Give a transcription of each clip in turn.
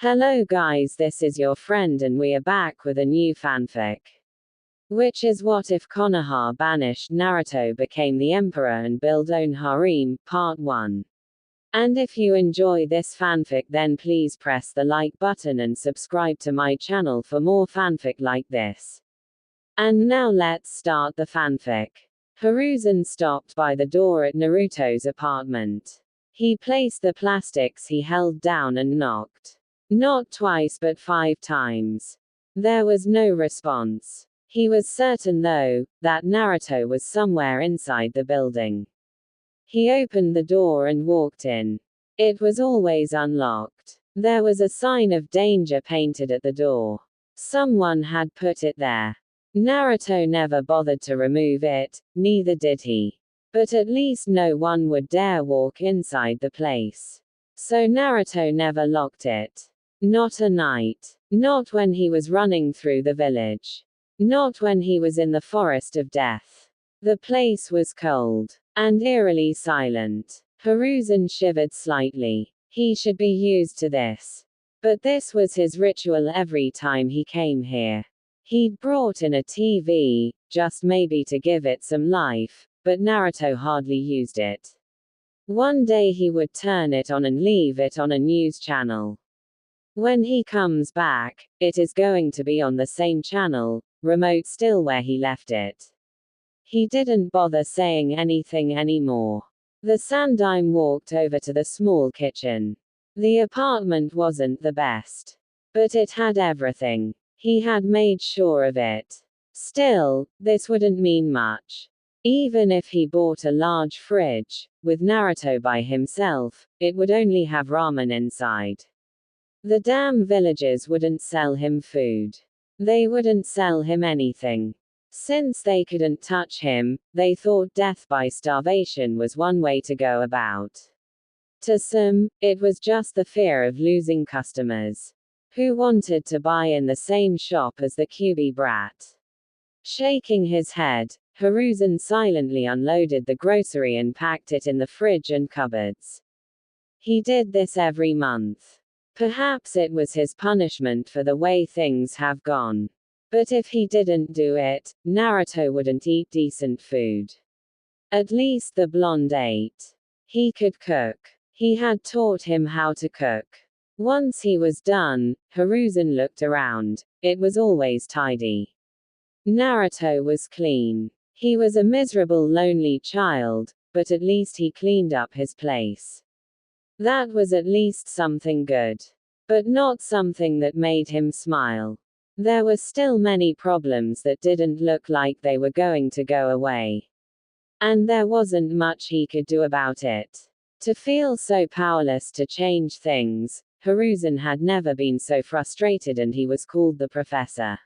Hello guys, this is your friend and we are back with a new fanfic. Which is what if Konaha banished Naruto became the emperor and build own harem, part 1. And if you enjoy this fanfic then please press the like button and subscribe to my channel for more fanfic like this. And now let's start the fanfic. Hiruzen stopped by the door at Naruto's apartment. He placed the plastics he held down and knocked. Not twice but 5 times. There was no response. He was certain though, that Naruto was somewhere inside the building. He opened the door and walked in. It was always unlocked. There was a sign of danger painted at the door. Someone had put it there. Naruto never bothered to remove it, neither did he. But at least no one would dare walk inside the place. So Naruto never locked it. Not a night. Not when he was running through the village. Not when he was in the forest of death. The place was cold. And eerily silent. Hiruzen shivered slightly. He should be used to this. But this was his ritual every time he came here. He'd brought in a TV, just maybe to give it some life, but Naruto hardly used it. One day he would turn it on and leave it on a news channel. When he comes back, it is going to be on the same channel, remote still where he left it. He didn't bother saying anything anymore. The Sandaime walked over to the small kitchen. The apartment wasn't the best. But it had everything. He had made sure of it. Still, this wouldn't mean much. Even if he bought a large fridge, with Naruto by himself, it would only have ramen inside. The damn villagers wouldn't sell him food. They wouldn't sell him anything. Since they couldn't touch him, they thought death by starvation was one way to go about. To some, it was just the fear of losing customers. Who wanted to buy in the same shop as the Kyuubi brat. Shaking his head, Hiruzen silently unloaded the grocery and packed it in the fridge and cupboards. He did this every month. Perhaps it was his punishment for the way things have gone. But if he didn't do it, Naruto wouldn't eat decent food. At least the blonde ate. He could cook. He had taught him how to cook. Once he was done, Hiruzen looked around. It was always tidy. Naruto was clean. He was a miserable lonely child, but at least he cleaned up his place. That was at least something good. But not something that made him smile. There were still many problems that didn't look like they were going to go away. And there wasn't much he could do about it. To feel so powerless to change things, Hiruzen had never been so frustrated and he was called the professor.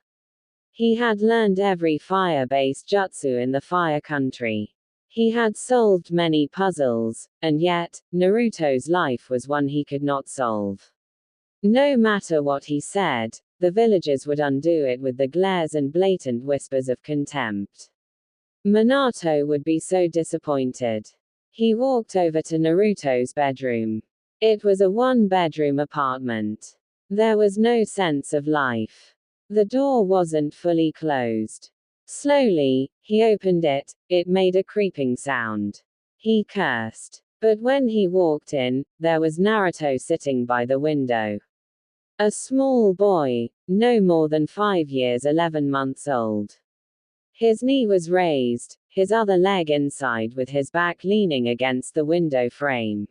He had learned every fire-based jutsu in the fire country. He had solved many puzzles, and yet, Naruto's life was one he could not solve. No matter what he said, the villagers would undo it with the glares and blatant whispers of contempt. Minato would be so disappointed. He walked over to Naruto's bedroom. It was a one-bedroom apartment. There was no sense of life. The door wasn't fully closed. Slowly, he opened it. It made a creeping sound. He cursed. But when he walked in, there was Naruto sitting by the window. A small boy, no more than 5 years 11 months old. His knee was raised, his other leg inside with his back leaning against the window frame.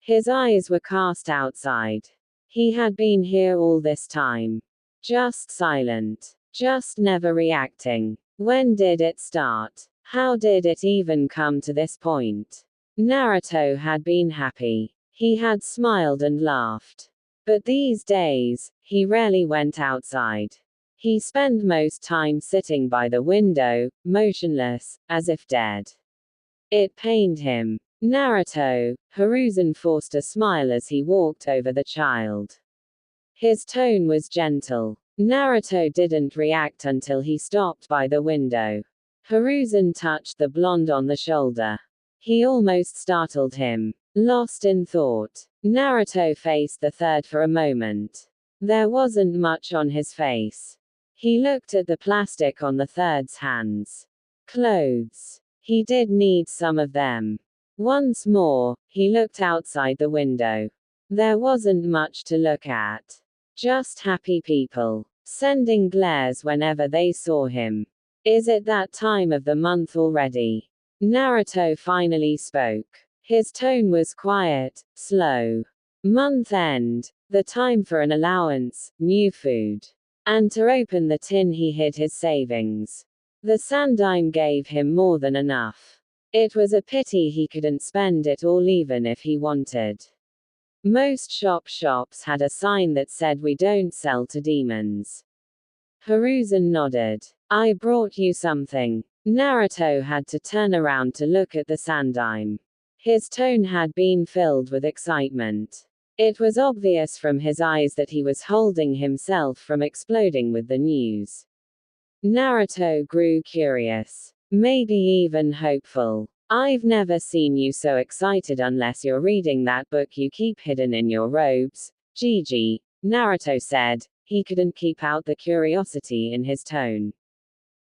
His eyes were cast outside. He had been here all this time. Just silent. Just never reacting. When did it start? How did it even come to this point? Naruto had been happy. He had smiled and laughed. But these days, he rarely went outside. He spent most time sitting by the window, motionless, as if dead. It pained him. Naruto, Hiruzen forced a smile as he walked over the child. His tone was gentle. Naruto didn't react until he stopped by the window. Hiruzen touched the blonde on the shoulder. He almost startled him. Lost in thought, Naruto faced the third for a moment. There wasn't much on his face. He looked at the plastic on the third's hands. Clothes. He did need some of them. Once more, he looked outside the window. There wasn't much to look at. Just happy people, sending glares whenever they saw him. Is it that time of the month already? Naruto finally spoke. His tone was quiet, slow. Month end, the time for an allowance, new food. And to open the tin he hid his savings. The sandime gave him more than enough. It was a pity he couldn't spend it all even if he wanted. Most shops had a sign that said we don't sell to demons. Hiruzen nodded. I brought you something. Naruto had to turn around to look at the sandime. His tone had been filled with excitement. It was obvious from his eyes that he was holding himself from exploding with the news. Naruto grew curious. Maybe even hopeful. I've never seen you so excited unless you're reading that book you keep hidden in your robes, Gigi, Naruto said. He couldn't keep out the curiosity in his tone.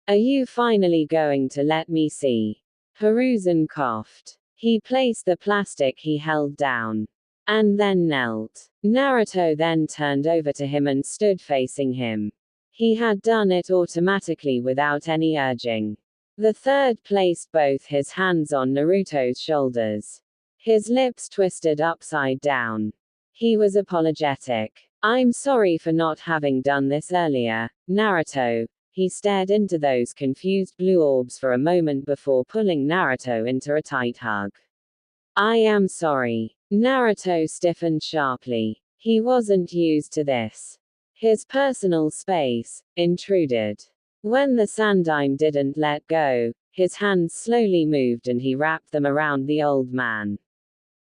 Are you finally going to let me see? Hiruzen coughed. He placed the plastic he held down. And then knelt. Naruto then turned over to him and stood facing him. He had done it automatically without any urging. The third placed both his hands on Naruto's shoulders. His lips twisted upside down. He was apologetic. I'm sorry for not having done this earlier, Naruto. He stared into those confused blue orbs for a moment before pulling Naruto into a tight hug. I am sorry. Naruto stiffened sharply. He wasn't used to this. His personal space intruded. When the sandime didn't let go, his hands slowly moved and he wrapped them around the old man.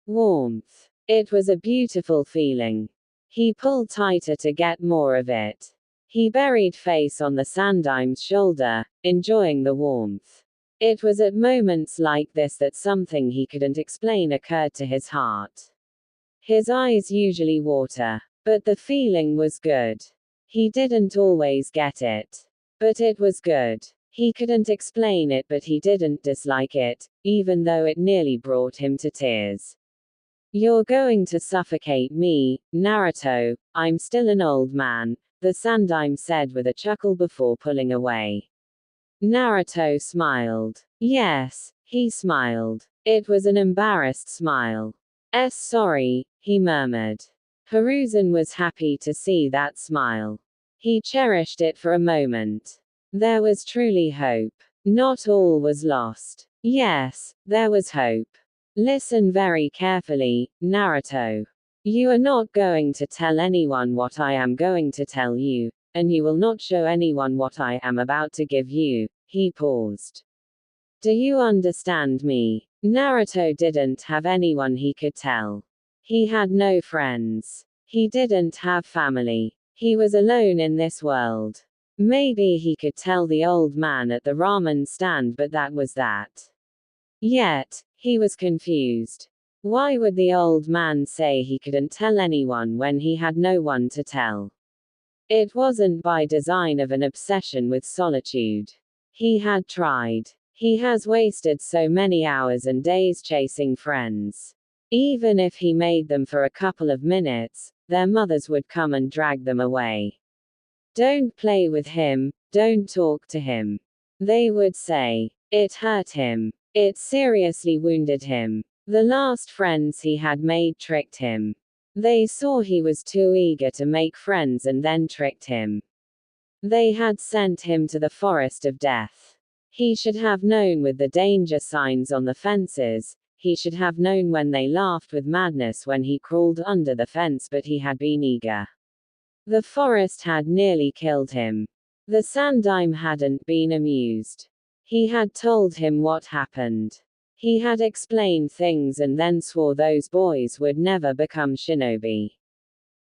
Warmth. It was a beautiful feeling. He pulled tighter to get more of it. He buried face on the sandime's shoulder, enjoying the warmth. It was at moments like this that something he couldn't explain occurred to his heart. His eyes usually water, but the feeling was good. He didn't always get it. But it was good. He couldn't explain it, but he didn't dislike it, even though it nearly brought him to tears. You're going to suffocate me, Naruto. I'm still an old man, the sandime said with a chuckle before pulling away. Naruto smiled. Yes, he smiled. It was an embarrassed smile. Sorry, he murmured. Hiruzen was happy to see that smile. He cherished it for a moment. There was truly hope. Not all was lost. Yes, there was hope. Listen very carefully, Naruto. You are not going to tell anyone what I am going to tell you, and you will not show anyone what I am about to give you. He paused. Do you understand me? Naruto didn't have anyone he could tell. He had no friends. He didn't have family. He was alone in this world. Maybe he could tell the old man at the ramen stand, but that was that. Yet, he was confused. Why would the old man say he couldn't tell anyone when he had no one to tell? It wasn't by design of an obsession with solitude. He had tried. He has wasted so many hours and days chasing friends. Even if he made them for a couple of minutes, their mothers would come and drag them away. Don't play with him, don't talk to him. They would say. It hurt him. It seriously wounded him. The last friends he had made tricked him. They saw he was too eager to make friends and then tricked him. They had sent him to the forest of death. He should have known with the danger signs on the fences. He should have known when they laughed with madness when he crawled under the fence, but he had been eager. The forest had nearly killed him. The sandime hadn't been amused. He had told him what happened. He had explained things and then swore those boys would never become shinobi.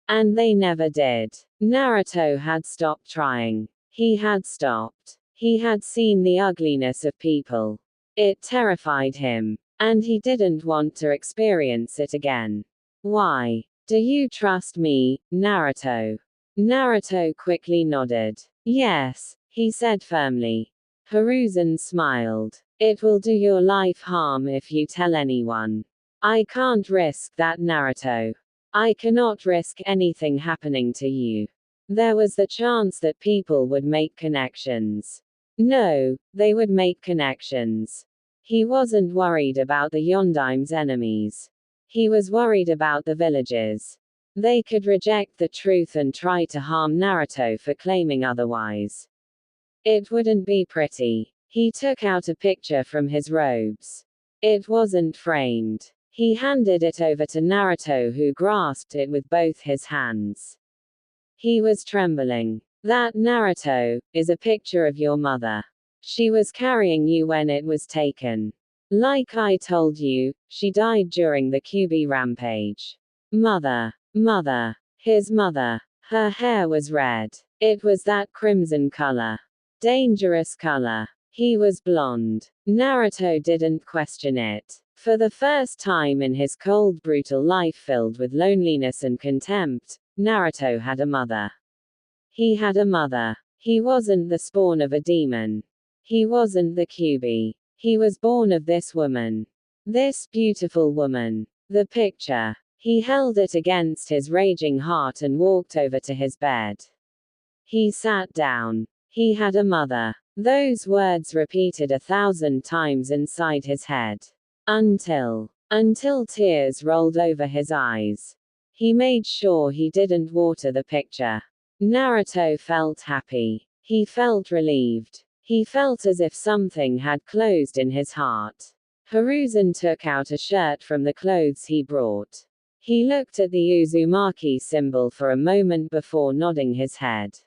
And they never did. Naruto had stopped trying. He had stopped. He had seen the ugliness of people. It terrified him. And he didn't want to experience it again. Why? Do you trust me, Naruto? Naruto quickly nodded. Yes, he said firmly. Hiruzen smiled. It will do your life harm if you tell anyone. I can't risk that, Naruto. I cannot risk anything happening to you. There was the chance that people would make connections. No, they would make connections. He wasn't worried about the Yondaim's enemies. He was worried about the villages. They could reject the truth and try to harm Naruto for claiming otherwise. It wouldn't be pretty. He took out a picture from his robes. It wasn't framed. He handed it over to Naruto, who grasped it with both his hands. He was trembling. That, Naruto, is a picture of your mother. She was carrying you when it was taken. Like I told you, she died during the Kyuubi rampage. Mother. Mother. His mother. Her hair was red. It was that crimson color. Dangerous color. He was blonde. Naruto didn't question it. For the first time in his cold, brutal life filled with loneliness and contempt, Naruto had a mother. He had a mother. He wasn't the spawn of a demon. He wasn't the Kyuubi. He was born of this woman. This beautiful woman. The picture. He held it against his raging heart and walked over to his bed. He sat down. He had a mother. Those words repeated 1,000 times inside his head. Until tears rolled over his eyes. He made sure he didn't water the picture. Naruto felt happy. He felt relieved. He felt as if something had closed in his heart. Hiruzen took out a shirt from the clothes he brought. He looked at the Uzumaki symbol for a moment before nodding his head.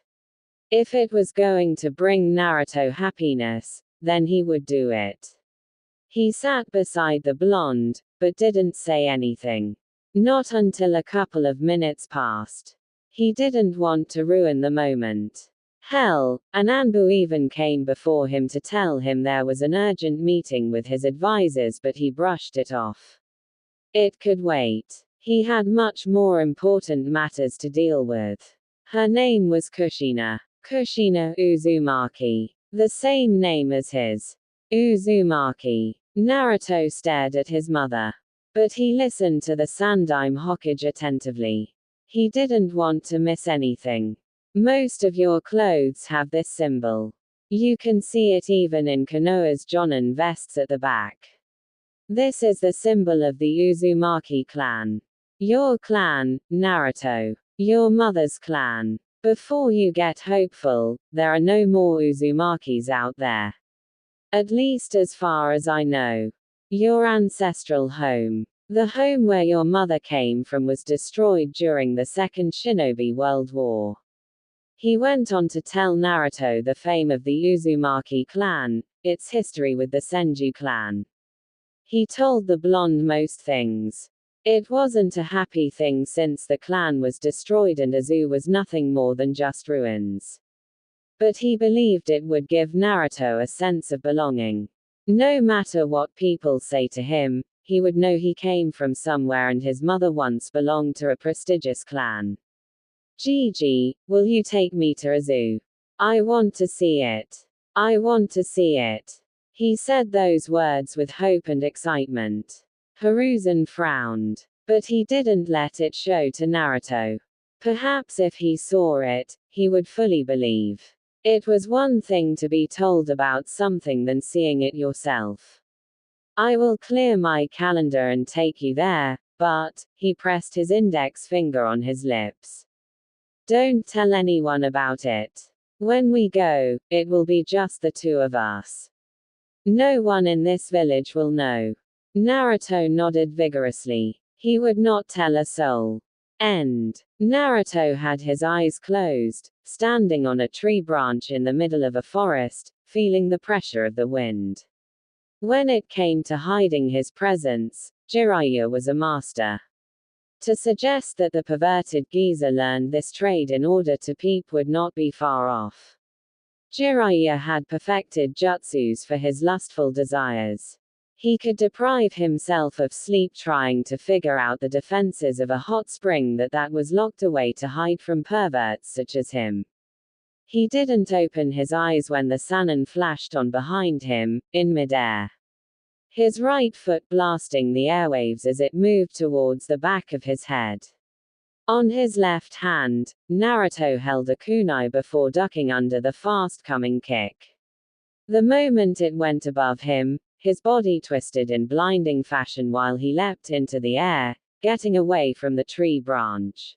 If it was going to bring Naruto happiness, then he would do it. He sat beside the blonde, but didn't say anything. Not until a couple of minutes passed. He didn't want to ruin the moment. Hell, an Anbu even came before him to tell him there was an urgent meeting with his advisors, but he brushed it off. It could wait. He had much more important matters to deal with. Her name was Kushina. Kushina Uzumaki. The same name as his. Uzumaki. Naruto stared at his mother. But he listened to the Sandaime Hokage attentively. He didn't want to miss anything. Most of your clothes have this symbol. You can see it even in Konoha's Jonin vests at the back. This is the symbol of the Uzumaki clan. Your clan, Naruto. Your mother's clan. Before you get hopeful, there are no more Uzumakis out there. At least as far as I know. Your ancestral home. The home where your mother came from was destroyed during the Second Shinobi World War. He went on to tell Naruto the fame of the Uzumaki clan, its history with the Senju clan. He told the blonde most things. It wasn't a happy thing since the clan was destroyed and Azu was nothing more than just ruins. But he believed it would give Naruto a sense of belonging. No matter what people say to him, he would know he came from somewhere and his mother once belonged to a prestigious clan. Gigi, will you take me to Azu? I want to see it. I want to see it. He said those words with hope and excitement. Hiruzen frowned. But he didn't let it show to Naruto. Perhaps if he saw it, he would fully believe. It was one thing to be told about something than seeing it yourself. I will clear my calendar and take you there, but, he pressed his index finger on his lips. Don't tell anyone about it. When we go, it will be just the two of us. No one in this village will know. Naruto nodded vigorously. He would not tell a soul. End. Naruto had his eyes closed, standing on a tree branch in the middle of a forest, feeling the pressure of the wind. When it came to hiding his presence, Jiraiya was a master. To suggest that the perverted geezer learned this trade in order to peep would not be far off. Jiraiya had perfected jutsus for his lustful desires. He could deprive himself of sleep trying to figure out the defenses of a hot spring that was locked away to hide from perverts such as him. He didn't open his eyes when the Sannon flashed on behind him, in midair. His right foot blasting the airwaves as it moved towards the back of his head. On his left hand, Naruto held a kunai before ducking under the fast-coming kick. The moment it went above him, his body twisted in blinding fashion while he leapt into the air, getting away from the tree branch.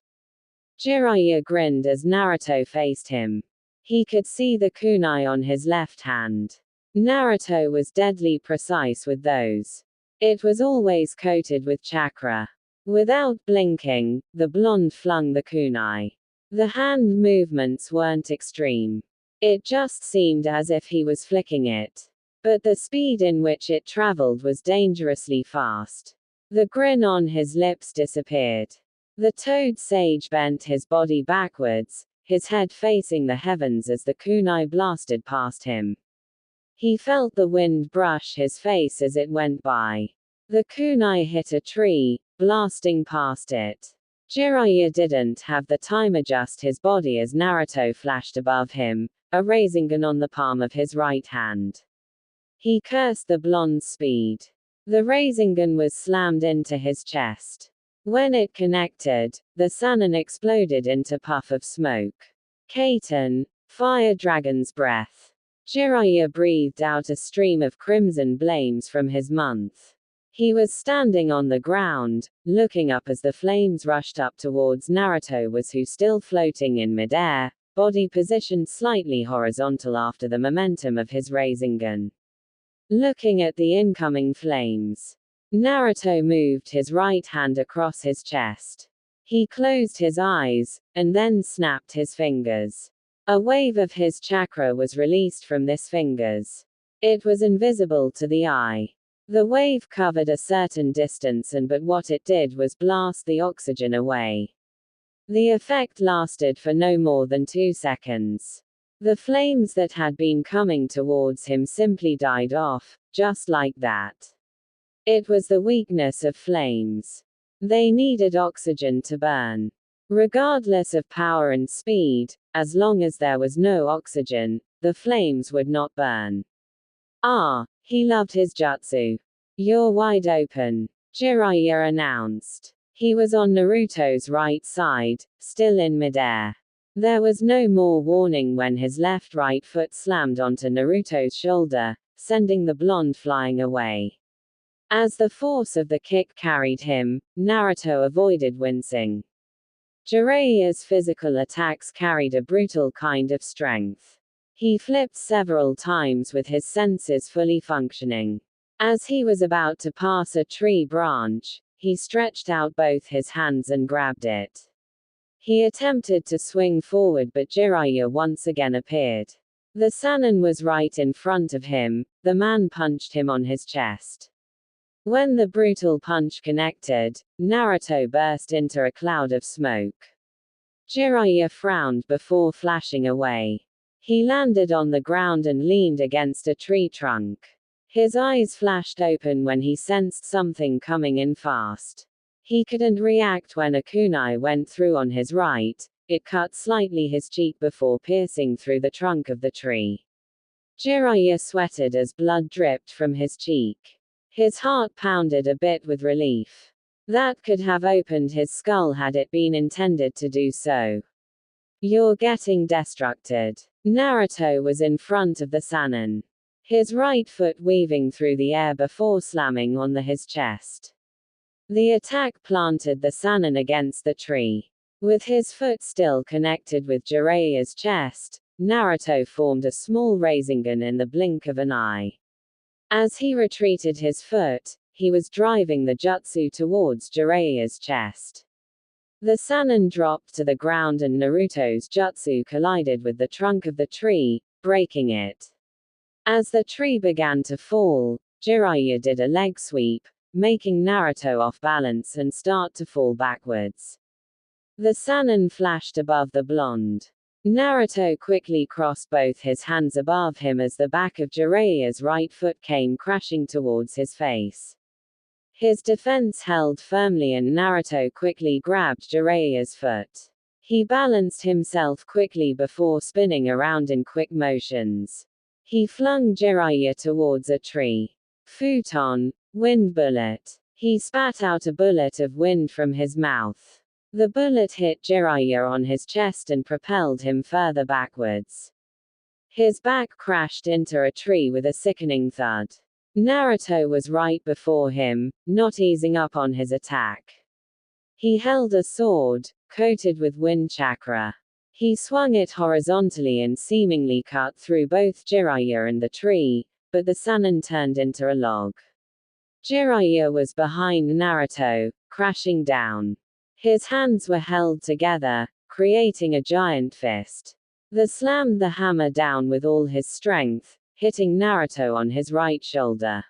Jiraiya grinned as Naruto faced him. He could see the kunai on his left hand. Naruto was deadly precise with those. It was always coated with chakra. Without blinking, the blonde flung the kunai. The hand movements weren't extreme. It just seemed as if he was flicking it. But the speed in which it traveled was dangerously fast. The grin on his lips disappeared. The toad sage bent his body backwards, his head facing the heavens as the kunai blasted past him. He felt the wind brush his face as it went by. The kunai hit a tree, blasting past it. Jiraiya didn't have the time adjust his body as Naruto flashed above him, a Rasengan on the palm of his right hand. He cursed the blonde's speed. The Rasengan was slammed into his chest. When it connected, the Sannon exploded into puff of smoke. Kaiten, fire dragon's breath. Jiraiya breathed out a stream of crimson flames from his mouth. He was standing on the ground, looking up as the flames rushed up towards Naruto who still floating in midair, body positioned slightly horizontal after the momentum of his Rasengan. Looking at the incoming flames, Naruto moved his right hand across his chest. He closed his eyes, and then snapped his fingers. A wave of his chakra was released from this fingers. It was invisible to the eye. The wave covered a certain distance but what it did was blast the oxygen away. The effect lasted for no more than 2 seconds. The flames that had been coming towards him simply died off, just like that. It was the weakness of flames. They needed oxygen to burn. Regardless of power and speed, as long as there was no oxygen, the flames would not burn. He loved his jutsu. You're wide open, Jiraiya announced. He was on Naruto's right side, still in midair. There was no more warning when his right foot slammed onto Naruto's shoulder, sending the blonde flying away. As the force of the kick carried him, Naruto avoided wincing. Jiraiya's physical attacks carried a brutal kind of strength. He flipped several times with his senses fully functioning. As he was about to pass a tree branch, he stretched out both his hands and grabbed it. He attempted to swing forward but Jiraiya once again appeared. The Sannon was right in front of him, the man punched him on his chest. When the brutal punch connected, Naruto burst into a cloud of smoke. Jiraiya frowned before flashing away. He landed on the ground and leaned against a tree trunk. His eyes flashed open when he sensed something coming in fast. He couldn't react when a kunai went through on his right. It cut slightly his cheek before piercing through the trunk of the tree. Jiraiya sweated as blood dripped from his cheek. His heart pounded a bit with relief. That could have opened his skull had it been intended to do so. You're getting destructed. Naruto was in front of the Sannon. His right foot weaving through the air before slamming on his chest. The attack planted the Sannon against the tree. With his foot still connected with Jiraiya's chest, Naruto formed a small Rasengan in the blink of an eye. As he retreated his foot, he was driving the jutsu towards Jiraiya's chest. The Sannon dropped to the ground and Naruto's jutsu collided with the trunk of the tree, breaking it. As the tree began to fall, Jiraiya did a leg sweep, making Naruto off balance and start to fall backwards. The Sannon flashed above the blonde. Naruto quickly crossed both his hands above him as the back of Jiraiya's right foot came crashing towards his face. His defense held firmly and Naruto quickly grabbed Jiraiya's foot. He balanced himself quickly before spinning around in quick motions. He flung Jiraiya towards a tree. Futon, wind bullet. He spat out a bullet of wind from his mouth. The bullet hit Jiraiya on his chest and propelled him further backwards. His back crashed into a tree with a sickening thud. Naruto was right before him, not easing up on his attack. He held a sword, coated with wind chakra. He swung it horizontally and seemingly cut through both Jiraiya and the tree, but the Sannin turned into a log. Jiraiya was behind Naruto, crashing down. His hands were held together, creating a giant fist. They slammed the hammer down with all his strength, hitting Naruto on his right shoulder.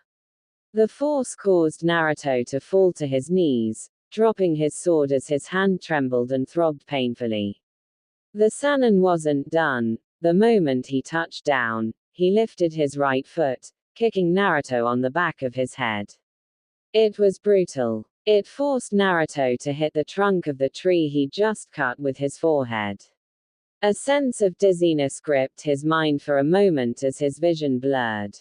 The force caused Naruto to fall to his knees, dropping his sword as his hand trembled and throbbed painfully. The Sannin wasn't done. The moment he touched down, he lifted his right foot, kicking Naruto on the back of his head. It was brutal. It forced Naruto to hit the trunk of the tree he just cut with his forehead. A sense of dizziness gripped his mind for a moment as his vision blurred.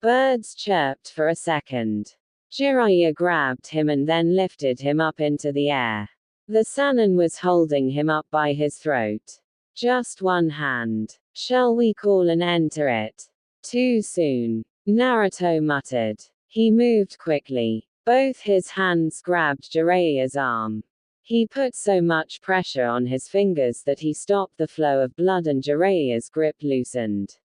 Birds chirped for a second. Jiraiya grabbed him and then lifted him up into the air. The Sannin was holding him up by his throat. Just one hand. Shall we call an end to it? Too soon. Naruto muttered. He moved quickly. Both his hands grabbed Jiraiya's arm. He put so much pressure on his fingers that he stopped the flow of blood and Jiraiya's grip loosened.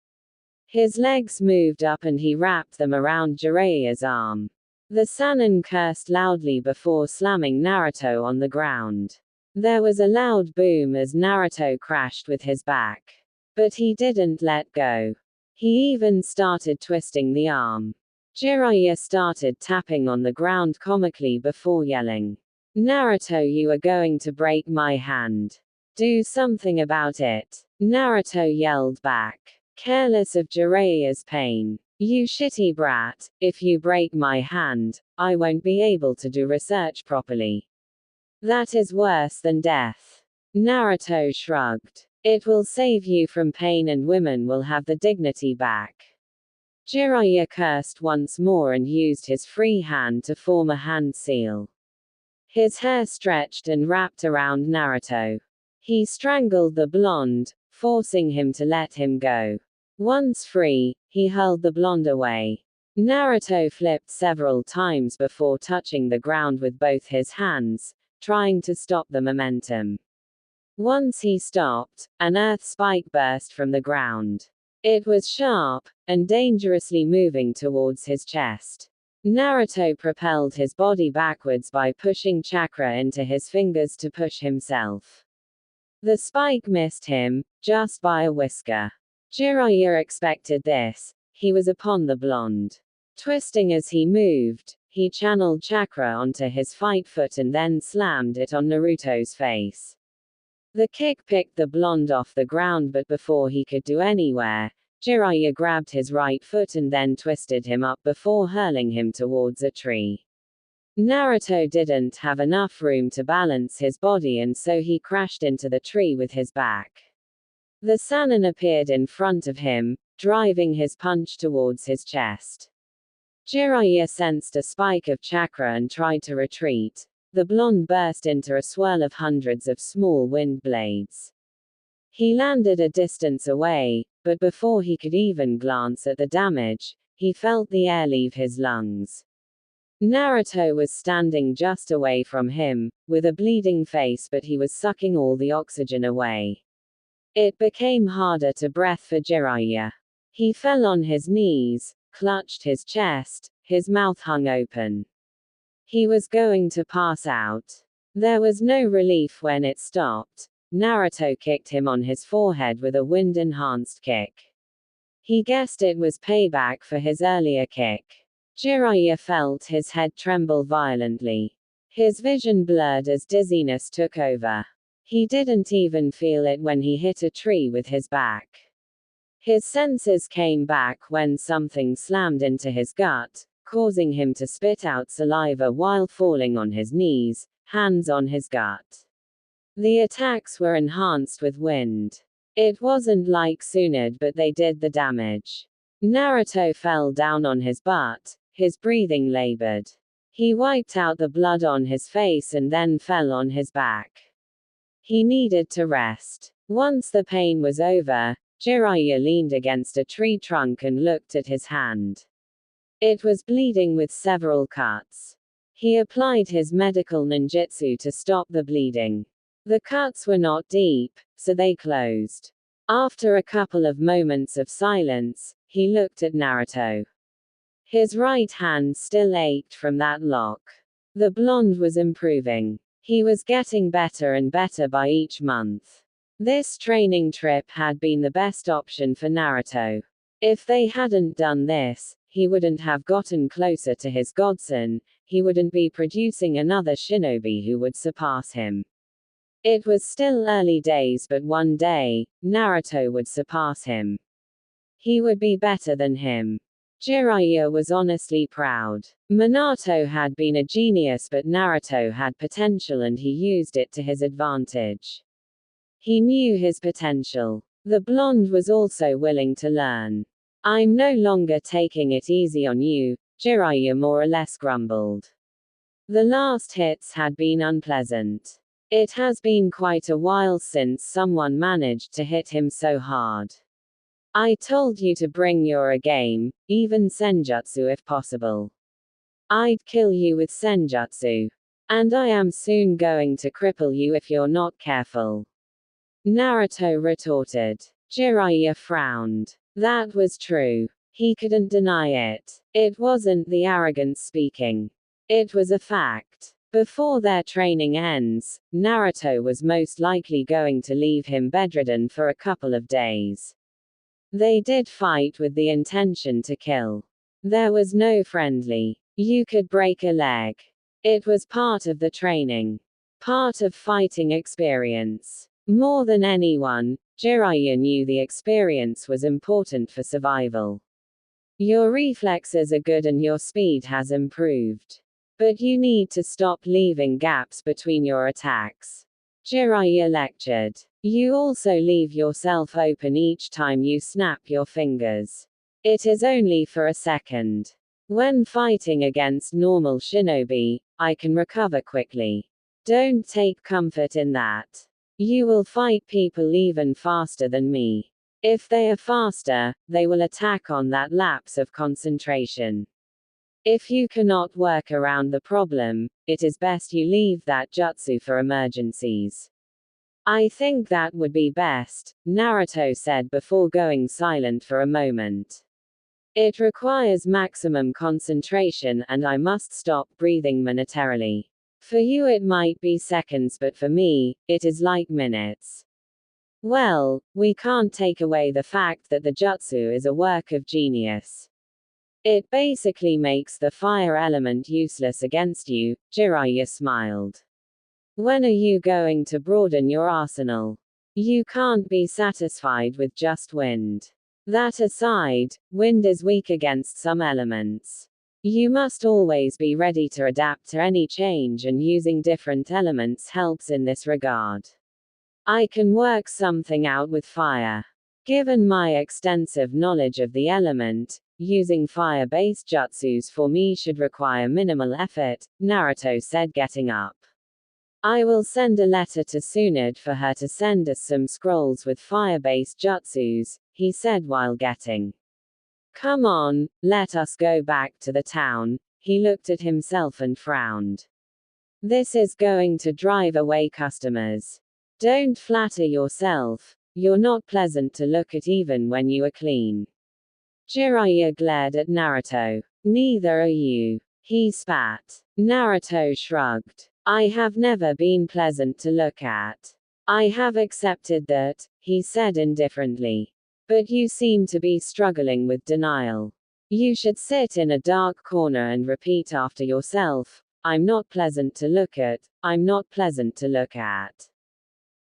His legs moved up and he wrapped them around Jiraiya's arm. The Sannin cursed loudly before slamming Naruto on the ground. There was a loud boom as Naruto crashed with his back. But he didn't let go. He even started twisting the arm. Jiraiya started tapping on the ground comically before yelling, "Naruto, you are going to break my hand. Do something about it." Naruto yelled back, careless of Jiraiya's pain. "You shitty brat, if you break my hand, I won't be able to do research properly. That is worse than death." Naruto shrugged. "It will save you from pain and women will have the dignity back." Jiraiya cursed once more and used his free hand to form a hand seal. His hair stretched and wrapped around Naruto. He strangled the blonde, forcing him to let him go. Once free, he hurled the blonde away. Naruto flipped several times before touching the ground with both his hands, trying to stop the momentum. Once he stopped, an earth spike burst from the ground. It was sharp, and dangerously moving towards his chest. Naruto propelled his body backwards by pushing chakra into his fingers to push himself. The spike missed him, just by a whisker. Jiraiya expected this. He was upon the blonde. Twisting as he moved, he channeled chakra onto his fight foot and then slammed it on Naruto's face. The kick picked the blonde off the ground, but before he could do anywhere, Jiraiya grabbed his right foot and then twisted him up before hurling him towards a tree. Naruto didn't have enough room to balance his body and so he crashed into the tree with his back. The Sannin appeared in front of him, driving his punch towards his chest. Jiraiya sensed a spike of chakra and tried to retreat. The blonde burst into a swirl of hundreds of small wind blades. He landed a distance away, but before he could even glance at the damage, he felt the air leave his lungs. Naruto was standing just away from him, with a bleeding face, but he was sucking all the oxygen away. It became harder to breathe for Jiraiya. He fell on his knees, clutched his chest, his mouth hung open. He was going to pass out. There was no relief when it stopped. Naruto kicked him on his forehead with a wind-enhanced kick. He guessed it was payback for his earlier kick. Jiraiya felt his head tremble violently. His vision blurred as dizziness took over. He didn't even feel it when he hit a tree with his back. His senses came back when something slammed into his gut, causing him to spit out saliva while falling on his knees, hands on his gut. The attacks were enhanced with wind. It wasn't like Tsunade, but they did the damage. Naruto fell down on his butt, his breathing labored. He wiped out the blood on his face and then fell on his back. He needed to rest. Once the pain was over, Jiraiya leaned against a tree trunk and looked at his hand. It was bleeding with several cuts. He applied his medical ninjutsu to stop the bleeding. The cuts were not deep, so they closed. After a couple of moments of silence, he looked at Naruto. His right hand still ached from that lock. The blonde was improving. He was getting better and better by each month. This training trip had been the best option for Naruto. If they hadn't done this, he wouldn't have gotten closer to his godson, he wouldn't be producing another shinobi who would surpass him. It was still early days, but one day, Naruto would surpass him. He would be better than him. Jiraiya was honestly proud. Minato had been a genius, but Naruto had potential and he used it to his advantage. He knew his potential. The blonde was also willing to learn. I'm no longer taking it easy on you, Jiraiya more or less grumbled. The last hits had been unpleasant. It has been quite a while since someone managed to hit him so hard. I told you to bring your A-game, even senjutsu if possible. I'd kill you with senjutsu. And I am soon going to cripple you if you're not careful. Naruto retorted. Jiraiya frowned. That was true. He couldn't deny it. It wasn't the arrogance speaking. It was a fact. Before their training ends, Naruto was most likely going to leave him bedridden for a couple of days. They did fight with the intention to kill. There was no friendly. You could break a leg. It was part of the training. Part of fighting experience. More than anyone, Jiraiya knew the experience was important for survival. Your reflexes are good and your speed has improved. But you need to stop leaving gaps between your attacks. Jiraiya lectured. You also leave yourself open each time you snap your fingers. It is only for a second. When fighting against normal shinobi, I can recover quickly. Don't take comfort in that. You will fight people even faster than me. If they are faster, they will attack on that lapse of concentration. If you cannot work around the problem, it is best you leave that jutsu for emergencies. I think that would be best, Naruto said before going silent for a moment. It requires maximum concentration and I must stop breathing monetarily. For you it might be seconds, but for me, it is like minutes. Well, we can't take away the fact that the jutsu is a work of genius. It basically makes the fire element useless against you, Jiraiya smiled. When are you going to broaden your arsenal? You can't be satisfied with just wind. That aside, wind is weak against some elements. You must always be ready to adapt to any change, and using different elements helps in this regard. I can work something out with fire. Given my extensive knowledge of the element, using fire-based jutsus for me should require minimal effort, Naruto said, getting up. I will send a letter to Tsunade for her to send us some scrolls with fire-based jutsus, he said while getting. Come on, let us go back to the town. He looked at himself and frowned. This is going to drive away customers. Don't flatter yourself. You're not pleasant to look at even when you are clean. Jiraiya glared at Naruto. Neither are you. He spat. Naruto shrugged. I have never been pleasant to look at. I have accepted that, he said indifferently. But you seem to be struggling with denial. You should sit in a dark corner and repeat after yourself, I'm not pleasant to look at, I'm not pleasant to look at.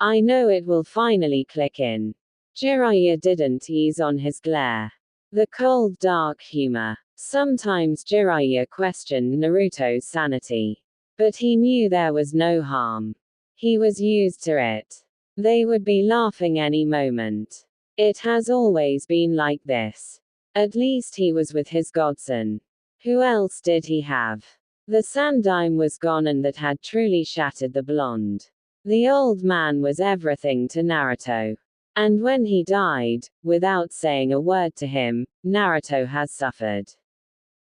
I know it will finally click in. Jiraiya didn't ease on his glare. The cold dark humor. Sometimes Jiraiya questioned Naruto's sanity. But he knew there was no harm. He was used to it. They would be laughing any moment. It has always been like this. At least he was with his godson. Who else did he have? The sandime was gone, and that had truly shattered the blonde. The old man was everything to Naruto. And when he died, without saying a word to him, Naruto has suffered.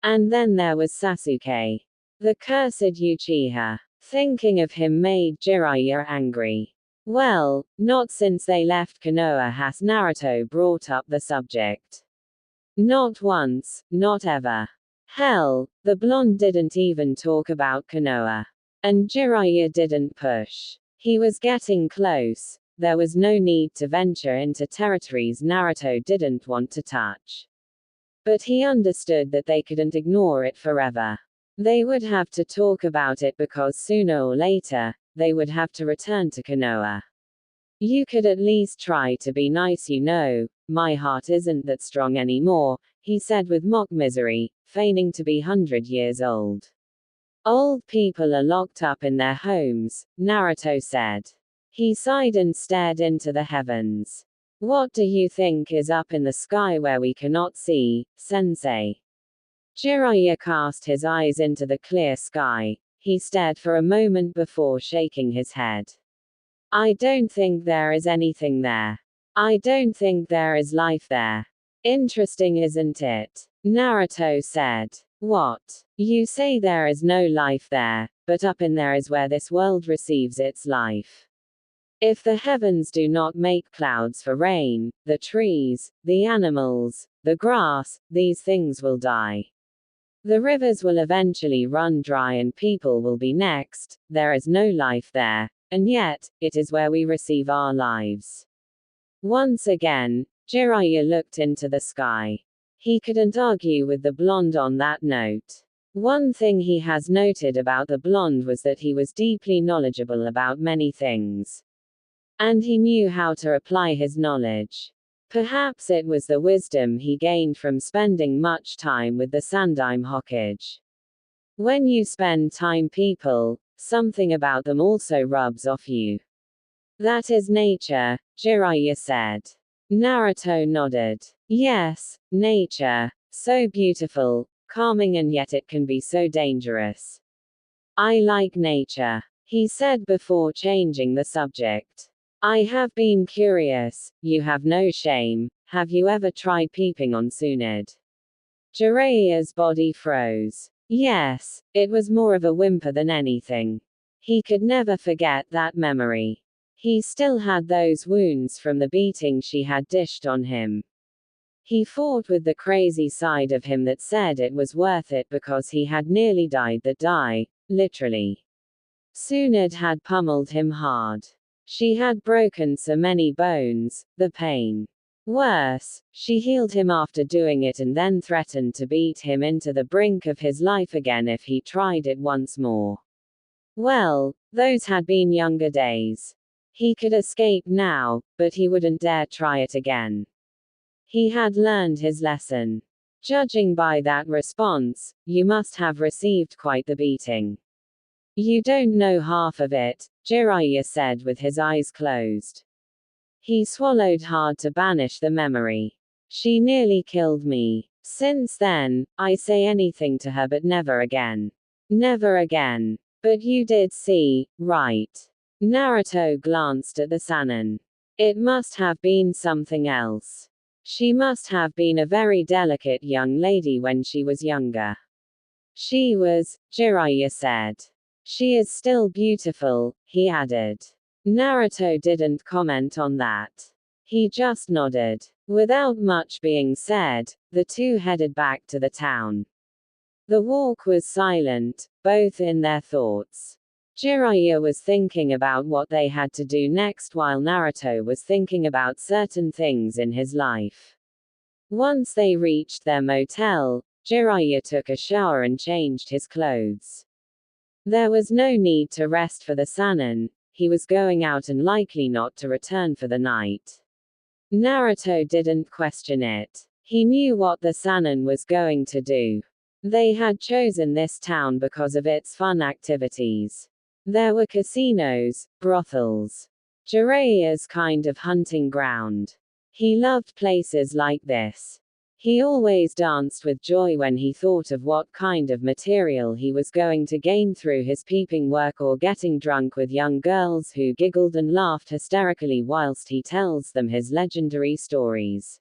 And then there was Sasuke. The cursed Uchiha. Thinking of him made Jiraiya angry. Well, not since they left Konoha has Naruto brought up the subject. Not once, not ever. Hell, the blonde didn't even talk about Konoha. And Jiraiya didn't push. He was getting close. There was no need to venture into territories Naruto didn't want to touch. But he understood that they couldn't ignore it forever. They would have to talk about it because sooner or later, they would have to return to Konoha. You could at least try to be nice, you know. My heart isn't that strong anymore, he said with mock misery, feigning to be 100 years old. Old people are locked up in their homes, Naruto said. He sighed and stared into the heavens. What do you think is up in the sky where we cannot see, sensei? Jiraiya cast his eyes into the clear sky. He stared for a moment before shaking his head. I don't think there is anything there. I don't think there is life there. Interesting, isn't it? Naruto said. What? You say there is no life there, but up in there is where this world receives its life. If the heavens do not make clouds for rain, the trees, the animals, the grass, these things will die. The rivers will eventually run dry and people will be next. There is no life there, and yet, it is where we receive our lives. Once again, Jiraiya looked into the sky. He couldn't argue with the blonde on that note. One thing he has noted about the blonde was that he was deeply knowledgeable about many things. And he knew how to apply his knowledge. Perhaps it was the wisdom he gained from spending much time with the Sandime Hokage. When you spend time people, something about them also rubs off you. That is nature, Jiraiya said. Naruto nodded. Yes, nature. So beautiful, calming, and yet it can be so dangerous. I like nature, he said before changing the subject. I have been curious, you have no shame, have you ever tried peeping on Tsunade? Jiraiya's body froze. Yes, it was more of a whimper than anything. He could never forget that memory. He still had those wounds from the beating she had dished on him. He fought with the crazy side of him that said it was worth it because he had nearly died that die, literally. Tsunade had pummeled him hard. She had broken so many bones, the pain. Worse, she healed him after doing it and then threatened to beat him into the brink of his life again if he tried it once more. Well, those had been younger days. He could escape now, but he wouldn't dare try it again. He had learned his lesson. Judging by that response, you must have received quite the beating. You don't know half of it, Jiraiya said with his eyes closed. He swallowed hard to banish the memory. She nearly killed me. Since then, I say anything to her but never again. Never again. But you did see, right? Naruto glanced at the Sannin. It must have been something else. She must have been a very delicate young lady when she was younger. She was, Jiraiya said. She is still beautiful, he added. Naruto didn't comment on that. He just nodded. Without much being said, the two headed back to the town. The walk was silent, both in their thoughts. Jiraiya was thinking about what they had to do next while Naruto was thinking about certain things in his life. Once they reached their motel, Jiraiya took a shower and changed his clothes. There was no need to rest for the Sannin. he was going out and likely not to return for the night. Naruto didn't question it. He knew what the Sannin was going to do. They had chosen this town because of its fun activities. There were casinos, brothels, Jiraiya's kind of hunting ground. He loved places like this. He always danced with joy when he thought of what kind of material he was going to gain through his peeping work or getting drunk with young girls who giggled and laughed hysterically whilst he tells them his legendary stories.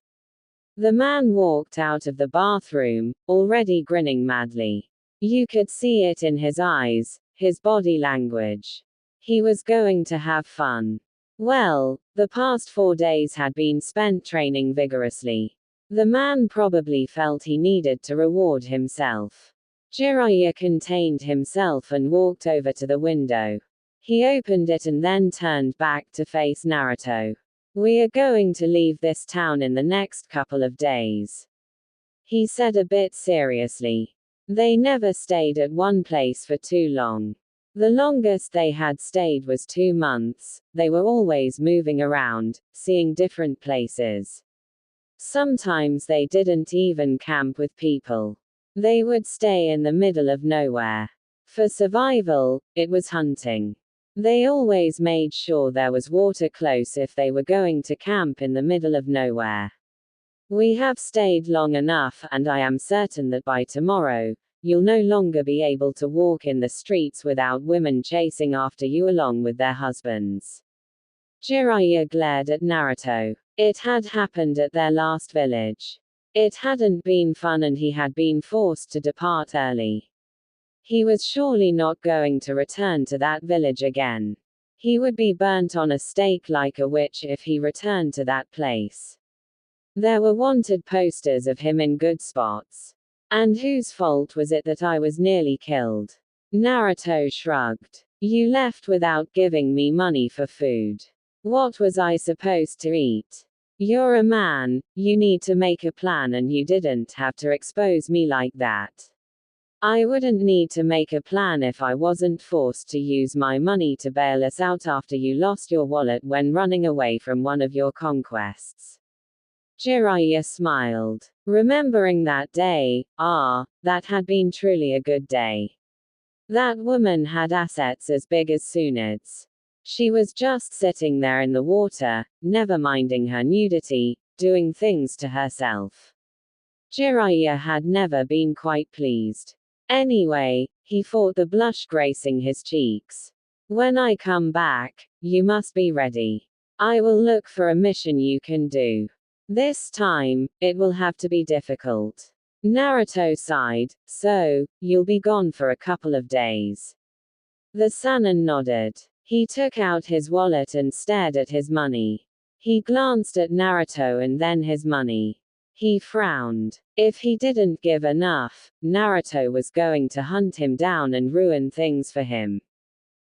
The man walked out of the bathroom, already grinning madly. You could see it in his eyes, his body language. He was going to have fun. Well, the past 4 days had been spent training vigorously. The man probably felt he needed to reward himself. Jiraiya contained himself and walked over to the window. He opened it and then turned back to face Naruto. We are going to leave this town in the next couple of days, he said a bit seriously. They never stayed at one place for too long. The longest they had stayed was 2 months. They were always moving around, seeing different places. Sometimes they didn't even camp with people. They would stay in the middle of nowhere. For survival, it was hunting. They always made sure there was water close if they were going to camp in the middle of nowhere. We have stayed long enough, and I am certain that by tomorrow, you'll no longer be able to walk in the streets without women chasing after you along with their husbands. Jiraiya glared at Naruto. It had happened at their last village. It hadn't been fun and he had been forced to depart early. He was surely not going to return to that village again. He would be burnt on a stake like a witch if he returned to that place. There were wanted posters of him in good spots. And whose fault was it that I was nearly killed? Naruto shrugged. You left without giving me money for food. What was I supposed to eat? You're a man, you need to make a plan and you didn't have to expose me like that. I wouldn't need to make a plan if I wasn't forced to use my money to bail us out after you lost your wallet when running away from one of your conquests. Jiraiya smiled. Remembering that day, that had been truly a good day. That woman had assets as big as Tsunades. She was just sitting there in the water, never minding her nudity, doing things to herself. Jiraiya had never been quite pleased. Anyway, he fought the blush gracing his cheeks. When I come back, you must be ready. I will look for a mission you can do. This time, it will have to be difficult. Naruto sighed. So, you'll be gone for a couple of days. The Sannin nodded. He took out his wallet and stared at his money. He glanced at Naruto and then his money. He frowned. If he didn't give enough, Naruto was going to hunt him down and ruin things for him.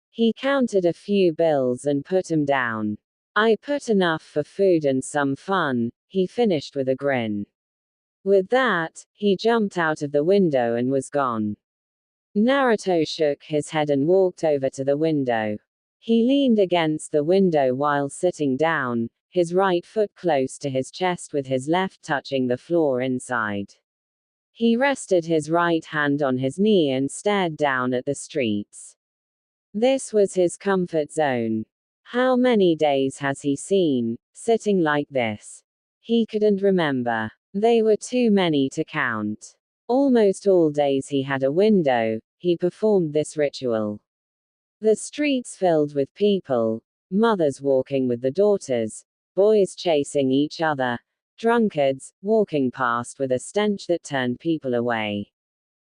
He counted a few bills and put them down. I put enough for food and some fun, he finished with a grin. With that, he jumped out of the window and was gone. Naruto shook his head and walked over to the window. He leaned against the window while sitting down, his right foot close to his chest with his left touching the floor inside. He rested his right hand on his knee and stared down at the streets. This was his comfort zone. How many days has he seen, sitting like this? He couldn't remember. They were too many to count. Almost all days he had a window, he performed this ritual. The streets filled with people, mothers walking with the daughters, boys chasing each other, drunkards, walking past with a stench that turned people away.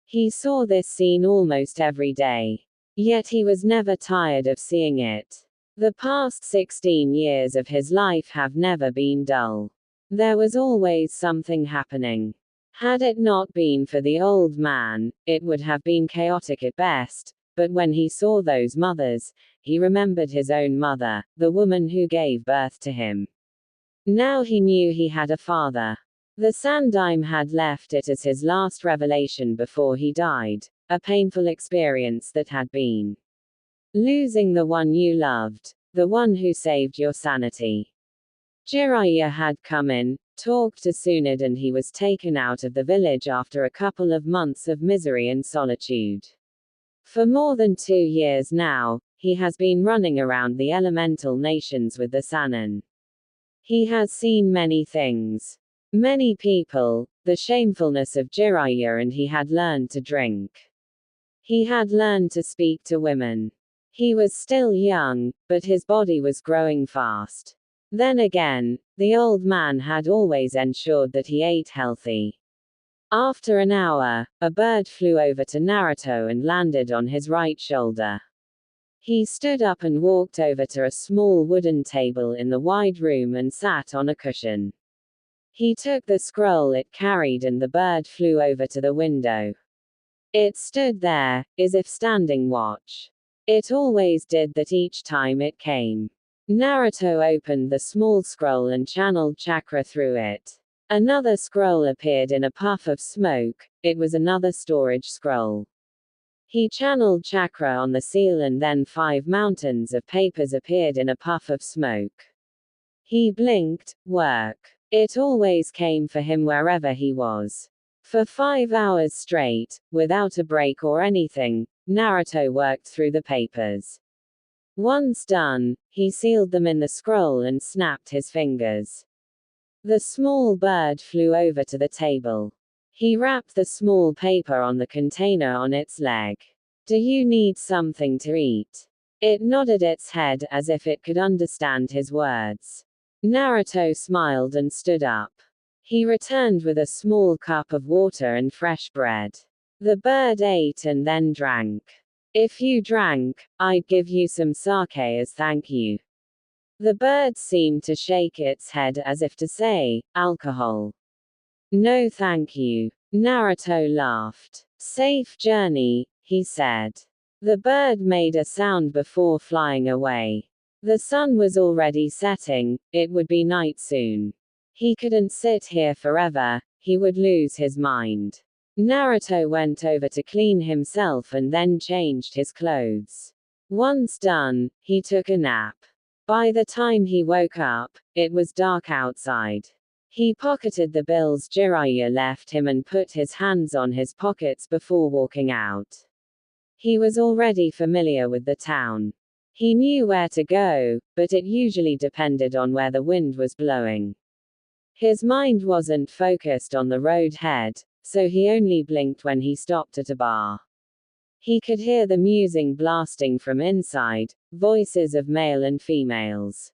He saw this scene almost every day. Yet he was never tired of seeing it. The past 16 years of his life have never been dull. There was always something happening. Had it not been for the old man, it would have been chaotic at best. But when he saw those mothers, he remembered his own mother, the woman who gave birth to him. Now he knew he had a father. The Sandaime had left it as his last revelation before he died, a painful experience that had been. Losing the one you loved, the one who saved your sanity. Jiraiya had come in, talked to Tsunade, and he was taken out of the village after a couple of months of misery and solitude. For more than 2 years now, he has been running around the elemental nations with the Sannin. He has seen many things. Many people, the shamefulness of Jiraiya, and he had learned to drink. He had learned to speak to women. He was still young, but his body was growing fast. Then again, the old man had always ensured that he ate healthy. After an hour, a bird flew over to Naruto and landed on his right shoulder. He stood up and walked over to a small wooden table in the wide room and sat on a cushion. He took the scroll it carried and the bird flew over to the window. It stood there, as if standing watch. It always did that each time it came. Naruto opened the small scroll and channeled chakra through it. Another scroll appeared in a puff of smoke. It was another storage scroll. He channeled chakra on the seal and then 5 mountains of papers appeared in a puff of smoke. He blinked, work. It always came for him wherever he was. For 5 hours straight, without a break or anything, Naruto worked through the papers. Once done, he sealed them in the scroll and snapped his fingers. The small bird flew over to the table. He wrapped the small paper on the container on its leg. Do you need something to eat? It nodded its head as if it could understand his words. Naruto smiled and stood up. He returned with a small cup of water and fresh bread. The bird ate and then drank. If you drank, I'd give you some sake as thank you. The bird seemed to shake its head as if to say, alcohol. No thank you. Naruto laughed. Safe journey, he said. The bird made a sound before flying away. The sun was already setting, it would be night soon. He couldn't sit here forever, he would lose his mind. Naruto went over to clean himself and then changed his clothes. Once done, he took a nap. By the time he woke up, it was dark outside. He pocketed the bills Jiraiya left him and put his hands on his pockets before walking out. He was already familiar with the town. He knew where to go, but it usually depended on where the wind was blowing. His mind wasn't focused on the road ahead, so he only blinked when he stopped at a bar. He could hear the music blasting from inside, voices of male and females.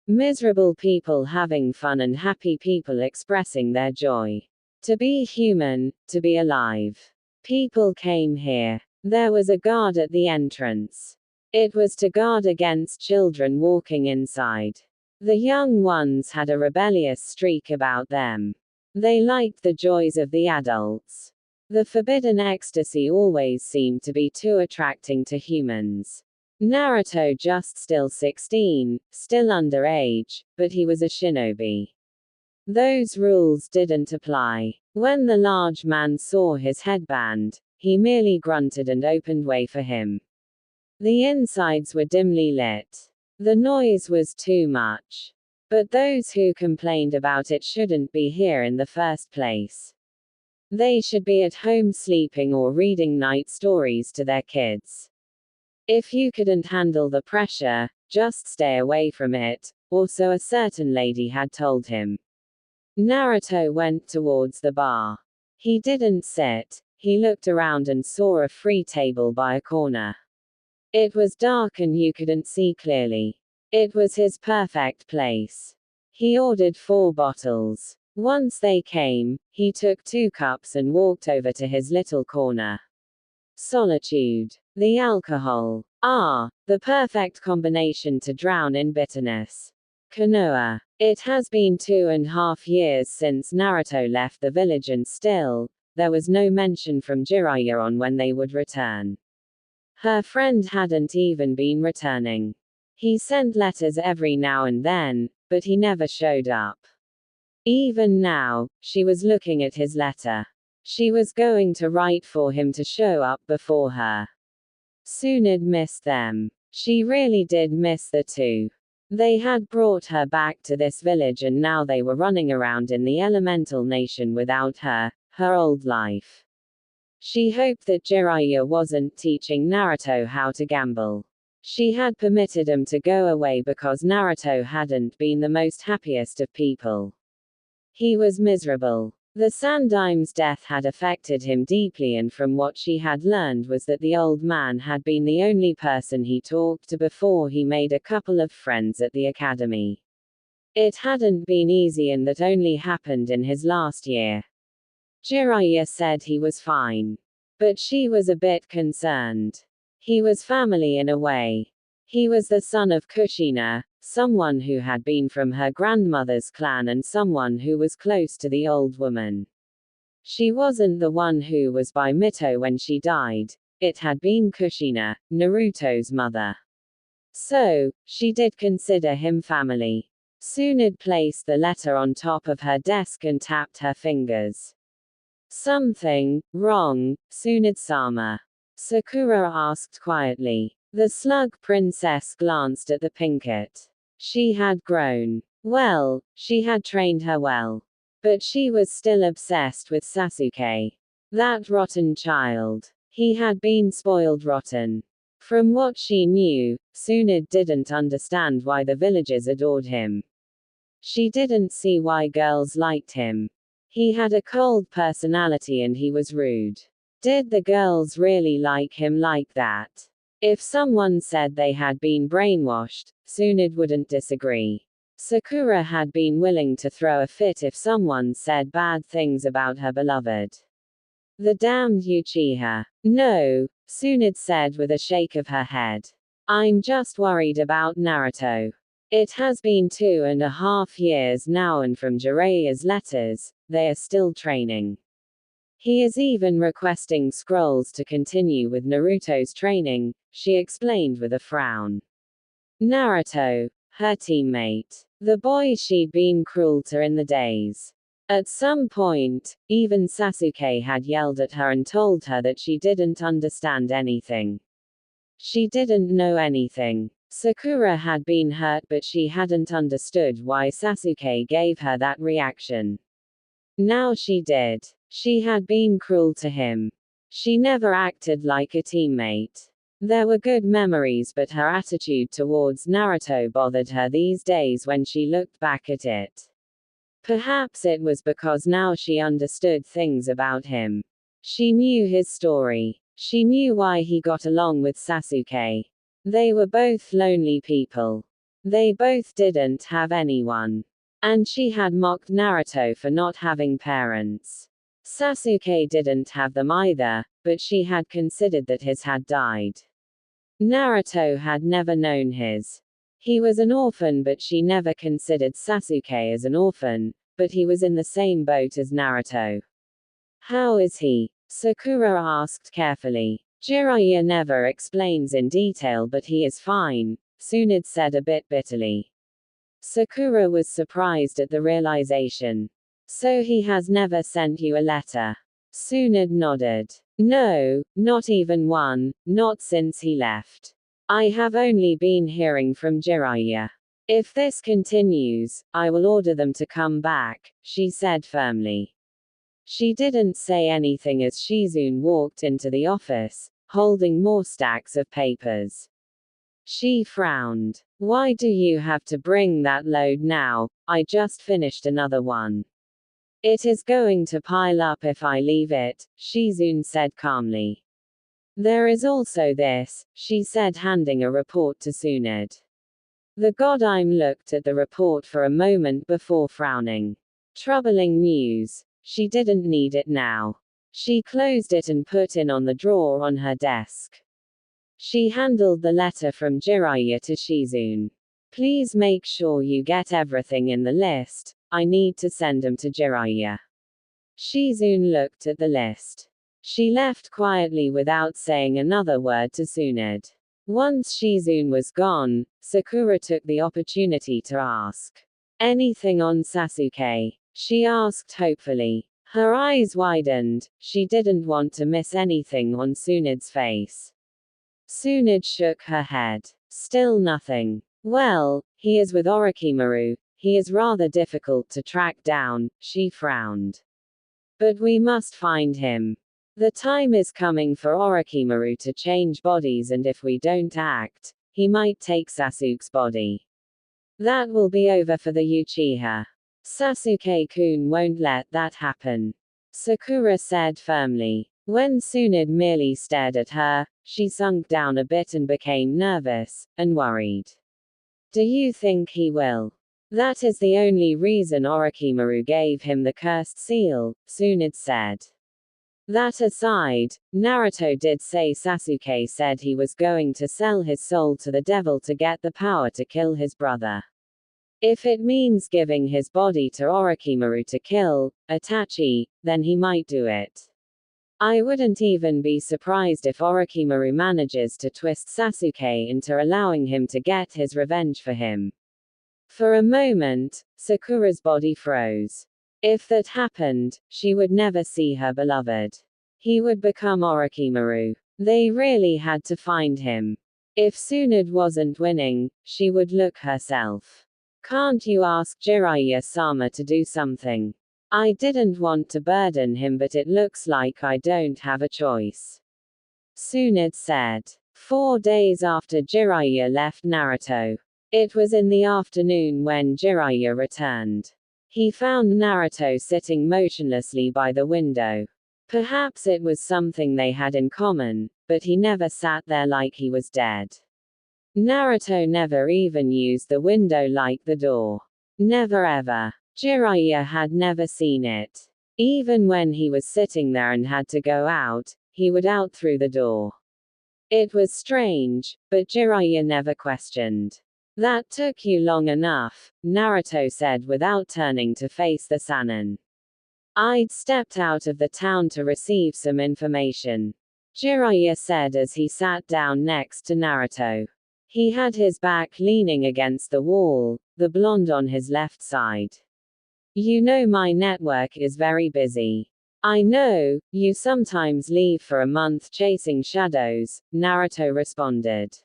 Miserable people having fun and happy people expressing their joy. To be human, to be alive. People came here. There was a guard at the entrance. It was to guard against children walking inside. The young ones had a rebellious streak about them. They liked the joys of the adults. The forbidden ecstasy always seemed to be too attracting to humans. Naruto just still 16, still underage, but he was a shinobi. Those rules didn't apply. When the large man saw his headband, he merely grunted and opened way for him. The insides were dimly lit. The noise was too much. But those who complained about it shouldn't be here in the first place. They should be at home sleeping or reading night stories to their kids. If you couldn't handle the pressure, just stay away from it, or so a certain lady had told him. Naruto went towards the bar. He didn't sit, he looked around and saw a free table by a corner. It was dark and you couldn't see clearly. It was his perfect place. He ordered 4 bottles. Once they came, he took 2 cups and walked over to his little corner. Solitude. The alcohol. Ah, the perfect combination to drown in bitterness. Konoha. It has been 2.5 years since Naruto left the village and still, there was no mention from Jiraiya on when they would return. Her friend hadn't even been returning. He sent letters every now and then, but he never showed up. Even now, she was looking at his letter. She was going to write for him to show up before her. Tsunade missed them. She really did miss the two. They had brought her back to this village and now they were running around in the elemental nation without her old life. She hoped that Jiraiya wasn't teaching Naruto how to gamble. She had permitted him to go away because Naruto hadn't been the most happiest of people. He was miserable. The Sandaim's death had affected him deeply, and from what she had learned was that the old man had been the only person he talked to before he made a couple of friends at the academy. It hadn't been easy, and that only happened in his last year. Jiraiya said he was fine. But she was a bit concerned. He was family in a way. He was the son of Kushina, someone who had been from her grandmother's clan and someone who was close to the old woman. She wasn't the one who was by Mito when she died. It had been Kushina, Naruto's mother. So, she did consider him family. Tsunade placed the letter on top of her desk and tapped her fingers. Something wrong, Tsunade-sama? Sakura asked quietly. The slug princess glanced at the pinkett. She had grown. Well, she had trained her well. But she was still obsessed with Sasuke. That rotten child. He had been spoiled rotten. From what she knew, Tsunade didn't understand why the villagers adored him. She didn't see why girls liked him. He had a cold personality and he was rude. Did the girls really like him like that? If someone said they had been brainwashed, Tsunade wouldn't disagree. Sakura had been willing to throw a fit if someone said bad things about her beloved. The damned Uchiha. No, Tsunade said with a shake of her head. I'm just worried about Naruto. It has been 2.5 years now, and from Jiraiya's letters, they are still training. He is even requesting scrolls to continue with Naruto's training, she explained with a frown. Naruto, her teammate. The boy she'd been cruel to in the days. At some point, even Sasuke had yelled at her and told her that she didn't understand anything. She didn't know anything. Sakura had been hurt, but she hadn't understood why Sasuke gave her that reaction. Now she did. She had been cruel to him. She never acted like a teammate. There were good memories, but her attitude towards Naruto bothered her these days when she looked back at it. Perhaps it was because now she understood things about him. She knew his story. She knew why he got along with Sasuke. They were both lonely people. They both didn't have anyone. And she had mocked Naruto for not having parents. Sasuke didn't have them either, but she had considered that his had died. Naruto had never known his. He was an orphan, but she never considered Sasuke as an orphan, but he was in the same boat as Naruto. How is he? Sakura asked carefully. Jiraiya never explains in detail, but he is fine, Tsunade said a bit bitterly. Sakura was surprised at the realization. So he has never sent you a letter? Tsunade nodded. No, not even one, not since he left. I have only been hearing from Jiraiya. If this continues, I will order them to come back, she said firmly. She didn't say anything as Shizune walked into the office, holding more stacks of papers. She frowned. Why do you have to bring that load now? I just finished another one. It is going to pile up if I leave it, Shizune said calmly. There is also this, she said, handing a report to Tsunade. The Godime looked at the report for a moment before frowning. Troubling news. She didn't need it now. She closed it and put it on the drawer on her desk. She handled the letter from Jiraiya to Shizune. Please make sure you get everything in the list. I need to send them to Jiraiya. Shizune looked at the list. She left quietly without saying another word to Tsunade. Once Shizune was gone, Sakura took the opportunity to ask. Anything on Sasuke? She asked hopefully. Her eyes widened. She didn't want to miss anything on Tsunade's face. Tsunade shook her head. Still nothing. Well, he is with Orochimaru. He is rather difficult to track down, she frowned. But we must find him. The time is coming for Orochimaru to change bodies, and if we don't act, he might take Sasuke's body. That will be over for the Uchiha. Sasuke-kun won't let that happen, Sakura said firmly. When Tsunade merely stared at her, she sunk down a bit and became nervous and worried. Do you think he will? That is the only reason Orochimaru gave him the cursed seal, Tsunade said. That aside, Naruto did say Sasuke said he was going to sell his soul to the devil to get the power to kill his brother. If it means giving his body to Orochimaru to kill Itachi, then he might do it. I wouldn't even be surprised if Orochimaru manages to twist Sasuke into allowing him to get his revenge for him. For a moment, Sakura's body froze. If that happened, she would never see her beloved. He would become Orochimaru. They really had to find him. If Tsunade wasn't winning, she would look herself. Can't you ask Jiraiya-sama to do something? I didn't want to burden him, but it looks like I don't have a choice, Tsunade said. 4 days after Jiraiya left Naruto. It was in the afternoon when Jiraiya returned. He found Naruto sitting motionlessly by the window. Perhaps it was something they had in common, but he never sat there like he was dead. Naruto never even used the window like the door. Never ever. Jiraiya had never seen it. Even when he was sitting there and had to go out, he would out through the door. It was strange, but Jiraiya never questioned. That took you long enough, Naruto said without turning to face the Sannin. I'd stepped out of the town to receive some information, Jiraiya said as he sat down next to Naruto. He had his back leaning against the wall, the blonde on his left side. You know my network is very busy. I know, you sometimes leave for a month chasing shadows, Naruto responded.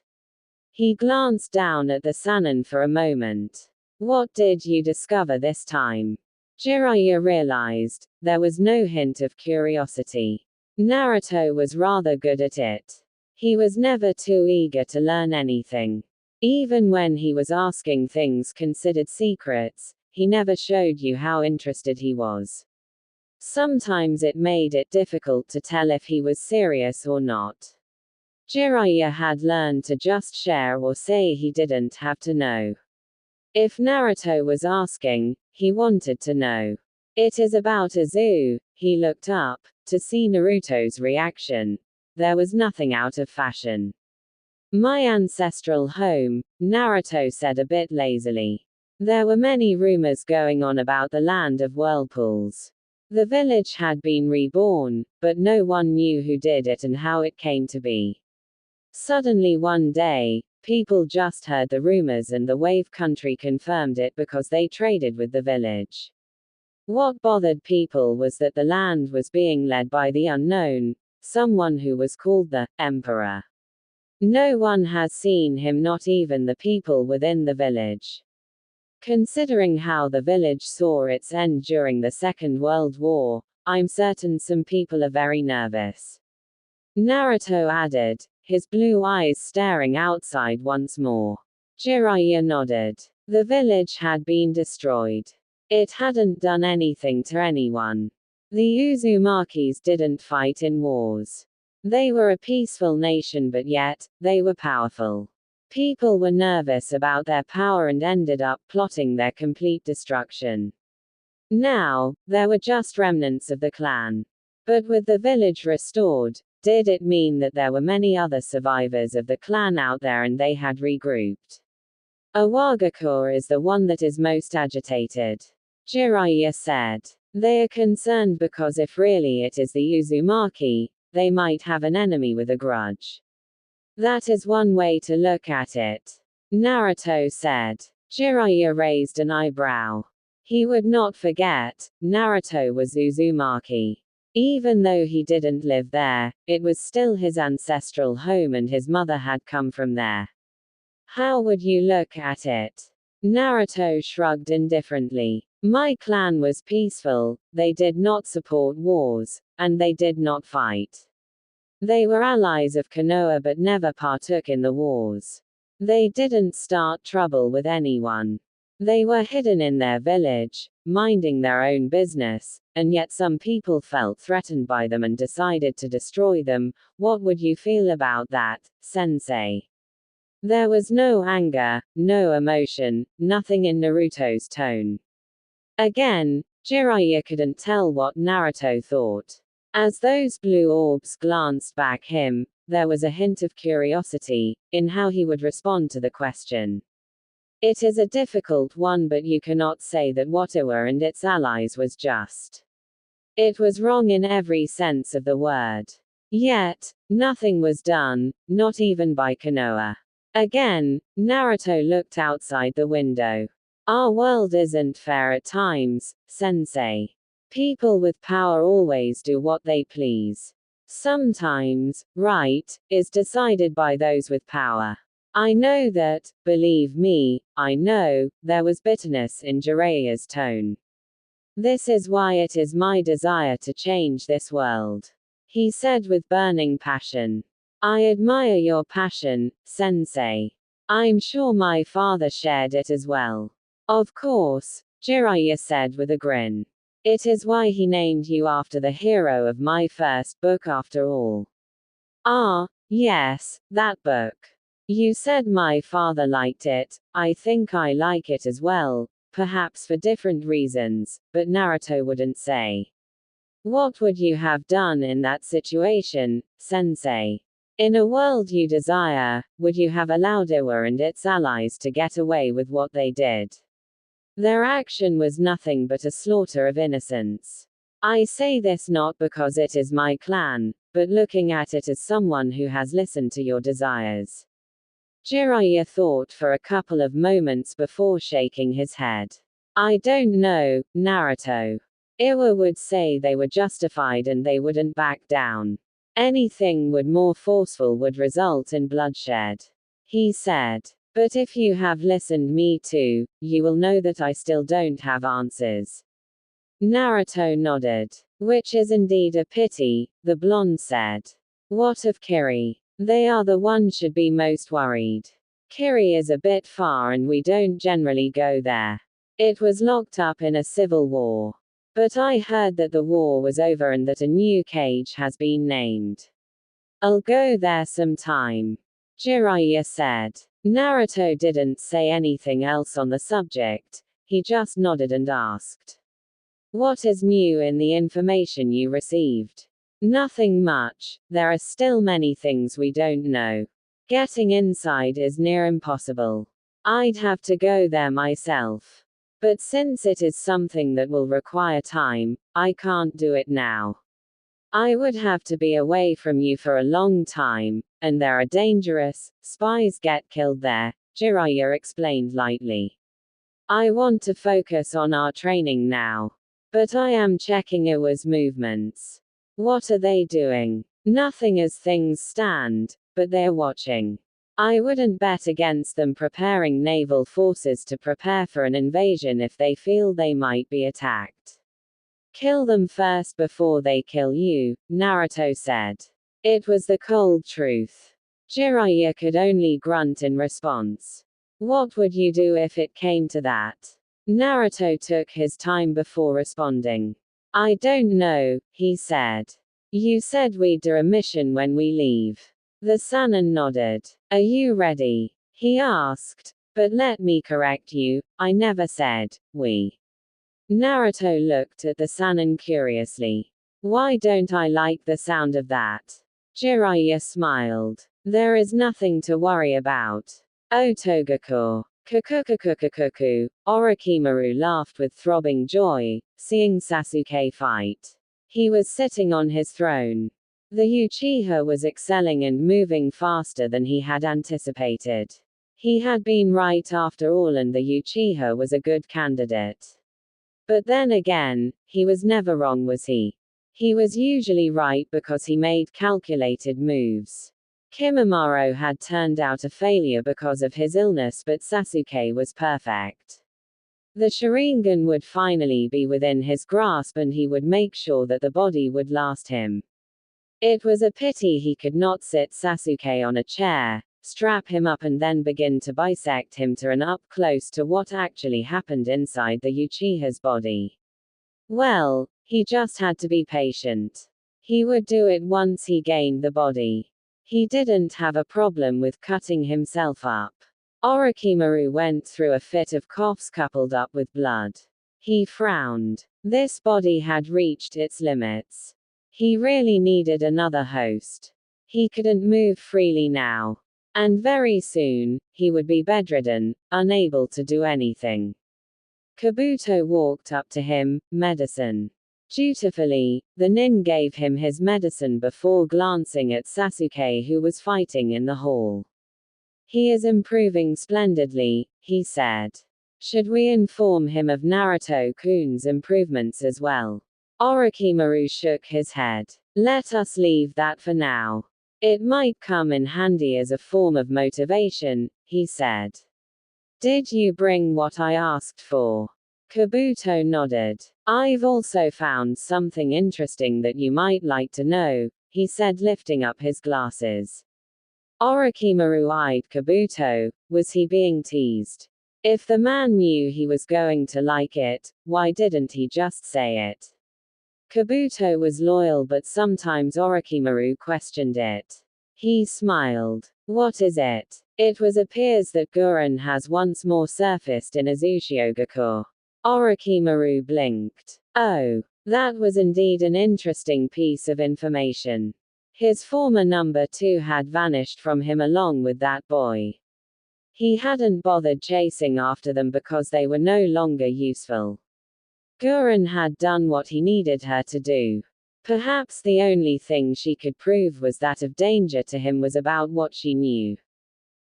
He glanced down at the Sannin for a moment. What did you discover this time? Jiraiya realized, there was no hint of curiosity. Naruto was rather good at it. He was never too eager to learn anything. Even when he was asking things considered secrets, he never showed you how interested he was. Sometimes it made it difficult to tell if he was serious or not. Jiraiya had learned to just share or say he didn't have to know. If Naruto was asking, he wanted to know. It is about Azu. He looked up, to see Naruto's reaction. There was nothing out of fashion. My ancestral home, Naruto said a bit lazily. There were many rumors going on about the land of whirlpools. The village had been reborn, but no one knew who did it and how it came to be. Suddenly one day, people just heard the rumors and the Wave Country confirmed it because they traded with the village. What bothered people was that the land was being led by the unknown, someone who was called the Emperor. No one has seen him, not even the people within the village. Considering how the village saw its end during the Second World War, I'm certain some people are very nervous. Naruto added, his blue eyes staring outside once more. Jiraiya nodded. The village had been destroyed. It hadn't done anything to anyone. The Uzumakis didn't fight in wars. They were a peaceful nation, but yet, they were powerful. People were nervous about their power and ended up plotting their complete destruction. Now, there were just remnants of the clan. But with the village restored, did it mean that there were many other survivors of the clan out there and they had regrouped? Awagakure is the one that is most agitated, Jiraiya said. They are concerned because if really it is the Uzumaki, they might have an enemy with a grudge. That is one way to look at it, Naruto said. Jiraiya raised an eyebrow. He would not forget, Naruto was Uzumaki. Even though he didn't live there, it was still his ancestral home and his mother had come from there. How would you look at it? Naruto shrugged indifferently. My clan was peaceful, they did not support wars, and they did not fight. They were allies of Konoha but never partook in the wars. They didn't start trouble with anyone. They were hidden in their village, minding their own business, and yet some people felt threatened by them and decided to destroy them. What would you feel about that, sensei? There was no anger, no emotion, nothing in Naruto's tone. Again, Jiraiya couldn't tell what Naruto thought. As those blue orbs glanced back him, there was a hint of curiosity in how he would respond to the question. It is a difficult one, but you cannot say that Watawa and its allies was just. It was wrong in every sense of the word. Yet, nothing was done, not even by Konoha. Again, Naruto looked outside the window. Our world isn't fair at times, sensei. People with power always do what they please. Sometimes, right is decided by those with power. I know that, believe me, I know, there was bitterness in Jiraiya's tone. This is why it is my desire to change this world, he said with burning passion. I admire your passion, sensei. I'm sure my father shared it as well. Of course, Jiraiya said with a grin. It is why he named you after the hero of my first book after all. Ah, yes, that book. You said my father liked it, I think I like it as well, perhaps for different reasons, but Naruto wouldn't say. What would you have done in that situation, sensei? In a world you desire, would you have allowed Iwa and its allies to get away with what they did? Their action was nothing but a slaughter of innocents. I say this not because it is my clan, but looking at it as someone who has listened to your desires. Jiraiya thought for a couple of moments before shaking his head. I don't know, Naruto. Iwa would say they were justified and they wouldn't back down. Anything more forceful would result in bloodshed. He said. But if you have listened me to, you will know that I still don't have answers. Naruto nodded. Which is indeed a pity, the blonde said. What of Kiri? They are the ones should be most worried. Kiri is a bit far and we don't generally go there. It was locked up in a civil war. But I heard that the war was over and that a new cage has been named. I'll go there sometime. Jiraiya said. Naruto didn't say anything else on the subject, he just nodded and asked. What is new in the information you received? Nothing much, there are still many things we don't know. Getting inside is near impossible. I'd have to go there myself. But since it is something that will require time, I can't do it now. I would have to be away from you for a long time, and there are dangerous spies get killed there, Jiraiya explained lightly. I want to focus on our training now. But I am checking Iwa's movements. What are they doing? Nothing as things stand, but they're watching. I wouldn't bet against them preparing naval forces to prepare for an invasion if they feel they might be attacked. Kill them first before they kill you, Naruto said. It was the cold truth. Jiraiya could only grunt in response. What would you do if it came to that? Naruto took his time before responding. I don't know, he said. You said we'd do a mission when we leave. The Sannin nodded. Are you ready? He asked. But let me correct you, I never said, we. Naruto looked at the Sannin curiously. Why don't I like the sound of that? Jiraiya smiled. There is nothing to worry about. Oh Togaku. Kukukukukukuku. Orochimaru laughed with throbbing joy, seeing Sasuke fight. He was sitting on his throne. The Uchiha was excelling and moving faster than he had anticipated. He had been right after all and the Uchiha was a good candidate. But then again, he was never wrong, was he? He was usually right because he made calculated moves. Kimimaro had turned out a failure because of his illness, but Sasuke was perfect. The Sharingan would finally be within his grasp and he would make sure that the body would last him. It was a pity he could not sit Sasuke on a chair, strap him up and then begin to bisect him to an up close to what actually happened inside the Uchiha's body. Well, he just had to be patient. He would do it once he gained the body. He didn't have a problem with cutting himself up. Orochimaru went through a fit of coughs coupled up with blood. He frowned. This body had reached its limits. He really needed another host. He couldn't move freely now. And very soon, he would be bedridden, unable to do anything. Kabuto walked up to him, medicine. Dutifully, the nin gave him his medicine before glancing at Sasuke, who was fighting in the hall. He is improving splendidly, he said. Should we inform him of Naruto-kun's improvements as well? Orochimaru shook his head. Let us leave that for now. It might come in handy as a form of motivation, he said. Did you bring what I asked for? Kabuto nodded. I've also found something interesting that you might like to know, he said, lifting up his glasses. Orochimaru eyed Kabuto. Was he being teased? If the man knew he was going to like it, why didn't he just say it? Kabuto was loyal, but sometimes Orochimaru questioned it. He smiled. What is it? It appears that Gurren has once more surfaced in Azushiogakur. Orochimaru blinked. Oh, that was indeed an interesting piece of information. His former number 2 had vanished from him along with that boy. He hadn't bothered chasing after them because they were no longer useful. Gurren had done what he needed her to do. Perhaps the only thing she could prove was that of danger to him was about what she knew.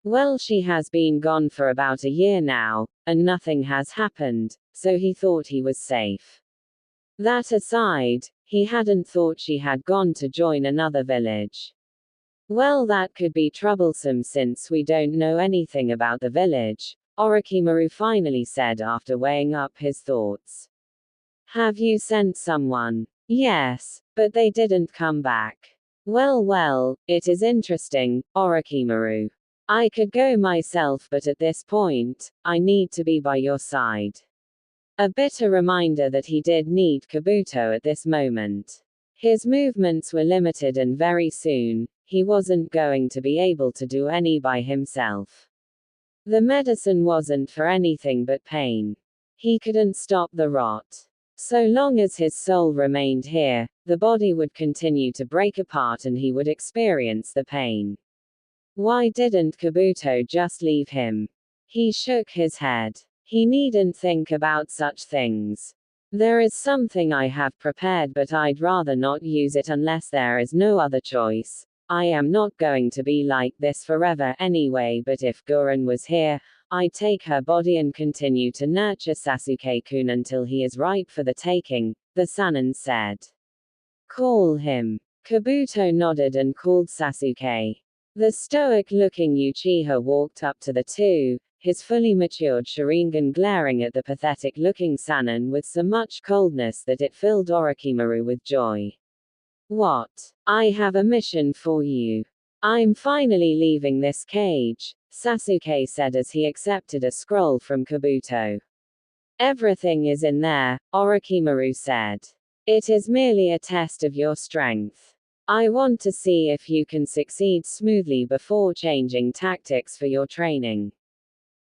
Well, she has been gone for about a year now, and nothing has happened, so he thought he was safe. That aside, he hadn't thought she had gone to join another village. Well, that could be troublesome since we don't know anything about the village, Orochimaru finally said after weighing up his thoughts. Have you sent someone? Yes, but they didn't come back. Well, it is interesting, Orochimaru. I could go myself, but at this point, I need to be by your side. A bitter reminder that he did need Kabuto at this moment. His movements were limited and very soon, he wasn't going to be able to do any by himself. The medicine wasn't for anything but pain. He couldn't stop the rot. So long as his soul remained here, the body would continue to break apart and he would experience the pain. Why didn't Kabuto just leave him? He shook his head. He needn't think about such things. There is something I have prepared, but I'd rather not use it unless there is no other choice. I am not going to be like this forever anyway, but if Gurren was here, I'd take her body and continue to nurture Sasuke-kun until he is ripe for the taking, the Sannin said. Call him. Kabuto nodded and called Sasuke. The stoic-looking Uchiha walked up to the two, his fully matured Sharingan glaring at the pathetic-looking Sannin with so much coldness that it filled Orochimaru with joy. What? I have a mission for you. I'm finally leaving this cage, Sasuke said as he accepted a scroll from Kabuto. Everything is in there, Orochimaru said. It is merely a test of your strength. I want to see if you can succeed smoothly before changing tactics for your training.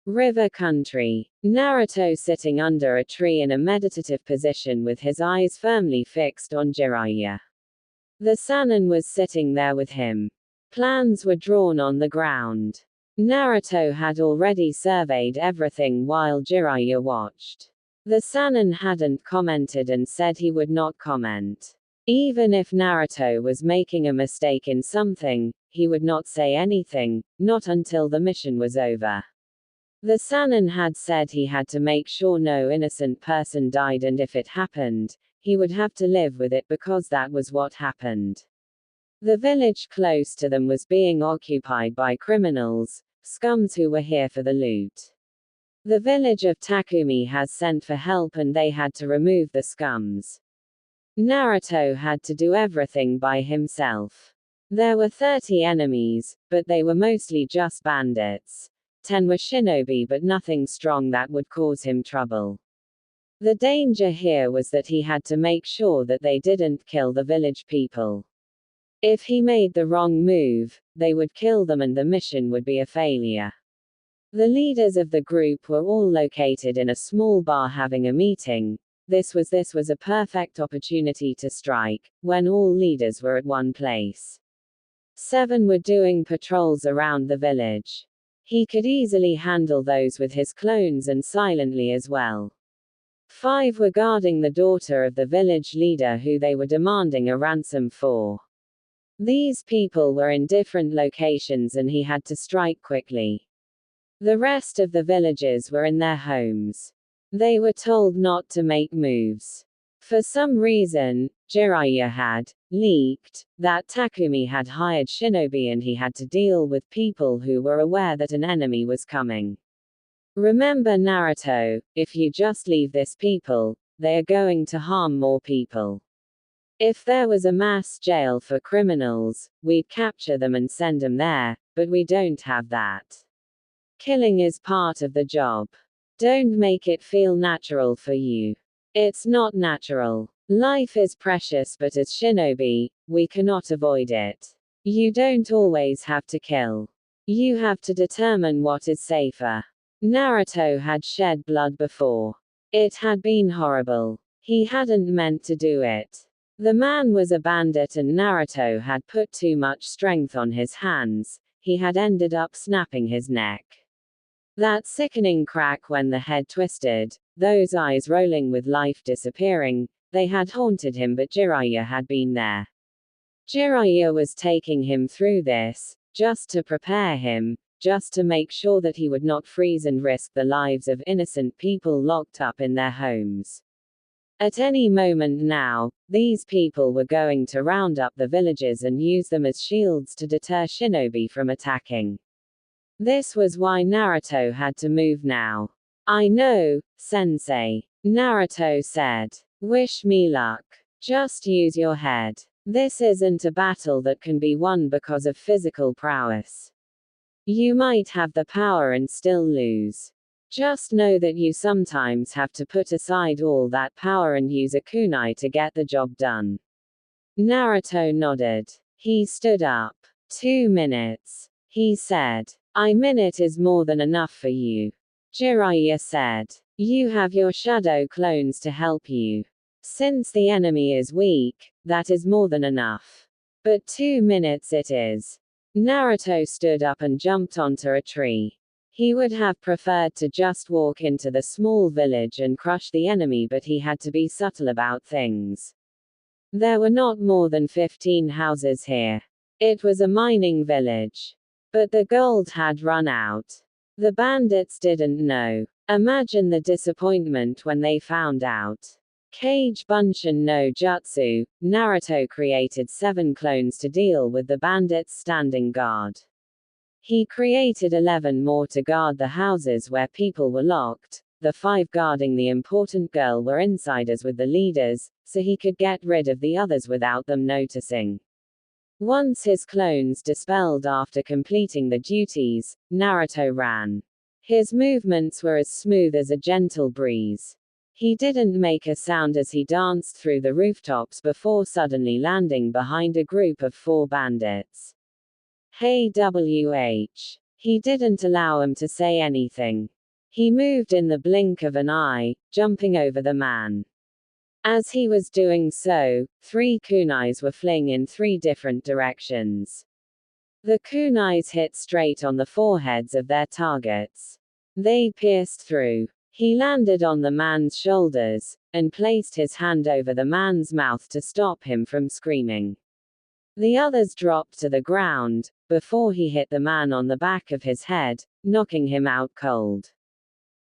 River Country. Naruto sitting under a tree in a meditative position with his eyes firmly fixed on Jiraiya. The Sannin was sitting there with him. Plans were drawn on the ground. Naruto had already surveyed everything while Jiraiya watched. The Sannin hadn't commented and said he would not comment. Even if Naruto was making a mistake in something, he would not say anything, not until the mission was over. The Sannin had said he had to make sure no innocent person died, and if it happened, he would have to live with it because that was what happened. The village close to them was being occupied by criminals, scums who were here for the loot. The village of Takumi has sent for help and they had to remove the scums. Naruto had to do everything by himself. There were 30 enemies, but they were mostly just bandits. 10 were shinobi, but nothing strong that would cause him trouble. The danger here was that he had to make sure that they didn't kill the village people. If he made the wrong move, they would kill them and the mission would be a failure. The leaders of the group were all located in a small bar having a meeting. This was a perfect opportunity to strike, when all leaders were at one place. 7 were doing patrols around the village. He could easily handle those with his clones and silently as well. 5 were guarding the daughter of the village leader who they were demanding a ransom for. These people were in different locations and he had to strike quickly. The rest of the villagers were in their homes. They were told not to make moves. For some reason, Jiraiya had leaked that Takumi had hired shinobi and he had to deal with people who were aware that an enemy was coming. Remember Naruto, if you just leave this people, they are going to harm more people. If there was a mass jail for criminals, we'd capture them and send them there, but we don't have that. Killing is part of the job. Don't make it feel natural for you. It's not natural. Life is precious, but as shinobi, we cannot avoid it. You don't always have to kill. You have to determine what is safer. Naruto had shed blood before. It had been horrible. He hadn't meant to do it. The man was a bandit and Naruto had put too much strength on his hands. He had ended up snapping his neck. That sickening crack when the head twisted, those eyes rolling with life disappearing, they had haunted him, but Jiraiya had been there. Jiraiya was taking him through this, just to prepare him, just to make sure that he would not freeze and risk the lives of innocent people locked up in their homes. At any moment now, these people were going to round up the villagers and use them as shields to deter shinobi from attacking. This was why Naruto had to move now. I know, sensei, Naruto said. Wish me luck. Just use your head. This isn't a battle that can be won because of physical prowess. You might have the power and still lose. Just know that you sometimes have to put aside all that power and use a kunai to get the job done. Naruto nodded. He stood up. 2 minutes. He said. A minute is more than enough for you. Jiraiya said. You have your shadow clones to help you. Since the enemy is weak, that is more than enough. But 2 minutes it is. Naruto stood up and jumped onto a tree. He would have preferred to just walk into the small village and crush the enemy, but he had to be subtle about things. There were not more than 15 houses here. It was a mining village. But the gold had run out. The bandits didn't know. Imagine the disappointment when they found out. Kage Bunshin no Jutsu, Naruto created 7 clones to deal with the bandits standing guard. He created 11 more to guard the houses where people were locked. The 5 guarding the important girl were insiders with the leaders, so he could get rid of the others without them noticing. Once his clones dispelled after completing the duties, Naruto ran. His movements were as smooth as a gentle breeze. He didn't make a sound as he danced through the rooftops before suddenly landing behind a group of 4 bandits. Hey WH. He didn't allow him to say anything. He moved in the blink of an eye, jumping over the man. As he was doing so, 3 kunais were fling in 3 different directions. The kunais hit straight on the foreheads of their targets. They pierced through. He landed on the man's shoulders, and placed his hand over the man's mouth to stop him from screaming. The others dropped to the ground. Before he hit the man on the back of his head, knocking him out cold.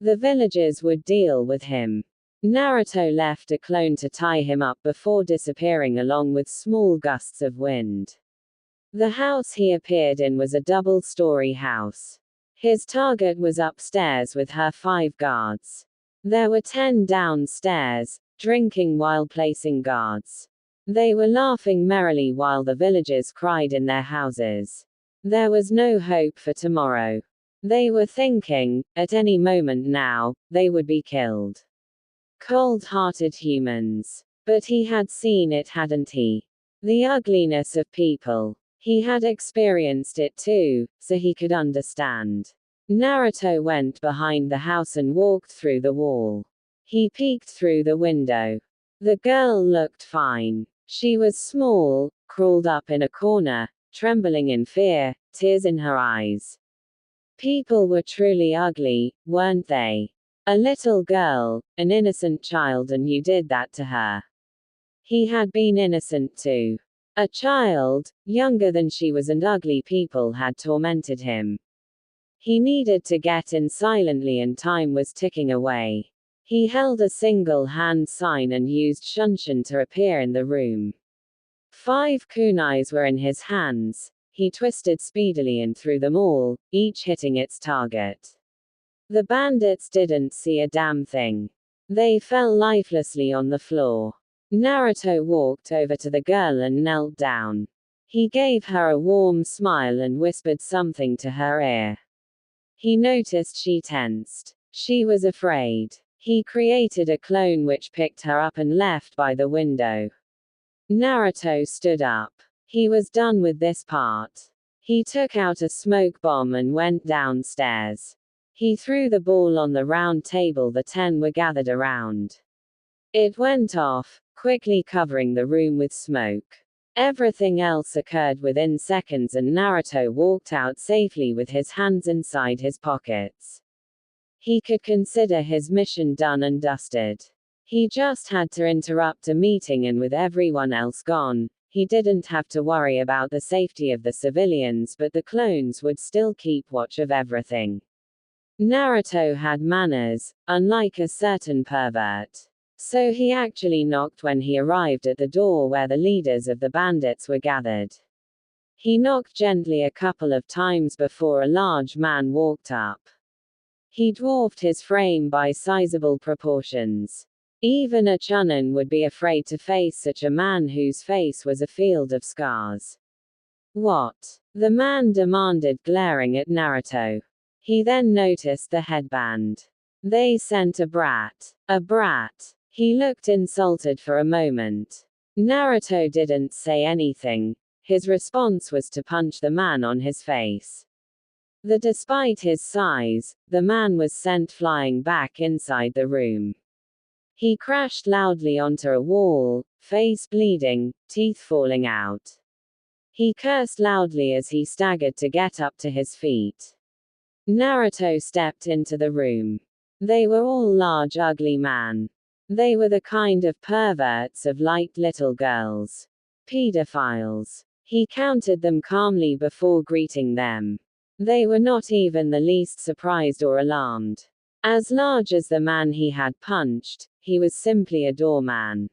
The villagers would deal with him. Naruto left a clone to tie him up before disappearing along with small gusts of wind. The house he appeared in was a double-story house. His target was upstairs with her 5 guards. There were 10 downstairs, drinking while placing guards. They were laughing merrily while the villagers cried in their houses. There was no hope for tomorrow. They were thinking, at any moment now, they would be killed. Cold-hearted humans. But he had seen it, hadn't he? The ugliness of people. He had experienced it too, so he could understand. Naruto went behind the house and walked through the wall. He peeked through the window. The girl looked fine. She was small, crawled up in a corner, trembling in fear, tears in her eyes. People were truly ugly, weren't they? A little girl, an innocent child, and you did that to her. He had been innocent too. A child, younger than she was, and ugly people had tormented him. He needed to get in silently and time was ticking away. He held a single hand sign and used Shunshin to appear in the room. 5 kunais were in his hands. He twisted speedily and threw them all, each hitting its target. The bandits didn't see a damn thing. They fell lifelessly on the floor. Naruto walked over to the girl and knelt down. He gave her a warm smile and whispered something to her ear. He noticed she tensed. She was afraid. He created a clone which picked her up and left by the window. Naruto stood up. He was done with this part. He took out a smoke bomb and went downstairs. He threw the ball on the round table the 10 were gathered around. It went off, quickly covering the room with smoke. Everything else occurred within seconds and Naruto walked out safely with his hands inside his pockets. He could consider his mission done and dusted. He just had to interrupt a meeting, and with everyone else gone, he didn't have to worry about the safety of the civilians, but the clones would still keep watch of everything. Naruto had manners, unlike a certain pervert. So he actually knocked when he arrived at the door where the leaders of the bandits were gathered. He knocked gently a couple of times before a large man walked up. He dwarfed his frame by sizable proportions. Even a chunin would be afraid to face such a man whose face was a field of scars. What? The man demanded, glaring at Naruto. He then noticed the headband. They sent a brat. A brat. He looked insulted for a moment. Naruto didn't say anything. His response was to punch the man on his face. Despite his size, the man was sent flying back inside the room. He crashed loudly onto a wall, face bleeding, teeth falling out. He cursed loudly as he staggered to get up to his feet. Naruto stepped into the room. They were all large, ugly men. They were the kind of perverts of liked little girls. Pedophiles. He counted them calmly before greeting them. They were not even the least surprised or alarmed. As large as the man he had punched, he was simply a doorman.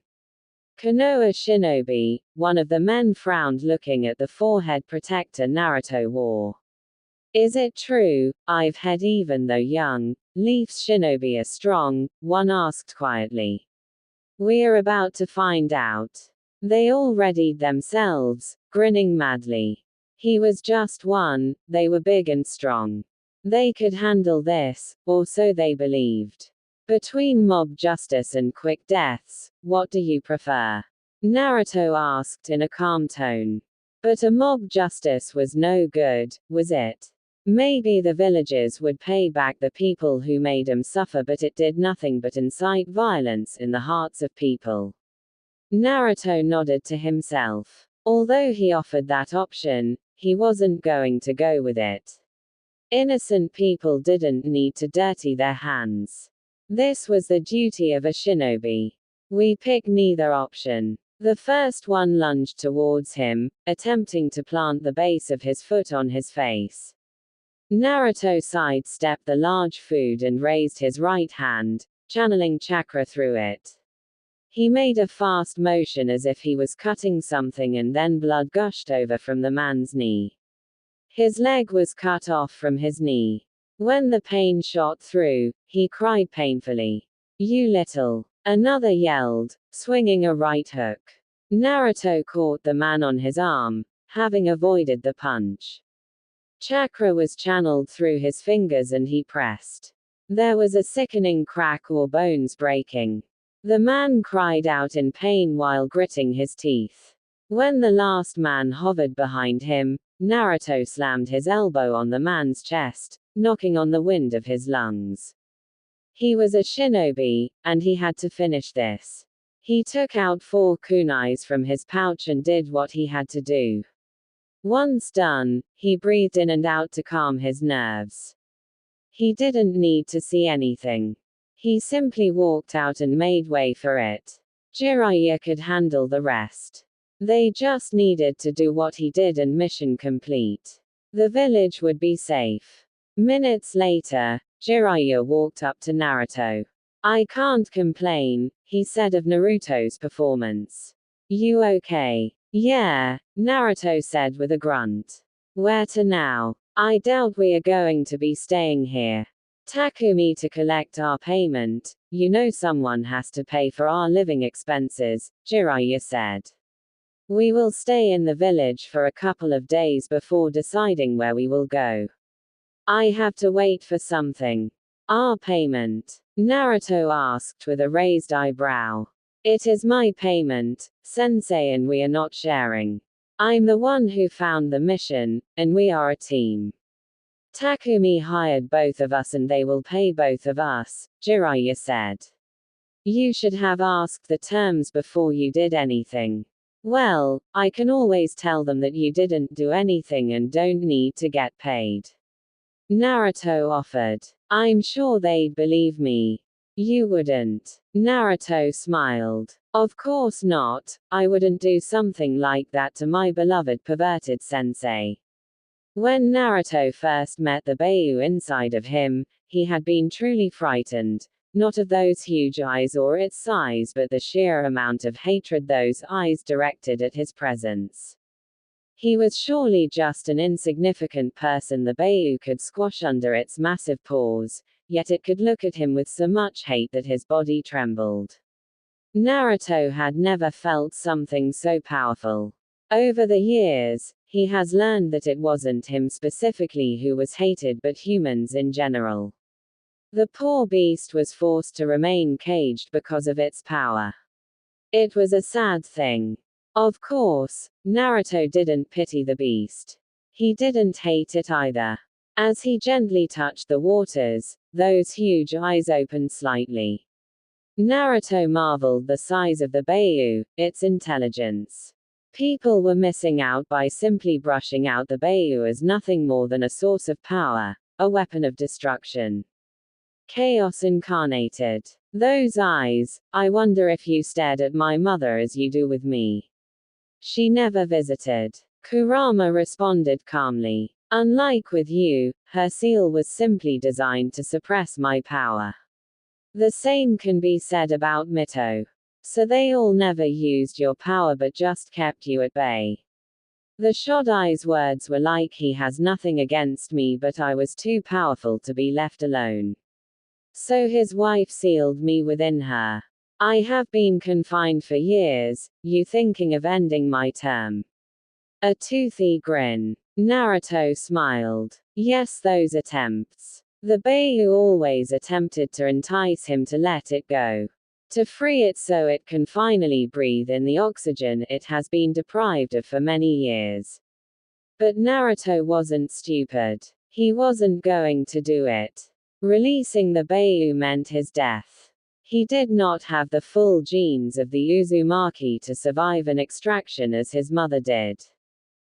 Konoha Shinobi, one of the men, frowned looking at the forehead protector Naruto wore. Is it true, I've had even though young, Leaf's shinobi are strong? One asked quietly. We're about to find out. They all readied themselves, grinning madly. He was just one, they were big and strong. They could handle this, or so they believed. Between mob justice and quick deaths, what do you prefer? Naruto asked in a calm tone. But a mob justice was no good, was it? Maybe the villagers would pay back the people who made them suffer, but it did nothing but incite violence in the hearts of people. Naruto nodded to himself. Although he offered that option, he wasn't going to go with it. Innocent people didn't need to dirty their hands. This was the duty of a shinobi. We pick neither option. The first one lunged towards him, attempting to plant the base of his foot on his face. Naruto sidestepped the large food and raised his right hand, channeling chakra through it. He made a fast motion as if he was cutting something, and then blood gushed over from the man's knee. His leg was cut off from his knee. When the pain shot through, he cried painfully. "You little!" Another yelled, swinging a right hook. Naruto caught the man on his arm, having avoided the punch. Chakra was channeled through his fingers and he pressed. There was a sickening crack or bones breaking. The man cried out in pain while gritting his teeth. When the last man hovered behind him, Naruto slammed his elbow on the man's chest, knocking on the wind of his lungs. He was a shinobi, and he had to finish this. He took out 4 kunais from his pouch and did what he had to do. Once done, he breathed in and out to calm his nerves. He didn't need to see anything. He simply walked out and made way for it. Jiraiya could handle the rest. They just needed to do what he did and mission complete. The village would be safe. Minutes later, Jiraiya walked up to Naruto. "I can't complain," he said of Naruto's performance. "You okay?" "Yeah," Naruto said with a grunt. "Where to now?" "I doubt we are going to be staying here. Takumi to collect our payment. You know someone has to pay for our living expenses," Jiraiya said. "We will stay in the village for a couple of days before deciding where we will go." "I have to wait for something." "Our payment?" Naruto asked with a raised eyebrow. "It is my payment, sensei, and we are not sharing. I'm the one who found the mission, and we are a team. Takumi hired both of us and they will pay both of us," Jiraiya said. "You should have asked the terms before you did anything." "Well, I can always tell them that you didn't do anything and don't need to get paid," Naruto offered. "I'm sure they'd believe me." "You wouldn't." Naruto smiled. "Of course not, I wouldn't do something like that to my beloved perverted sensei." When Naruto first met the Beiyu inside of him, he had been truly frightened, not of those huge eyes or its size, but the sheer amount of hatred those eyes directed at his presence. He was surely just an insignificant person the Beiyu could squash under its massive paws, yet it could look at him with so much hate that his body trembled. Naruto had never felt something so powerful. Over the years, he has learned that it wasn't him specifically who was hated but humans in general. The poor beast was forced to remain caged because of its power. It was a sad thing. Of course, Naruto didn't pity the beast. He didn't hate it either. As he gently touched the waters, those huge eyes opened slightly. Naruto marveled the size of the Beiyu, its intelligence. People were missing out by simply brushing out the Beiyu as nothing more than a source of power, a weapon of destruction. Chaos incarnated. Those eyes, I wonder if you stared at my mother as you do with me. She never visited. Kurama responded calmly. Unlike with you, her seal was simply designed to suppress my power. The same can be said about Mito. So they all never used your power but just kept you at bay. The Shodai's words were like, he has nothing against me but I was too powerful to be left alone. So his wife sealed me within her. I have been confined for years, you thinking of ending my term? A toothy grin. Naruto smiled. Yes, those attempts. The Beiyu always attempted to entice him to let it go. To free it so it can finally breathe in the oxygen it has been deprived of for many years. But Naruto wasn't stupid. He wasn't going to do it. Releasing the Beiyu meant his death. He did not have the full genes of the Uzumaki to survive an extraction as his mother did.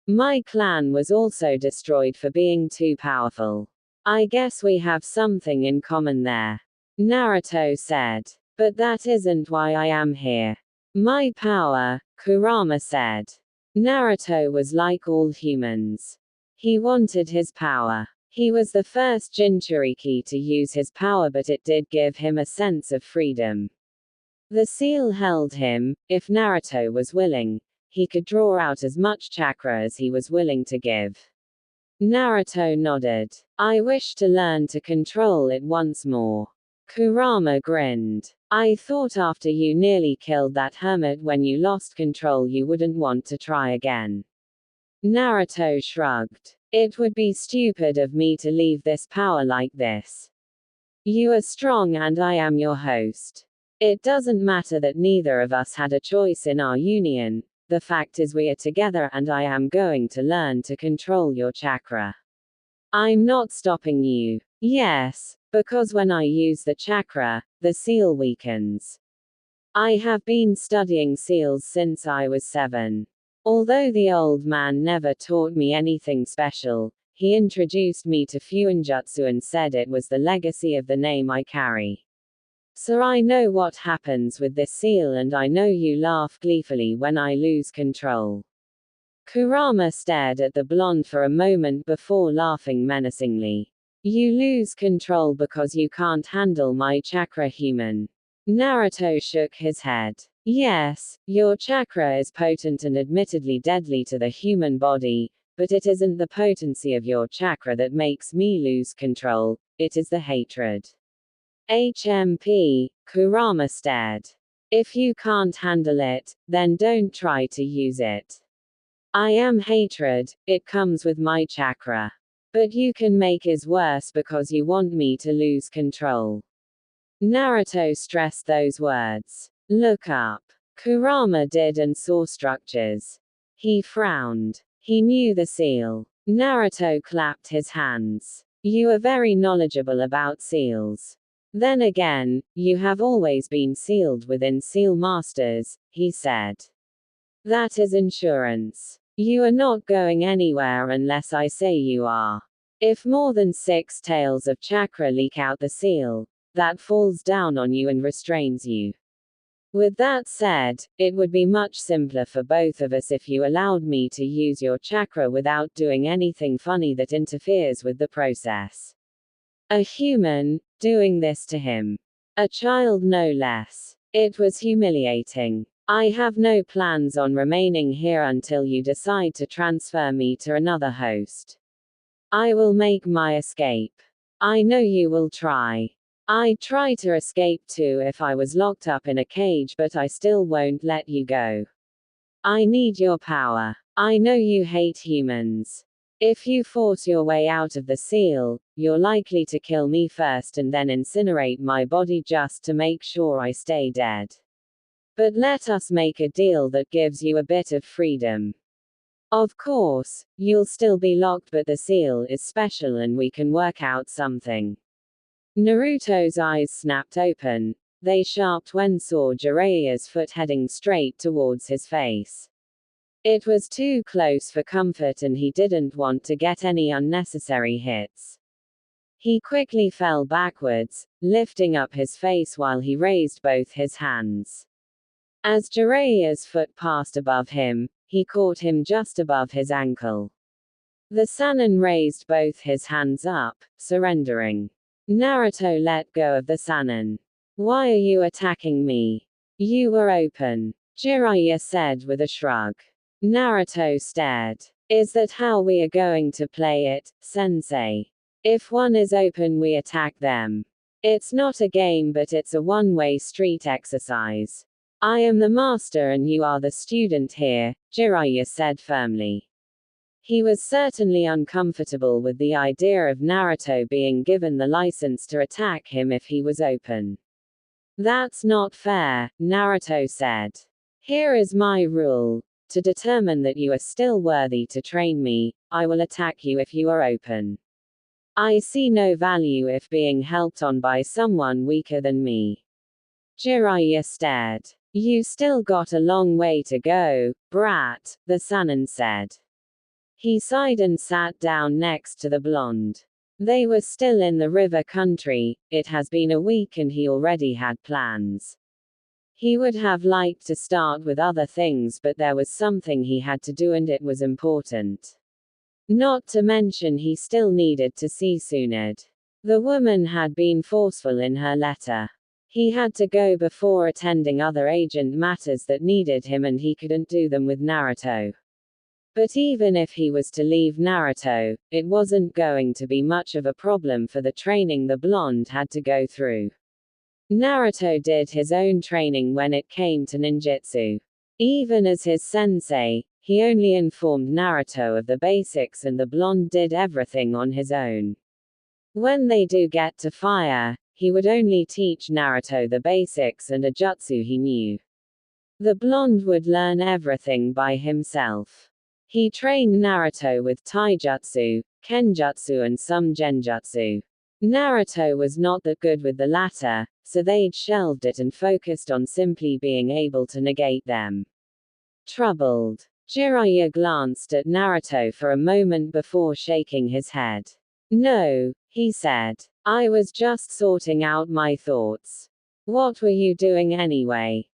My clan was also destroyed for being too powerful. I guess we have something in common there, Naruto said. But that isn't why I am here. My power, Kurama said. Naruto was like all humans. He wanted his power. He was the first Jinchuriki to use his power, but it did give him a sense of freedom. The seal held him. If Naruto was willing, he could draw out as much chakra as he was willing to give. Naruto nodded. I wish to learn to control it once more. Kurama grinned. I thought after you nearly killed that hermit when you lost control you wouldn't want to try again. Naruto shrugged. It would be stupid of me to leave this power like this. You are strong and I am your host. It doesn't matter that neither of us had a choice in our union. The fact is we are together and I am going to learn to control your chakra. I'm not stopping you. Yes, because when I use the chakra, the seal weakens. I have been studying seals since I was 7. Although the old man never taught me anything special, he introduced me to Fuinjutsu and said it was the legacy of the name I carry. So I know what happens with this seal and I know you laugh gleefully when I lose control. Kurama stared at the blonde for a moment before laughing menacingly. You lose control because you can't handle my chakra, human. Naruto shook his head. Yes, your chakra is potent and admittedly deadly to the human body, but it isn't the potency of your chakra that makes me lose control, it is the hatred. HMP, Kurama stared. If you can't handle it, then don't try to use it. I am hatred, it comes with my chakra. But you can make it worse because you want me to lose control. Naruto stressed those words. Look up. Kurama did and saw structures. He frowned. He knew the seal. Naruto clapped his hands. You are very knowledgeable about seals. Then again, you have always been sealed within seal masters, he said. That is insurance. You are not going anywhere unless I say you are. If more than 6 tails of chakra leak out the seal, that falls down on you and restrains you. With that said, it would be much simpler for both of us if you allowed me to use your chakra without doing anything funny that interferes with the process. A human, doing this to him. A child no less. It was humiliating. I have no plans on remaining here until you decide to transfer me to another host. I will make my escape. I know you will try. I'd try to escape too if I was locked up in a cage, but I still won't let you go. I need your power. I know you hate humans. If you force your way out of the seal, you're likely to kill me first and then incinerate my body just to make sure I stay dead. But let us make a deal that gives you a bit of freedom. Of course, you'll still be locked, but the seal is special and we can work out something. Naruto's eyes snapped open. They sharpened when saw Jiraiya's foot heading straight towards his face. It was too close for comfort and he didn't want to get any unnecessary hits. He quickly fell backwards, lifting up his face while he raised both his hands. As Jiraiya's foot passed above him, he caught him just above his ankle. The Sannin raised both his hands up, surrendering. Naruto let go of the Sannin. Why are you attacking me? You were open, Jiraiya said with a shrug. Naruto stared. Is that how we are going to play it, sensei? If one is open we attack them. It's not a game but it's a one-way street exercise. I am the master and you are the student here, Jiraiya said firmly. He was certainly uncomfortable with the idea of Naruto being given the license to attack him if he was open. That's not fair, Naruto said. Here is my rule. To determine that you are still worthy to train me, I will attack you if you are open. I see no value if being helped on by someone weaker than me. Jiraiya stared. You still got a long way to go, brat, the Sannin said. He sighed and sat down next to the blonde. They were still in the river country. It has been a week and he already had plans. He would have liked to start with other things, but there was something he had to do and it was important. Not to mention he still needed to see Tsunade. The woman had been forceful in her letter. He had to go before attending other agent matters that needed him, and he couldn't do them with Naruto. But even if he was to leave Naruto, it wasn't going to be much of a problem for the training the blonde had to go through. Naruto did his own training when it came to ninjutsu. Even as his sensei, he only informed Naruto of the basics, and the blonde did everything on his own. When they do get to fire, he would only teach Naruto the basics and a jutsu he knew. The blonde would learn everything by himself. He trained Naruto with taijutsu, kenjutsu and some genjutsu. Naruto was not that good with the latter, so they'd shelved it and focused on simply being able to negate them. Troubled, Jiraiya glanced at Naruto for a moment before shaking his head. "No," he said. "I was just sorting out my thoughts." "What were you doing anyway?"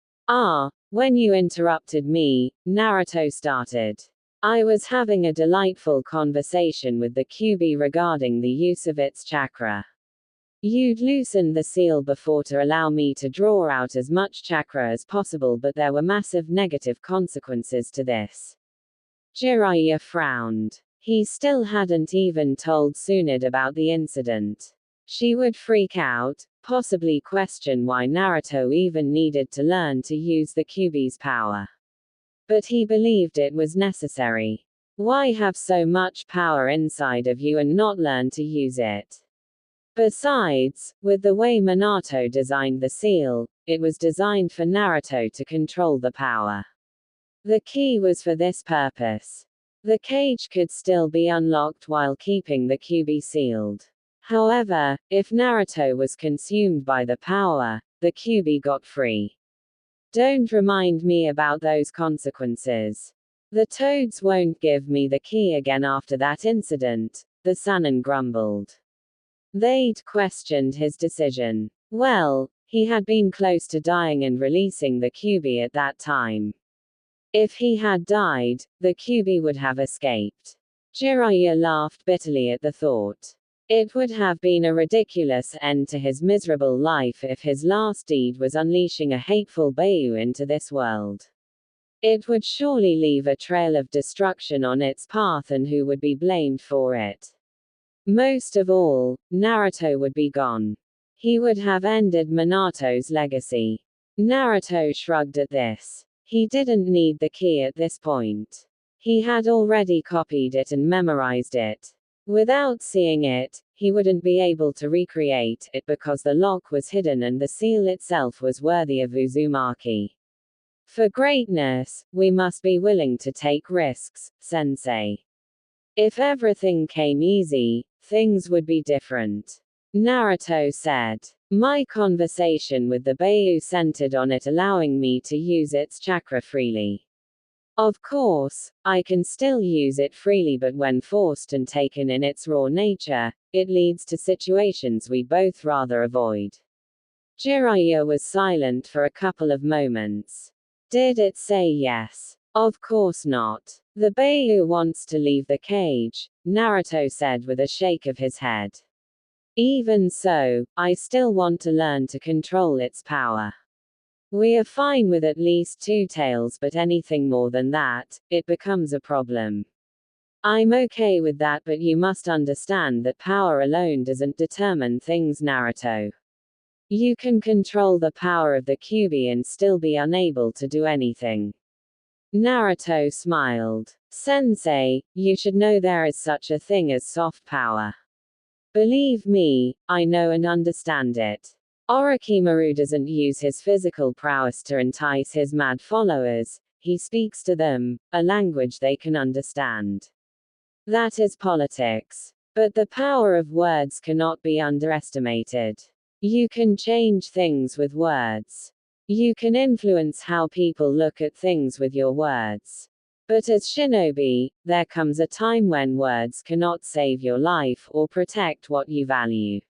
When you interrupted me," Naruto started. "I was having a delightful conversation with the Kyuubi regarding the use of its chakra. You'd loosened the seal before to allow me to draw out as much chakra as possible, but there were massive negative consequences to this." Jiraiya frowned. He still hadn't even told Tsunade about the incident. She would freak out, possibly question why Naruto even needed to learn to use the Kyuubi's power. But he believed it was necessary. Why have so much power inside of you and not learn to use it? Besides, with the way Minato designed the seal, it was designed for Naruto to control the power. The key was for this purpose. The cage could still be unlocked while keeping the Kyuubi sealed. However, if Naruto was consumed by the power, the Kyuubi got free. "Don't remind me about those consequences. The toads won't give me the key again after that incident," the Sannin grumbled. They'd questioned his decision. Well, he had been close to dying and releasing the Kyuubi at that time. If he had died, the Kyuubi would have escaped. Jiraiya laughed bitterly at the thought. It would have been a ridiculous end to his miserable life if his last deed was unleashing a hateful Beiyu into this world. It would surely leave a trail of destruction on its path, and who would be blamed for it? Most of all, Naruto would be gone. He would have ended Minato's legacy. Naruto shrugged at this. He didn't need the key at this point. He had already copied it and memorized it. Without seeing it, he wouldn't be able to recreate it because the lock was hidden and the seal itself was worthy of Uzumaki. For greatness, we must be willing to take risks, sensei. If everything came easy, things would be different. Naruto said. My conversation with the Beiyu centered on it allowing me to use its chakra freely. Of course, I can still use it freely, but when forced and taken in its raw nature, it leads to situations we both rather avoid. Jiraiya was silent for a couple of moments. Did it say yes? Of course not. The Beiyu wants to leave the cage, Naruto said with a shake of his head. Even so, I still want to learn to control its power. We are fine with at least 2 tails, but anything more than that, it becomes a problem. I'm okay with that, but you must understand that power alone doesn't determine things, Naruto. You can control the power of the Kyuubi and still be unable to do anything. Naruto smiled. Sensei, you should know there is such a thing as soft power. Believe me, I know and understand it. Orochimaru doesn't use his physical prowess to entice his mad followers, he speaks to them, a language they can understand. That is politics. But the power of words cannot be underestimated. You can change things with words. You can influence how people look at things with your words. But as shinobi, there comes a time when words cannot save your life or protect what you value.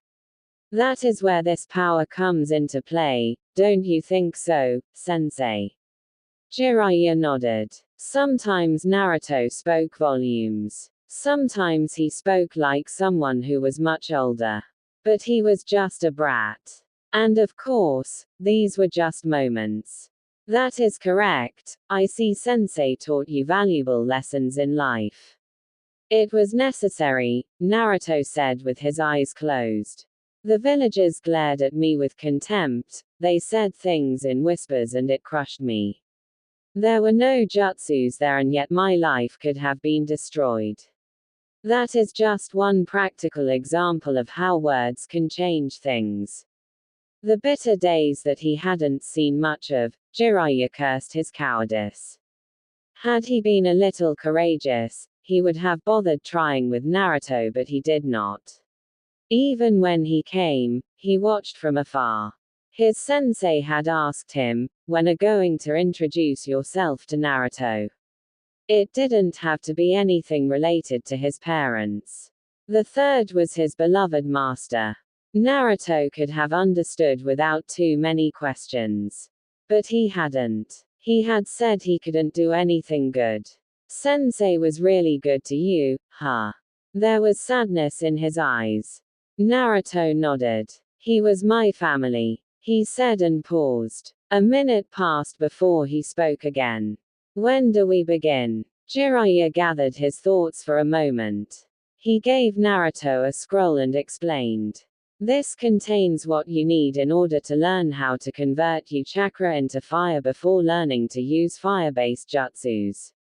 That is where this power comes into play, don't you think so, sensei? Jiraiya nodded. Sometimes Naruto spoke volumes. Sometimes he spoke like someone who was much older. But he was just a brat. And of course, these were just moments. That is correct. I see Sensei taught you valuable lessons in life. It was necessary, Naruto said with his eyes closed. The villagers glared at me with contempt, they said things in whispers and it crushed me. There were no jutsus there and yet my life could have been destroyed. That is just one practical example of how words can change things. The bitter days that he hadn't seen much of, Jiraiya cursed his cowardice. Had he been a little courageous, he would have bothered trying with Naruto, but he did not. Even when he came, he watched from afar. His sensei had asked him, "When are going to introduce yourself to Naruto?" It didn't have to be anything related to his parents. The third was his beloved master. Naruto could have understood without too many questions. But he hadn't. He had said he couldn't do anything good. Sensei was really good to you, huh? There was sadness in his eyes. Naruto nodded. He was my family, he said and paused. A minute passed before he spoke again. When do we begin? Jiraiya gathered his thoughts for a moment. He gave Naruto a scroll and explained. This contains what you need in order to learn how to convert your chakra into fire before learning to use fire-based jutsus.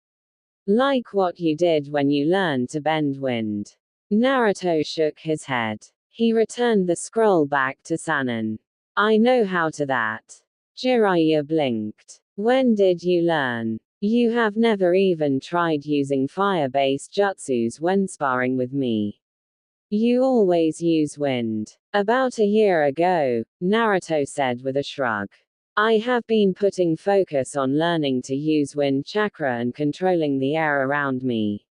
Like what you did when you learned to bend wind. Naruto shook his head. He returned the scroll back to Sannin. I know how to that. Jiraiya blinked. When did you learn? You have never even tried using fire-based jutsus when sparring with me. You always use wind. About a year ago, Naruto said with a shrug. I have been putting focus on learning to use wind chakra and controlling the air around me.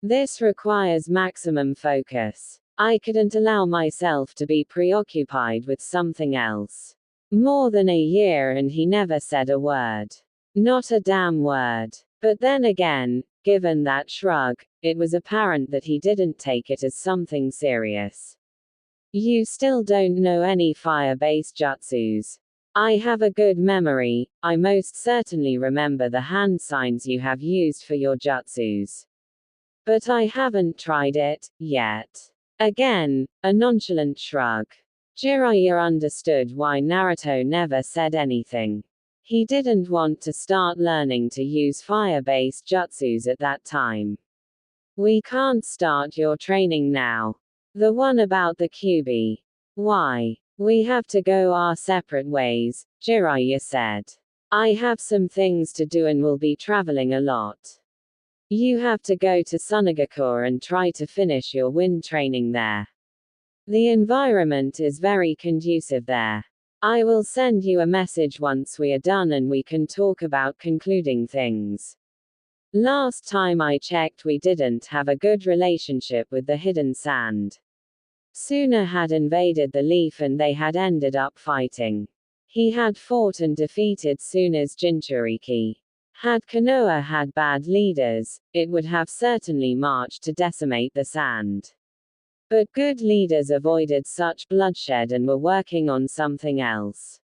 This requires maximum focus. I couldn't allow myself to be preoccupied with something else. More than a year and he never said a word. Not a damn word. But then again, given that shrug, it was apparent that he didn't take it as something serious. You still don't know any fire-based jutsus. I have a good memory, I most certainly remember the hand signs you have used for your jutsus. But I haven't tried it, yet. Again, a nonchalant shrug. Jiraiya understood why Naruto never said anything. He didn't want to start learning to use fire-based jutsus at that time. We can't start your training now. The one about the Kyuubi. Why? We have to go our separate ways, Jiraiya said. I have some things to do and will be traveling a lot. You have to go to Sunagakure and try to finish your wind training there. The environment is very conducive there. I will send you a message once we are done and we can talk about concluding things. Last time I checked we didn't have a good relationship with the Hidden Sand. Suna had invaded the Leaf and they had ended up fighting. He had fought and defeated Suna's Jinchuriki. Had Konoha had bad leaders, it would have certainly marched to decimate the sand. But good leaders avoided such bloodshed and were working on something else.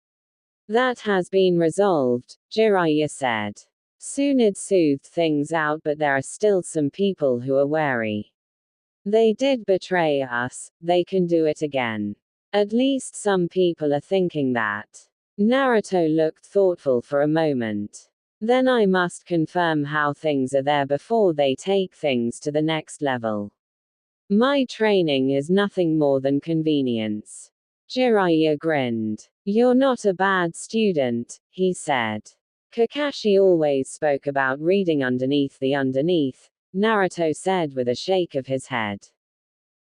That has been resolved, Jiraiya said. Sunad soothed things out, but there are still some people who are wary. They did betray us, they can do it again. At least some people are thinking that. Naruto looked thoughtful for a moment. Then I must confirm how things are there before they take things to the next level. My training is nothing more than convenience. Jiraiya grinned. You're not a bad student, he said. Kakashi always spoke about reading underneath the underneath, Naruto said with a shake of his head.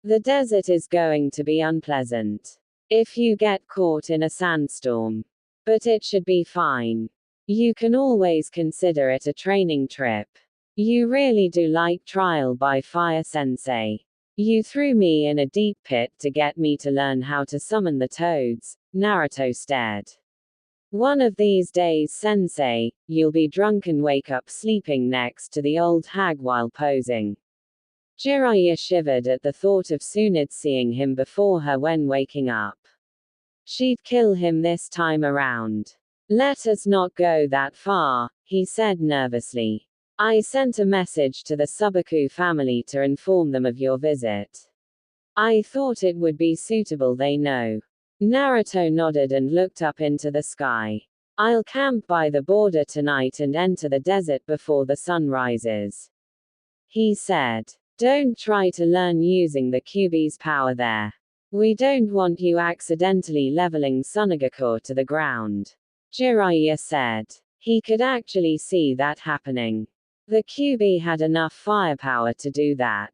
The desert is going to be unpleasant. If you get caught in a sandstorm. But it should be fine. You can always consider it a training trip. You really do like trial by fire, sensei. You threw me in a deep pit to get me to learn how to summon the toads, Naruto stared. One of these days, sensei, you'll be drunk and wake up sleeping next to the old hag while posing. Jiraiya shivered at the thought of Tsunade seeing him before her when waking up. She'd kill him this time around. Let us not go that far, he said nervously. I sent a message to the Subaku family to inform them of your visit. I thought it would be suitable they know. Naruto nodded and looked up into the sky. I'll camp by the border tonight and enter the desert before the sun rises. He said. Don't try to learn using the Kyuubi's power there. We don't want you accidentally leveling Sunagakure to the ground. Jiraiya said. He could actually see that happening. The Kyuubi had enough firepower to do that.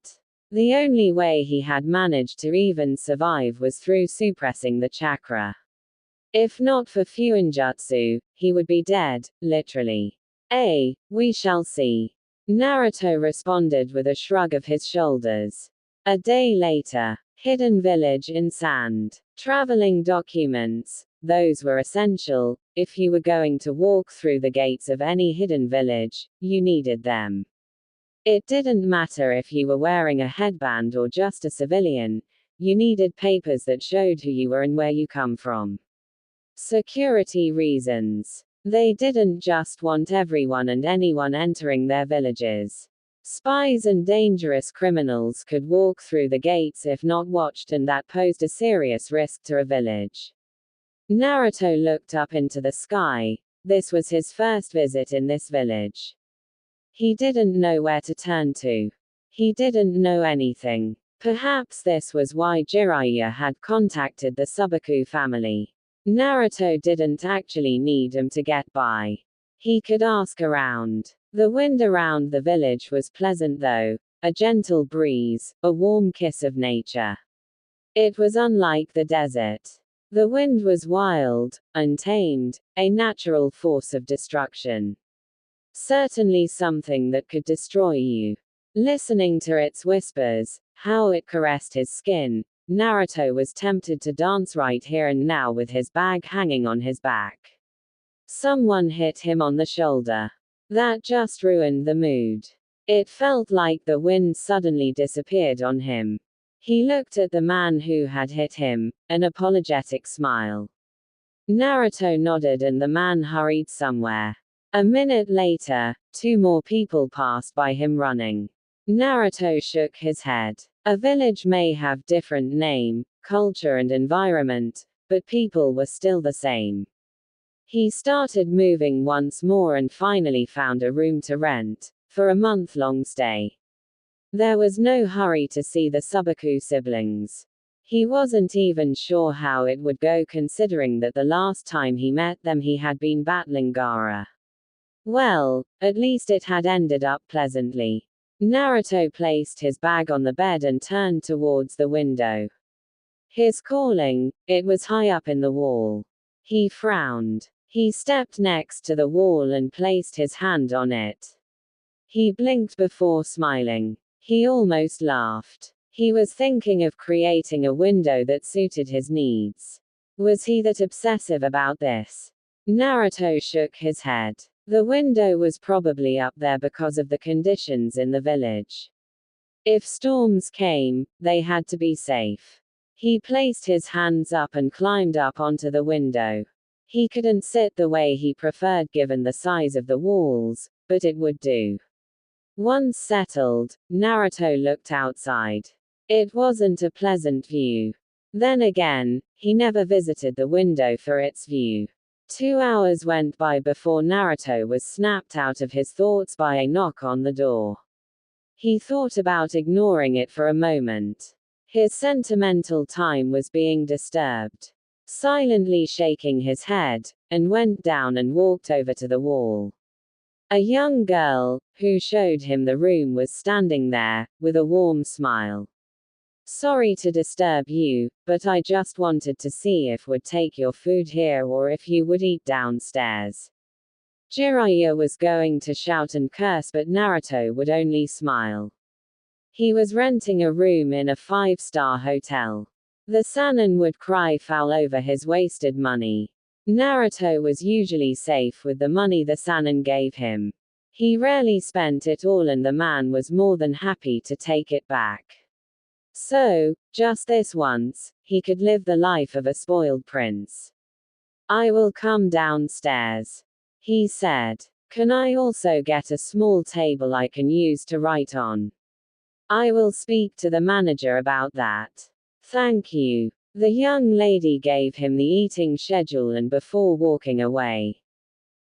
The only way he had managed to even survive was through suppressing the chakra. If not for Fuinjutsu, he would be dead, literally. We shall see. Naruto responded with a shrug of his shoulders. A day later. Hidden village in sand. Traveling documents. Those were essential. If you were going to walk through the gates of any hidden village, you needed them. It didn't matter if you were wearing a headband or just a civilian, you needed papers that showed who you were and where you come from. Security reasons. They didn't just want everyone and anyone entering their villages. Spies and dangerous criminals could walk through the gates if not watched, and that posed a serious risk to a village. Naruto looked up into the sky. This was his first visit in this village. He didn't know where to turn to. He didn't know anything. Perhaps this was why Jiraiya had contacted the Subaku family. Naruto didn't actually need him to get by. He could ask around. The wind around the village was pleasant though, a gentle breeze, a warm kiss of nature. It was unlike the desert. The wind was wild, untamed, a natural force of destruction. Certainly something that could destroy you. Listening to its whispers, how it caressed his skin, Naruto was tempted to dance right here and now with his bag hanging on his back. Someone hit him on the shoulder. That just ruined the mood. It felt like the wind suddenly disappeared on him. He looked at the man who had hit him, an apologetic smile. Naruto nodded and the man hurried somewhere. A minute later, 2 more people passed by him running. Naruto shook his head. A village may have different name, culture and environment, but people were still the same. He started moving once more and finally found a room to rent, for a month-long stay. There was no hurry to see the Subaku siblings. He wasn't even sure how it would go considering that the last time he met them he had been battling Gaara. Well, at least it had ended up pleasantly. Naruto placed his bag on the bed and turned towards the window. His calling, it was high up in the wall. He frowned. He stepped next to the wall and placed his hand on it. He blinked before smiling. He almost laughed. He was thinking of creating a window that suited his needs. Was he that obsessive about this? Naruto shook his head. The window was probably up there because of the conditions in the village. If storms came, they had to be safe. He placed his hands up and climbed up onto the window. He couldn't sit the way he preferred given the size of the walls, but it would do. Once settled, Naruto looked outside. It wasn't a pleasant view. Then again, he never visited the window for its view. 2 hours went by before Naruto was snapped out of his thoughts by a knock on the door. He thought about ignoring it for a moment. His sentimental time was being disturbed. Silently shaking his head, and went down and walked over to the wall. A young girl, who showed him the room, was standing there, with a warm smile. Sorry to disturb you, but I just wanted to see if would take your food here or if you would eat downstairs. Jiraiya was going to shout and curse, but Naruto would only smile. He was renting a room in a 5-star hotel. The Sannin would cry foul over his wasted money. Naruto was usually safe with the money the Sannin gave him. He rarely spent it all and the man was more than happy to take it back. So, just this once, he could live the life of a spoiled prince. I will come downstairs, he said. Can I also get a small table I can use to write on? I will speak to the manager about that. Thank you. The young lady gave him the eating schedule and before walking away,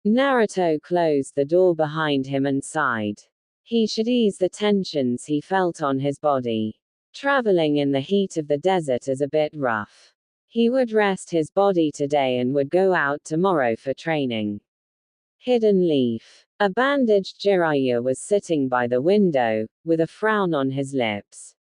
Naruto closed the door behind him and sighed. He should ease the tensions he felt on his body. Traveling in the heat of the desert is a bit rough. He would rest his body today and would go out tomorrow for training. Hidden Leaf. A bandaged Jiraiya was sitting by the window, with a frown on his lips.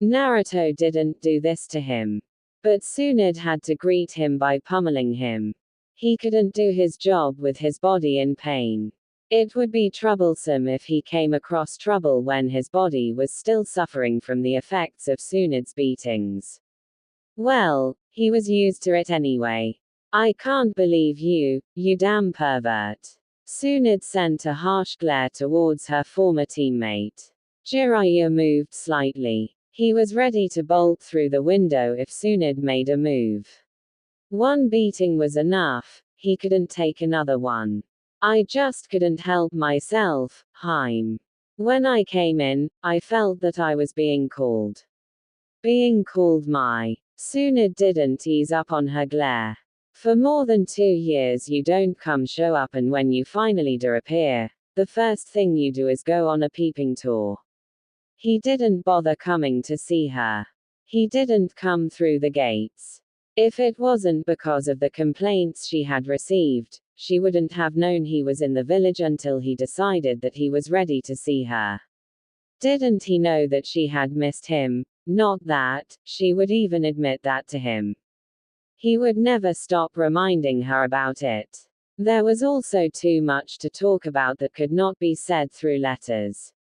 Naruto didn't do this to him. But Tsunade had to greet him by pummeling him. He couldn't do his job with his body in pain. It would be troublesome if he came across trouble when his body was still suffering from the effects of Tsunade's beatings. Well, he was used to it anyway. I can't believe you, you damn pervert. Tsunade sent a harsh glare towards her former teammate. Jiraiya moved slightly. He was ready to bolt through the window if Tsunade made a move. One beating was enough, he couldn't take another one. I just couldn't help myself, Haim. When I came in, I felt that I was being called. Being called my. Tsunade didn't ease up on her glare. For more than 2 years you don't show up and when you finally do appear, the first thing you do is go on a peeping tour. He didn't bother coming to see her. He didn't come through the gates. If it wasn't because of the complaints she had received, she wouldn't have known he was in the village until he decided that he was ready to see her. Didn't he know that she had missed him? Not that, she would even admit that to him. He would never stop reminding her about it. There was also too much to talk about that could not be said through letters.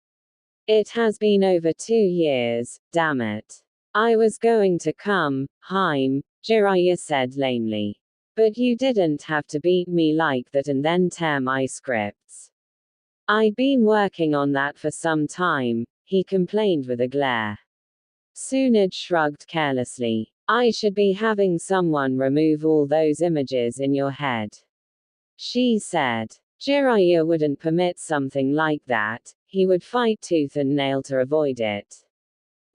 It has been over 2 years, damn it. I was going to come, Haim, Jiraiya said lamely. But you didn't have to beat me like that and then tear my scripts. I'd been working on that for some time, he complained with a glare. Tsunade shrugged carelessly. I should be having someone remove all those images in your head. She said. Jiraiya wouldn't permit something like that, he would fight tooth and nail to avoid it.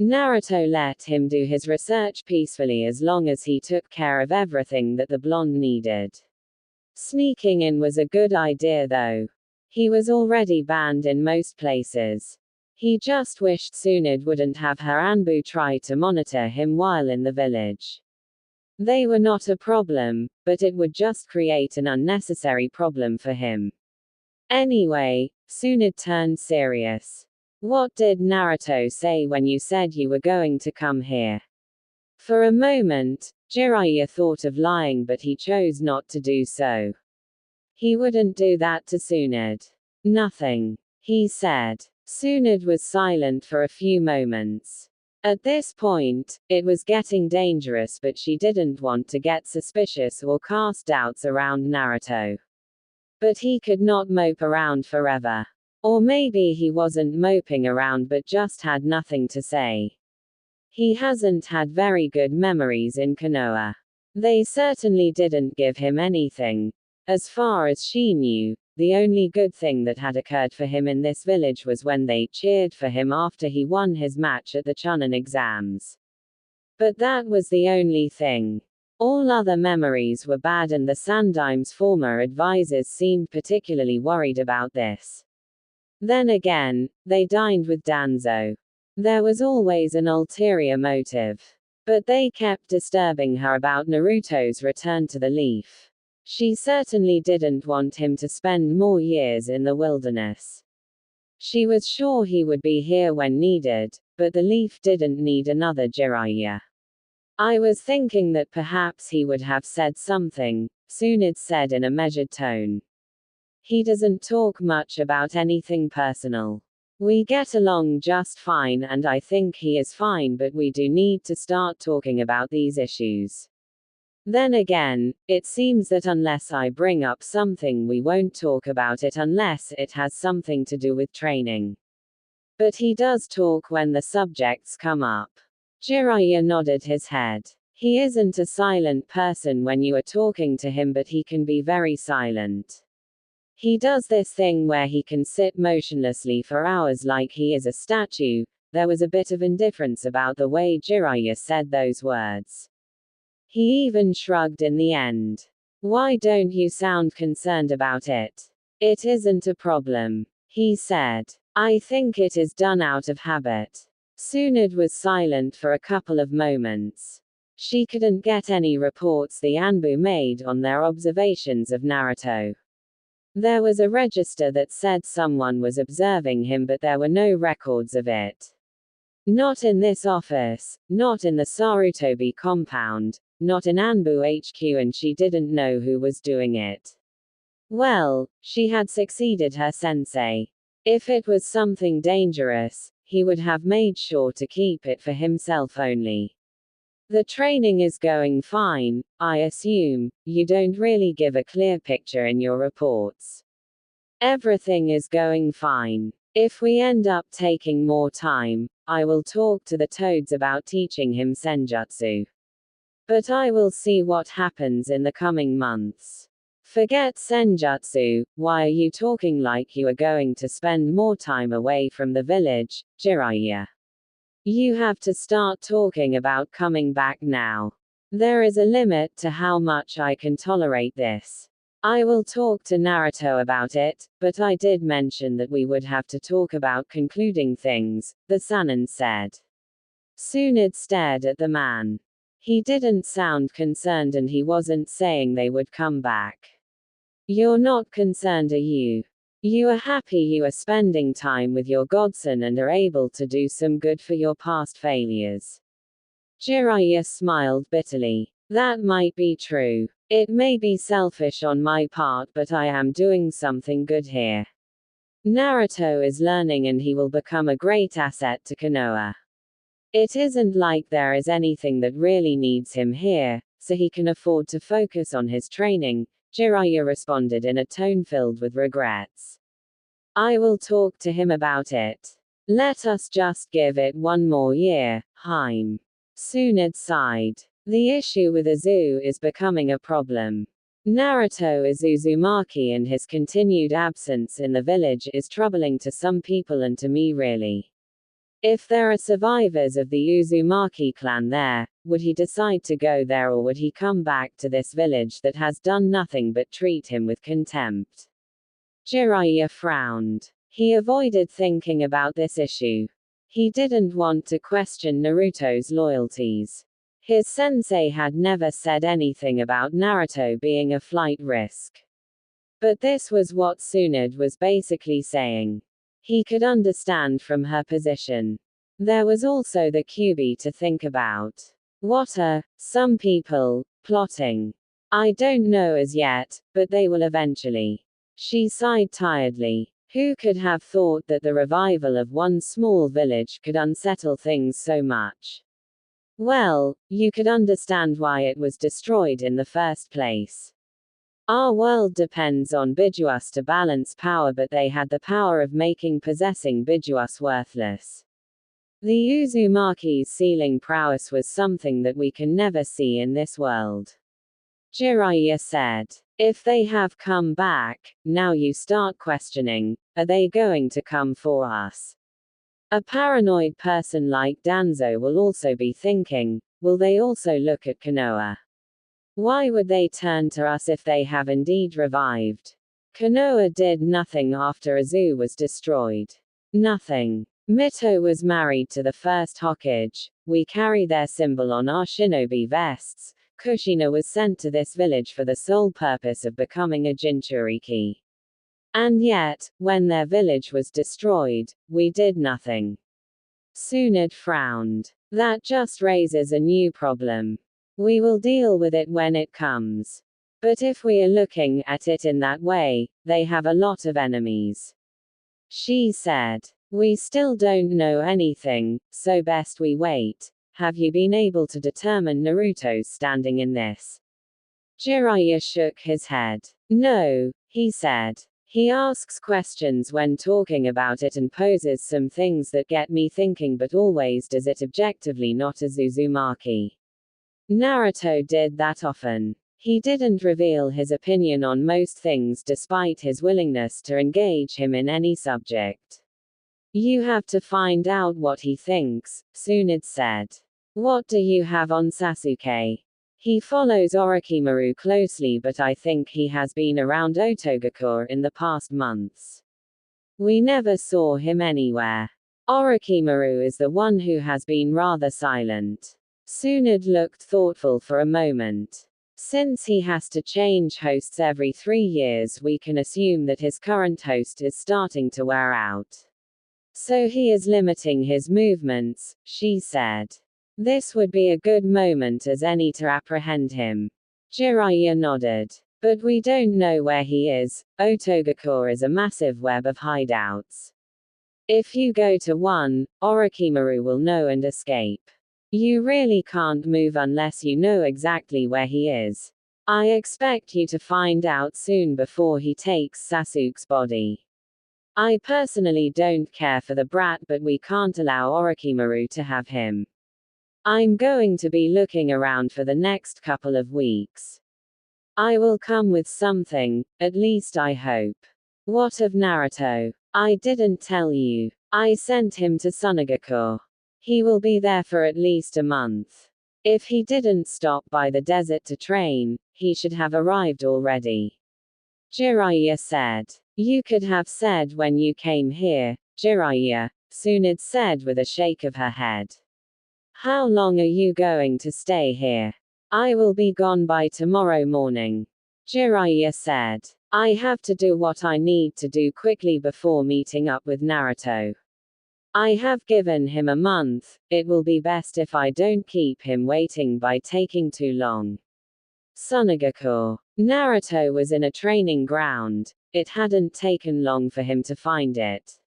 Naruto let him do his research peacefully as long as he took care of everything that the blonde needed. Sneaking in was a good idea though. He was already banned in most places. He just wished Tsunade wouldn't have her Anbu try to monitor him while in the village. They were not a problem, but it would just create an unnecessary problem for him. Anyway, Tsunade turned serious. What did Naruto say when you said you were going to come here? For a moment, Jiraiya thought of lying but he chose not to do so. He wouldn't do that to Tsunade. Nothing, he said. Tsunade was silent for a few moments. At this point, it was getting dangerous but she didn't want to get suspicious or cast doubts around Naruto. But he could not mope around forever. Or maybe he wasn't moping around but just had nothing to say. He hasn't had very good memories in Konoha. They certainly didn't give him anything. As far as she knew, the only good thing that had occurred for him in this village was when they cheered for him after he won his match at the Chunin exams. But that was the only thing. All other memories were bad and the Sandaim's former advisors seemed particularly worried about this. Then again, they dined with Danzo. There was always an ulterior motive. But they kept disturbing her about Naruto's return to the Leaf. She certainly didn't want him to spend more years in the wilderness. She was sure he would be here when needed, but the Leaf didn't need another Jiraiya. I was thinking that perhaps he would have said something, Tsunade said in a measured tone. He doesn't talk much about anything personal. We get along just fine and I think he is fine but we do need to start talking about these issues. Then again, it seems that unless I bring up something we won't talk about it unless it has something to do with training. But he does talk when the subjects come up. Jiraiya nodded his head. He isn't a silent person when you are talking to him, but he can be very silent. He does this thing where he can sit motionlessly for hours like he is a statue. There was a bit of indifference about the way Jiraiya said those words. He even shrugged in the end. Why don't you sound concerned about it? It isn't a problem, he said. I think it is done out of habit. Tsunade was silent for a couple of moments. She couldn't get any reports the Anbu made on their observations of Naruto. There was a register that said someone was observing him, but there were no records of it. Not in this office, not in the Sarutobi compound, not in Anbu HQ, and she didn't know who was doing it. Well, she had succeeded her sensei. If it was something dangerous, he would have made sure to keep it for himself only. The training is going fine, I assume. You don't really give a clear picture in your reports. Everything is going fine. If we end up taking more time, I will talk to the toads about teaching him senjutsu. But I will see what happens in the coming months. Forget senjutsu, why are you talking like you are going to spend more time away from the village, Jiraiya? You have to start talking about coming back now. There is a limit to how much I can tolerate this. I will talk to Naruto about it, but I did mention that we would have to talk about concluding things, the Sannin said. Tsunade stared at the man. He didn't sound concerned, and he wasn't saying they would come back. You're not concerned, are you? You are happy you are spending time with your godson and are able to do some good for your past failures. Jiraiya smiled bitterly. That might be true. It may be selfish on my part, but I am doing something good here. Naruto is learning and he will become a great asset to Konoha. It isn't like there is anything that really needs him here, so he can afford to focus on his training, Jiraiya responded in a tone filled with regrets. I will talk to him about it. Let us just give it one more year, Haim. Tsunade sighed. The issue with Izu is becoming a problem. Naruto is Uzumaki, and his continued absence in the village is troubling to some people and to me really. If there are survivors of the Uzumaki clan there, would he decide to go there, or would he come back to this village that has done nothing but treat him with contempt? Jiraiya frowned. He avoided thinking about this issue. He didn't want to question Naruto's loyalties. His sensei had never said anything about Naruto being a flight risk. But this was what Tsunade was basically saying. He could understand from her position. There was also the Kyuubi to think about. What are some people plotting? I don't know as yet, but they will eventually. She sighed tiredly. Who could have thought that the revival of one small village could unsettle things so much? Well, you could understand why it was destroyed in the first place. Our world depends on Bijuus to balance power, but they had the power of making possessing Bijuus worthless. The Uzumaki's sealing prowess was something that we can never see in this world. Jiraiya said. If they have come back, now you start questioning, are they going to come for us? A paranoid person like Danzo will also be thinking, will they also look at Konoha? Why would they turn to us if they have indeed revived? Konoha did nothing after Izu was destroyed. Nothing. Mito was married to the first Hokage. We carry their symbol on our shinobi vests. Kushina was sent to this village for the sole purpose of becoming a Jinchuriki. And yet, when their village was destroyed, we did nothing. Tsunade frowned. That just raises a new problem. We will deal with it when it comes. But if we are looking at it in that way, they have a lot of enemies. She said. We still don't know anything, so best we wait. Have you been able to determine Naruto's standing in this? Jiraiya shook his head. No, he said. He asks questions when talking about it and poses some things that get me thinking, but always does it objectively, not as Uzumaki. Naruto did that often. He didn't reveal his opinion on most things despite his willingness to engage him in any subject. You have to find out what he thinks, Tsunade said. What do you have on Sasuke? He follows Orochimaru closely, but I think he has been around Otogakure in the past months. We never saw him anywhere. Orochimaru is the one who has been rather silent. Tsunade looked thoughtful for a moment. Since he has to change hosts every 3 years, we can assume that his current host is starting to wear out. So he is limiting his movements, she said. This would be a good moment as any to apprehend him. Jiraiya nodded. But we don't know where he is. Otogakure is a massive web of hideouts. If you go to one, Orochimaru will know and escape. You really can't move unless you know exactly where he is. I expect you to find out soon before he takes Sasuke's body. I personally don't care for the brat, but we can't allow Orochimaru to have him. I'm going to be looking around for the next couple of weeks. I will come with something, at least I hope. What of Naruto? I didn't tell you. I sent him to Sunagakure. He will be there for at least a month. If he didn't stop by the desert to train, he should have arrived already. Jiraiya said. You could have said when you came here, Jiraiya, Tsunade said with a shake of her head. How long are you going to stay here? I will be gone by tomorrow morning. Jiraiya said. I have to do what I need to do quickly before meeting up with Naruto. I have given him a month. It will be best if I don't keep him waiting by taking too long. Sunagakure. Naruto was in a training ground. It hadn't taken long for him to find it.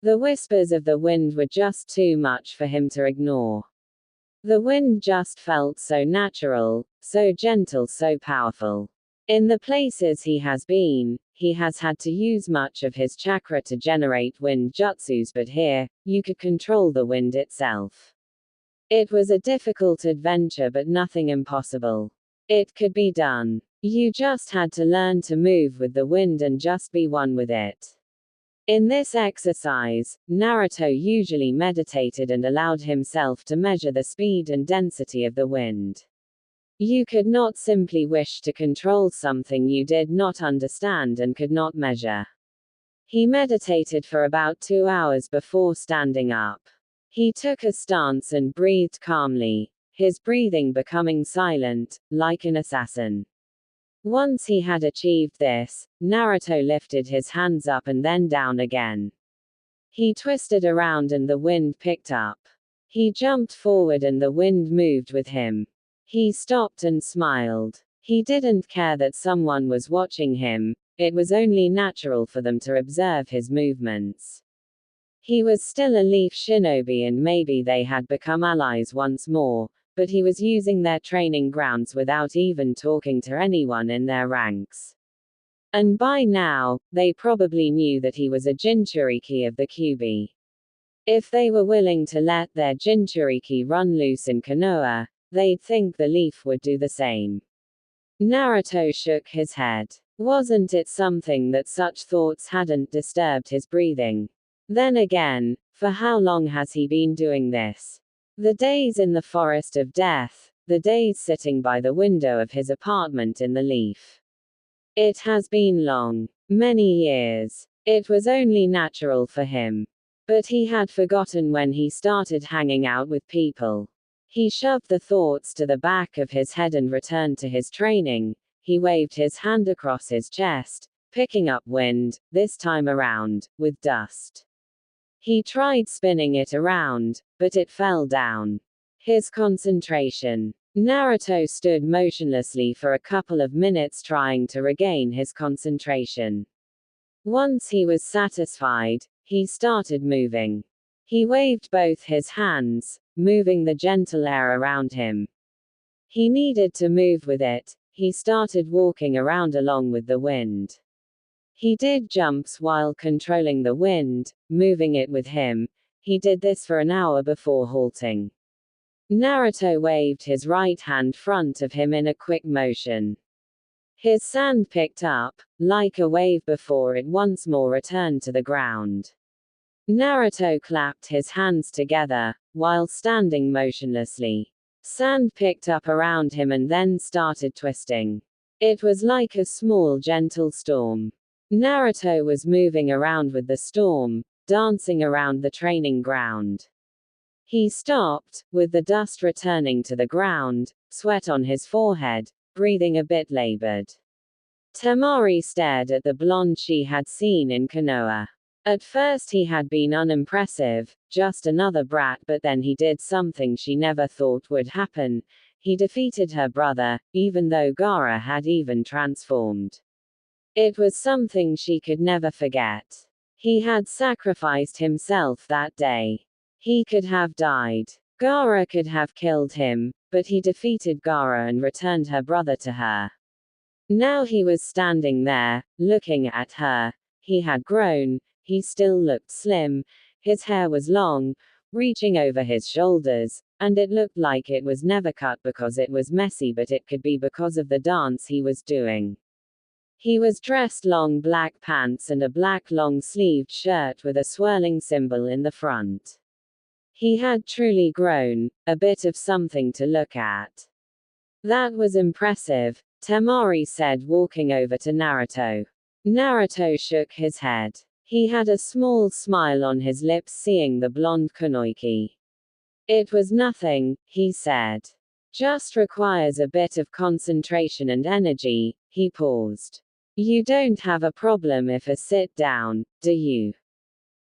The whispers of the wind were just too much for him to ignore. The wind just felt so natural, so gentle, so powerful. In the places he has been, he has had to use much of his chakra to generate wind jutsus, but here, you could control the wind itself. It was a difficult adventure, but nothing impossible. It could be done. You just had to learn to move with the wind and just be one with it. In this exercise, Naruto usually meditated and allowed himself to measure the speed and density of the wind. You could not simply wish to control something you did not understand and could not measure. He meditated for about 2 hours before standing up. He took a stance and breathed calmly, his breathing becoming silent, like an assassin. Once he had achieved this, Naruto lifted his hands up and then down again. He twisted around and the wind picked up. He jumped forward and the wind moved with him. He stopped and smiled. He didn't care that someone was watching him, it was only natural for them to observe his movements. He was still a leaf shinobi and maybe they had become allies once more, but he was using their training grounds without even talking to anyone in their ranks. And by now, they probably knew that he was a Jinchuriki of the Kyuubi. If they were willing to let their Jinchuriki run loose in Konoha, they'd think the leaf would do the same. Naruto shook his head. Wasn't it something that such thoughts hadn't disturbed his breathing? Then again, for how long has he been doing this? The days in the forest of death, the days sitting by the window of his apartment in the leaf. It has been long. Many years. It was only natural for him. But he had forgotten when he started hanging out with people. He shoved the thoughts to the back of his head and returned to his training. He waved his hand across his chest, picking up wind, this time around, with dust. He tried spinning it around, but it fell down. His concentration. Naruto stood motionlessly for a couple of minutes trying to regain his concentration. Once he was satisfied, he started moving. He waved both his hands, moving the gentle air around him. He needed to move with it. he started walking around along with the wind. He did jumps while controlling the wind, moving it with him. He did this for an hour before halting. Naruto waved his right hand front of him in a quick motion. His sand picked up, like a wave before it once more returned to the ground. Naruto clapped his hands together, while standing motionlessly. Sand picked up around him and then started twisting. It was like a small gentle storm. Naruto was moving around with the storm, dancing around the training ground. He stopped, with the dust returning to the ground, sweat on his forehead, breathing a bit labored. Temari stared at the blonde she had seen in Konoha. At first he had been unimpressive, just another brat, but then he did something she never thought would happen. He defeated her brother, even though Gaara had even transformed. It was something she could never forget. He had sacrificed himself that day. He could have died. Gaara could have killed him, but he defeated Gaara and returned her brother to her. Now he was standing there, looking at her. He had grown, he still looked slim, his hair was long, reaching over his shoulders, and it looked like it was never cut because it was messy, but it could be because of the dance he was doing. He was dressed long black pants and a black long-sleeved shirt with a swirling symbol in the front. He had truly grown, a bit of something to look at. That was impressive, Temari said, walking over to Naruto. Naruto shook his head. He had a small smile on his lips seeing the blonde kunoichi. It was nothing, he said. Just requires a bit of concentration and energy. He paused. You don't have a problem if I sit down, do you?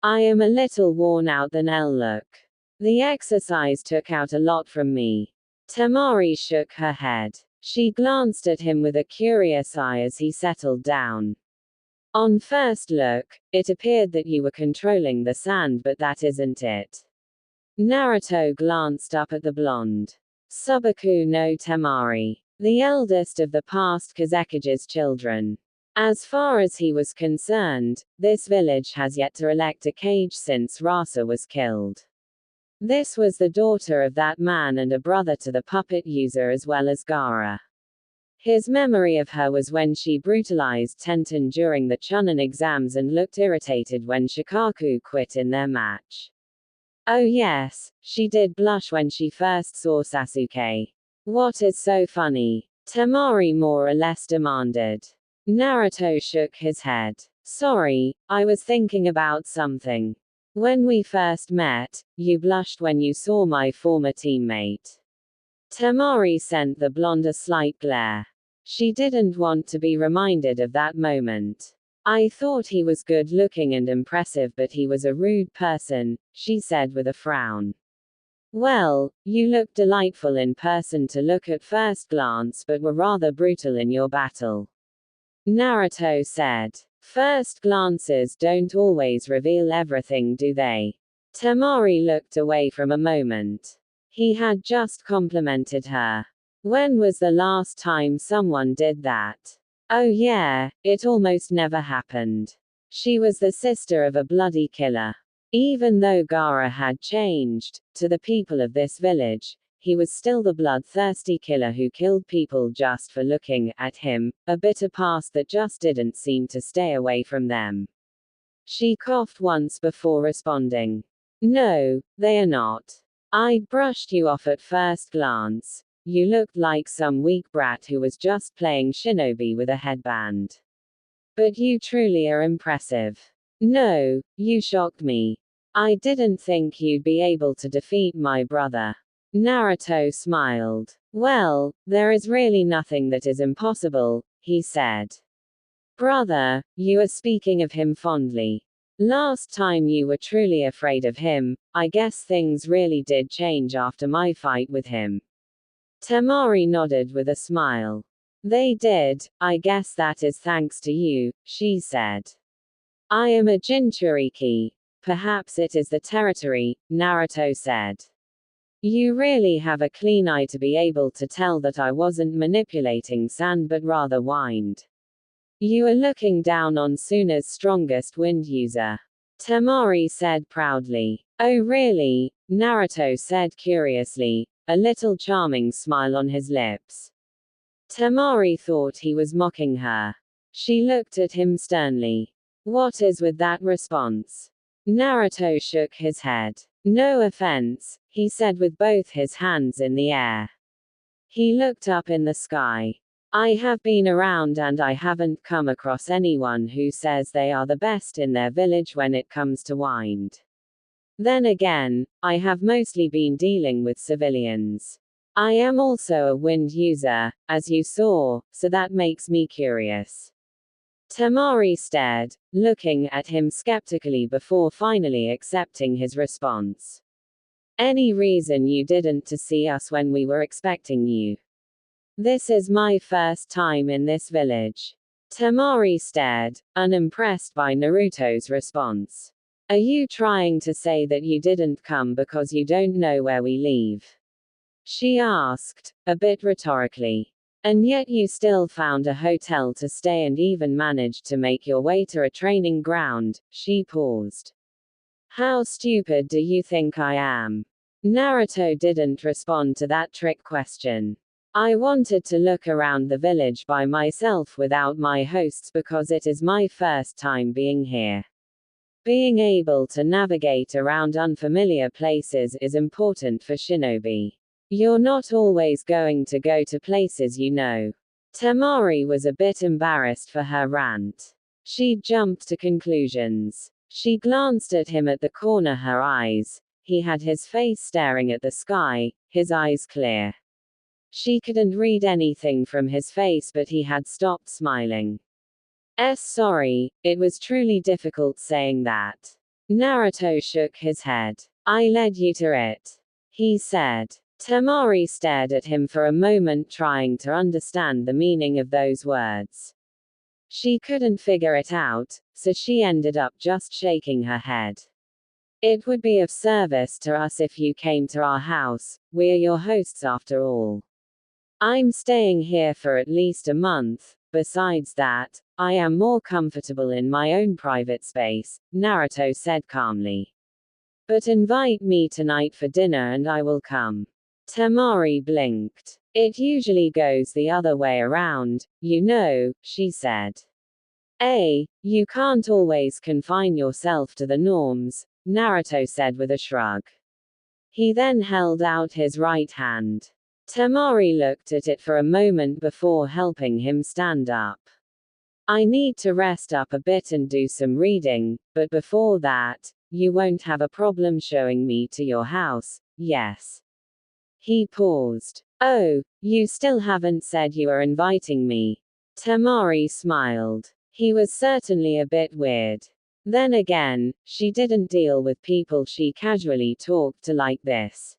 I am a little worn out than I'll look. The exercise took out a lot from me. Temari shook her head. She glanced at him with a curious eye as he settled down. On first look, it appeared that you were controlling the sand, but that isn't it. Naruto glanced up at the blonde. Subaku no Temari, the eldest of the past Kazekage's children. As far as he was concerned, this village has yet to elect a Kage since Rasa was killed. This was the daughter of that man and a brother to the puppet user as well as Gaara. His memory of her was when she brutalized Tenten during the Chunin exams and looked irritated when Shikaku quit in their match. Oh yes, she did blush when she first saw Sasuke. What is so funny? Temari more or less demanded. Naruto shook his head. Sorry, I was thinking about something. When we first met, you blushed when you saw my former teammate. Temari sent the blonde a slight glare. She didn't want to be reminded of that moment. I thought he was good looking and impressive, but he was a rude person, she said with a frown. Well, you looked delightful in person to look at first glance, but were rather brutal in your battle. Naruto said. First glances don't always reveal everything, do they? Temari looked away from a moment. He had just complimented her. When was the last time someone did that? Oh yeah, it almost never happened. She was the sister of a bloody killer. Even though Gaara had changed, to the people of this village, he was still the bloodthirsty killer who killed people just for looking at him, a bitter past that just didn't seem to stay away from them. She coughed once before responding. No, they are not. I brushed you off at first glance. You looked like some weak brat who was just playing shinobi with a headband. But you truly are impressive. No, you shocked me. I didn't think you'd be able to defeat my brother. Naruto smiled. Well, there is really nothing that is impossible, he said. Brother, you are speaking of him fondly. Last time you were truly afraid of him, I guess things really did change after my fight with him. Temari nodded with a smile. They did, I guess that is thanks to you, she said. I am a Jinchuriki. Perhaps it is the territory, Naruto said. You really have a clean eye to be able to tell that I wasn't manipulating sand but rather whined. You are looking down on Suna's strongest wind user. Temari said proudly. Oh really? Naruto said curiously, a little charming smile on his lips. Temari thought he was mocking her. She looked at him sternly. What is with that response? Naruto shook his head. No offense, he said with both his hands in the air. He looked up in the sky. I have been around and I haven't come across anyone who says they are the best in their village when it comes to wind. Then again, I have mostly been dealing with civilians. I am also a wind user, as you saw, so that makes me curious. Temari stared, looking at him skeptically before finally accepting his response. Any reason you didn't to see us when we were expecting you? This is my first time in this village. Temari stared, unimpressed by Naruto's response. Are you trying to say that you didn't come because you don't know where we live? She asked, a bit rhetorically. And yet you still found a hotel to stay and even managed to make your way to a training ground. She paused. How stupid do you think I am? Naruto didn't respond to that trick question. I wanted to look around the village by myself without my hosts because it is my first time being here. Being able to navigate around unfamiliar places is important for shinobi. You're not always going to go to places you know. Temari was a bit embarrassed for her rant. She jumped to conclusions. She glanced at him at the corner of her eyes. He had his face staring at the sky, his eyes clear. She couldn't read anything from his face but he had stopped smiling. Sorry, it was truly difficult saying that. Naruto shook his head. I led you to it. He said. Temari stared at him for a moment trying to understand the meaning of those words. She couldn't figure it out, so she ended up just shaking her head. It would be of service to us if you came to our house, we're your hosts after all. I'm staying here for at least a month, besides that, I am more comfortable in my own private space, Naruto said calmly. But invite me tonight for dinner and I will come. Temari blinked. It usually goes the other way around, you know, she said. You can't always confine yourself to the norms, Naruto said with a shrug. He then held out his right hand. Temari looked at it for a moment before helping him stand up. I need to rest up a bit and do some reading, but before that, you won't have a problem showing me to your house, yes? He paused. Oh, you still haven't said you are inviting me. Temari smiled. He was certainly a bit weird. Then again, she didn't deal with people she casually talked to like this.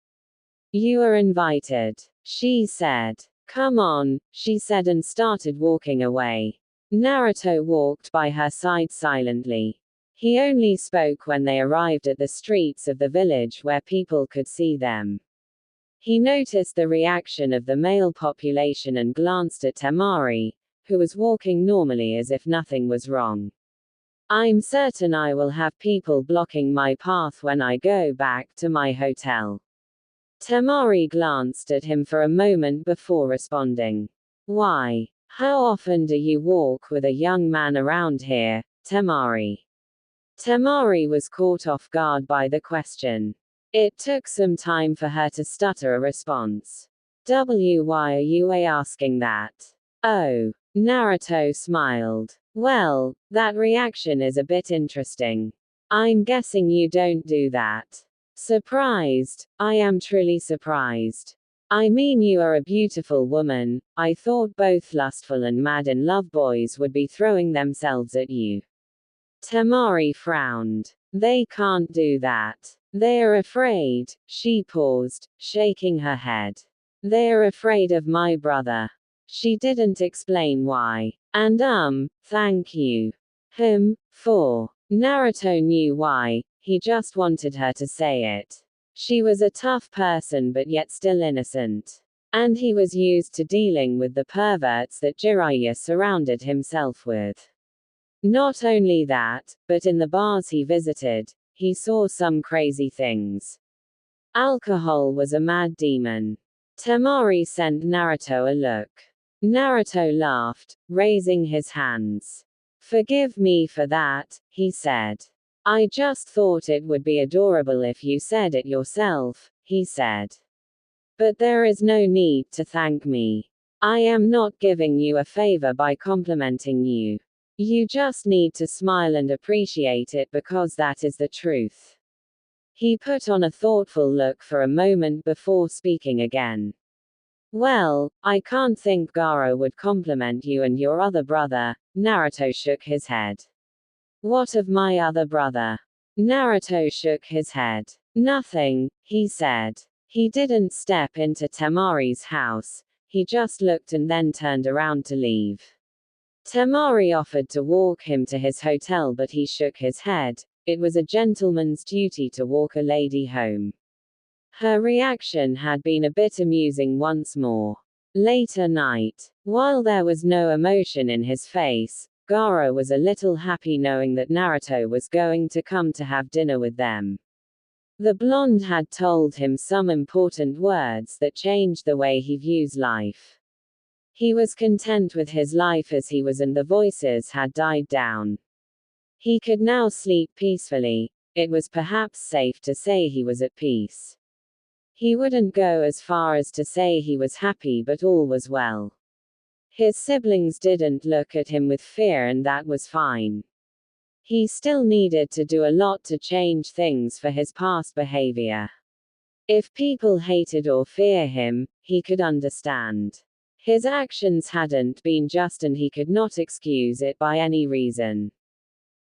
You are invited, she said. Come on, she said and started walking away. Naruto walked by her side silently. He only spoke when they arrived at the streets of the village where people could see them. He noticed the reaction of the male population and glanced at Temari, who was walking normally as if nothing was wrong. I'm certain I will have people blocking my path when I go back to my hotel. Temari glanced at him for a moment before responding. Why? How often do you walk with a young man around here, Temari? Temari was caught off guard by the question. It took some time for her to stutter a response. Why are you asking that? Oh, Naruto smiled. Well, that reaction is a bit interesting. I'm guessing you don't do that. Surprised? I am truly surprised. I mean you are a beautiful woman, I thought both lustful and mad in love boys would be throwing themselves at you. Temari frowned. They can't do that. They are afraid, she paused, shaking her head. They are afraid of my brother. She didn't explain why. And thank you. For. Naruto knew why, he just wanted her to say it. She was a tough person but yet still innocent. And he was used to dealing with the perverts that Jiraiya surrounded himself with. Not only that, but in the bars he visited, he saw some crazy things. Alcohol was a mad demon. Temari sent Naruto a look. Naruto laughed, raising his hands. Forgive me for that, he said. I just thought it would be adorable if you said it yourself, he said. But there is no need to thank me. I am not giving you a favor by complimenting you. You just need to smile and appreciate it because that is the truth. He put on a thoughtful look for a moment before speaking again. Well, I can't think Gaara would compliment you and your other brother. Naruto shook his head. What of my other brother? Naruto shook his head. Nothing, he said. He didn't step into Temari's house, he just looked and then turned around to leave. Temari offered to walk him to his hotel but he shook his head. It was a gentleman's duty to walk a lady home. Her reaction had been a bit amusing once more. Later night. While there was no emotion in his face, Gaara was a little happy knowing that Naruto was going to come to have dinner with them. The blonde had told him some important words that changed the way he views life. He was content with his life as he was and the voices had died down. He could now sleep peacefully. It was perhaps safe to say he was at peace. He wouldn't go as far as to say he was happy but all was well. His siblings didn't look at him with fear and that was fine. He still needed to do a lot to change things for his past behavior. If people hated or fear him, he could understand. His actions hadn't been just and he could not excuse it by any reason.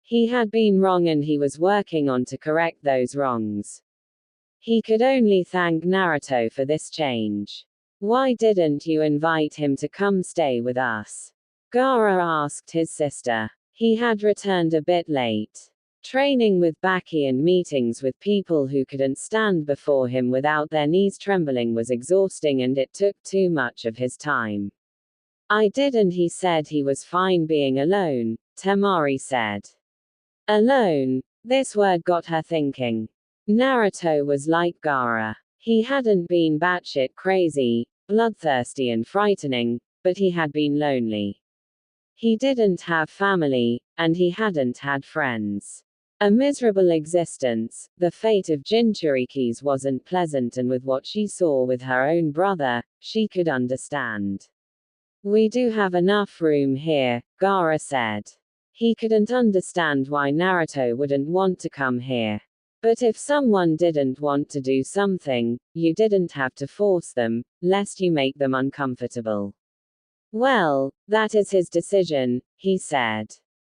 He had been wrong and he was working on to correct those wrongs. He could only thank Naruto for this change. Why didn't you invite him to come stay with us? Gaara asked his sister. He had returned a bit late. Training with Baki and meetings with people who couldn't stand before him without their knees trembling was exhausting and it took too much of his time. I didn't. He said he was fine being alone, Temari said. Alone? This word got her thinking. Naruto was like Gaara. He hadn't been batshit crazy, bloodthirsty and frightening, but he had been lonely. He didn't have family, and he hadn't had friends. A miserable existence. The fate of Jinchurikis wasn't pleasant and with what she saw with her own brother, she could understand. We do have enough room here, Gaara said. He couldn't understand why Naruto wouldn't want to come here. But if someone didn't want to do something, you didn't have to force them, lest you make them uncomfortable. Well, that is his decision, he said.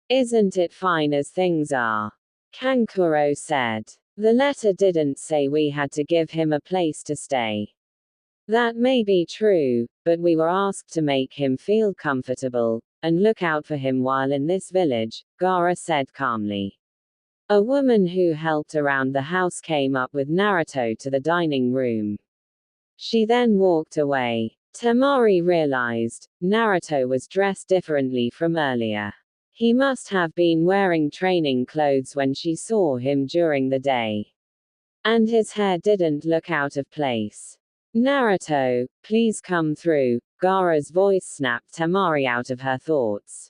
Isn't it fine as things are? Kankuro said. The letter didn't say we had to give him a place to stay. That may be true, but we were asked to make him feel comfortable, and look out for him while in this village, Gaara said calmly. A woman who helped around the house came up with Naruto to the dining room. She then walked away. Temari realized, Naruto was dressed differently from earlier. He must have been wearing training clothes when she saw him during the day. And his hair didn't look out of place. Naruto, please come through, Gaara's voice snapped Temari out of her thoughts.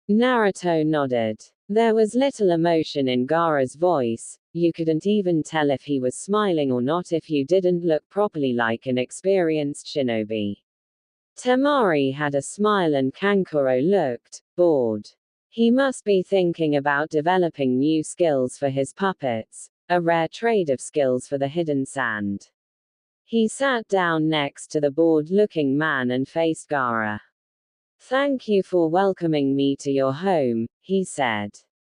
Naruto nodded. There was little emotion in Gaara's voice, you couldn't even tell if he was smiling or not if you didn't look properly like an experienced shinobi. Temari had a smile and Kankuro looked bored. He must be thinking about developing new skills for his puppets, a rare trade of skills for the hidden sand. He sat down next to the bored-looking man and faced Gaara. Thank you for welcoming me to your home, he said.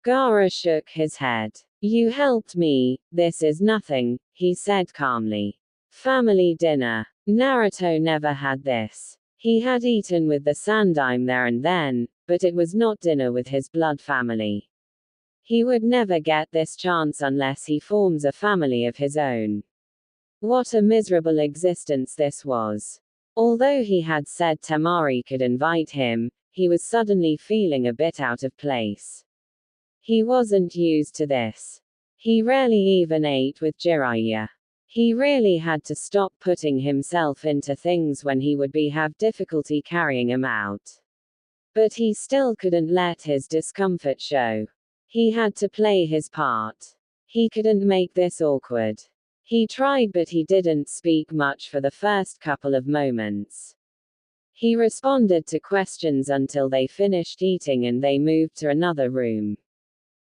Gaara shook his head. You helped me, this is nothing, he said calmly. Family dinner. Naruto never had this. He had eaten with the Sandaime there and then, but it was not dinner with his blood family. He would never get this chance unless he forms a family of his own. What a miserable existence this was. Although he had said Temari could invite him, he was suddenly feeling a bit out of place. He wasn't used to this. He rarely even ate with Jiraiya. He really had to stop putting himself into things when he would have difficulty carrying them out. But he still couldn't let his discomfort show. He had to play his part. He couldn't make this awkward. He tried, but he didn't speak much for the first couple of moments. He responded to questions until they finished eating and they moved to another room.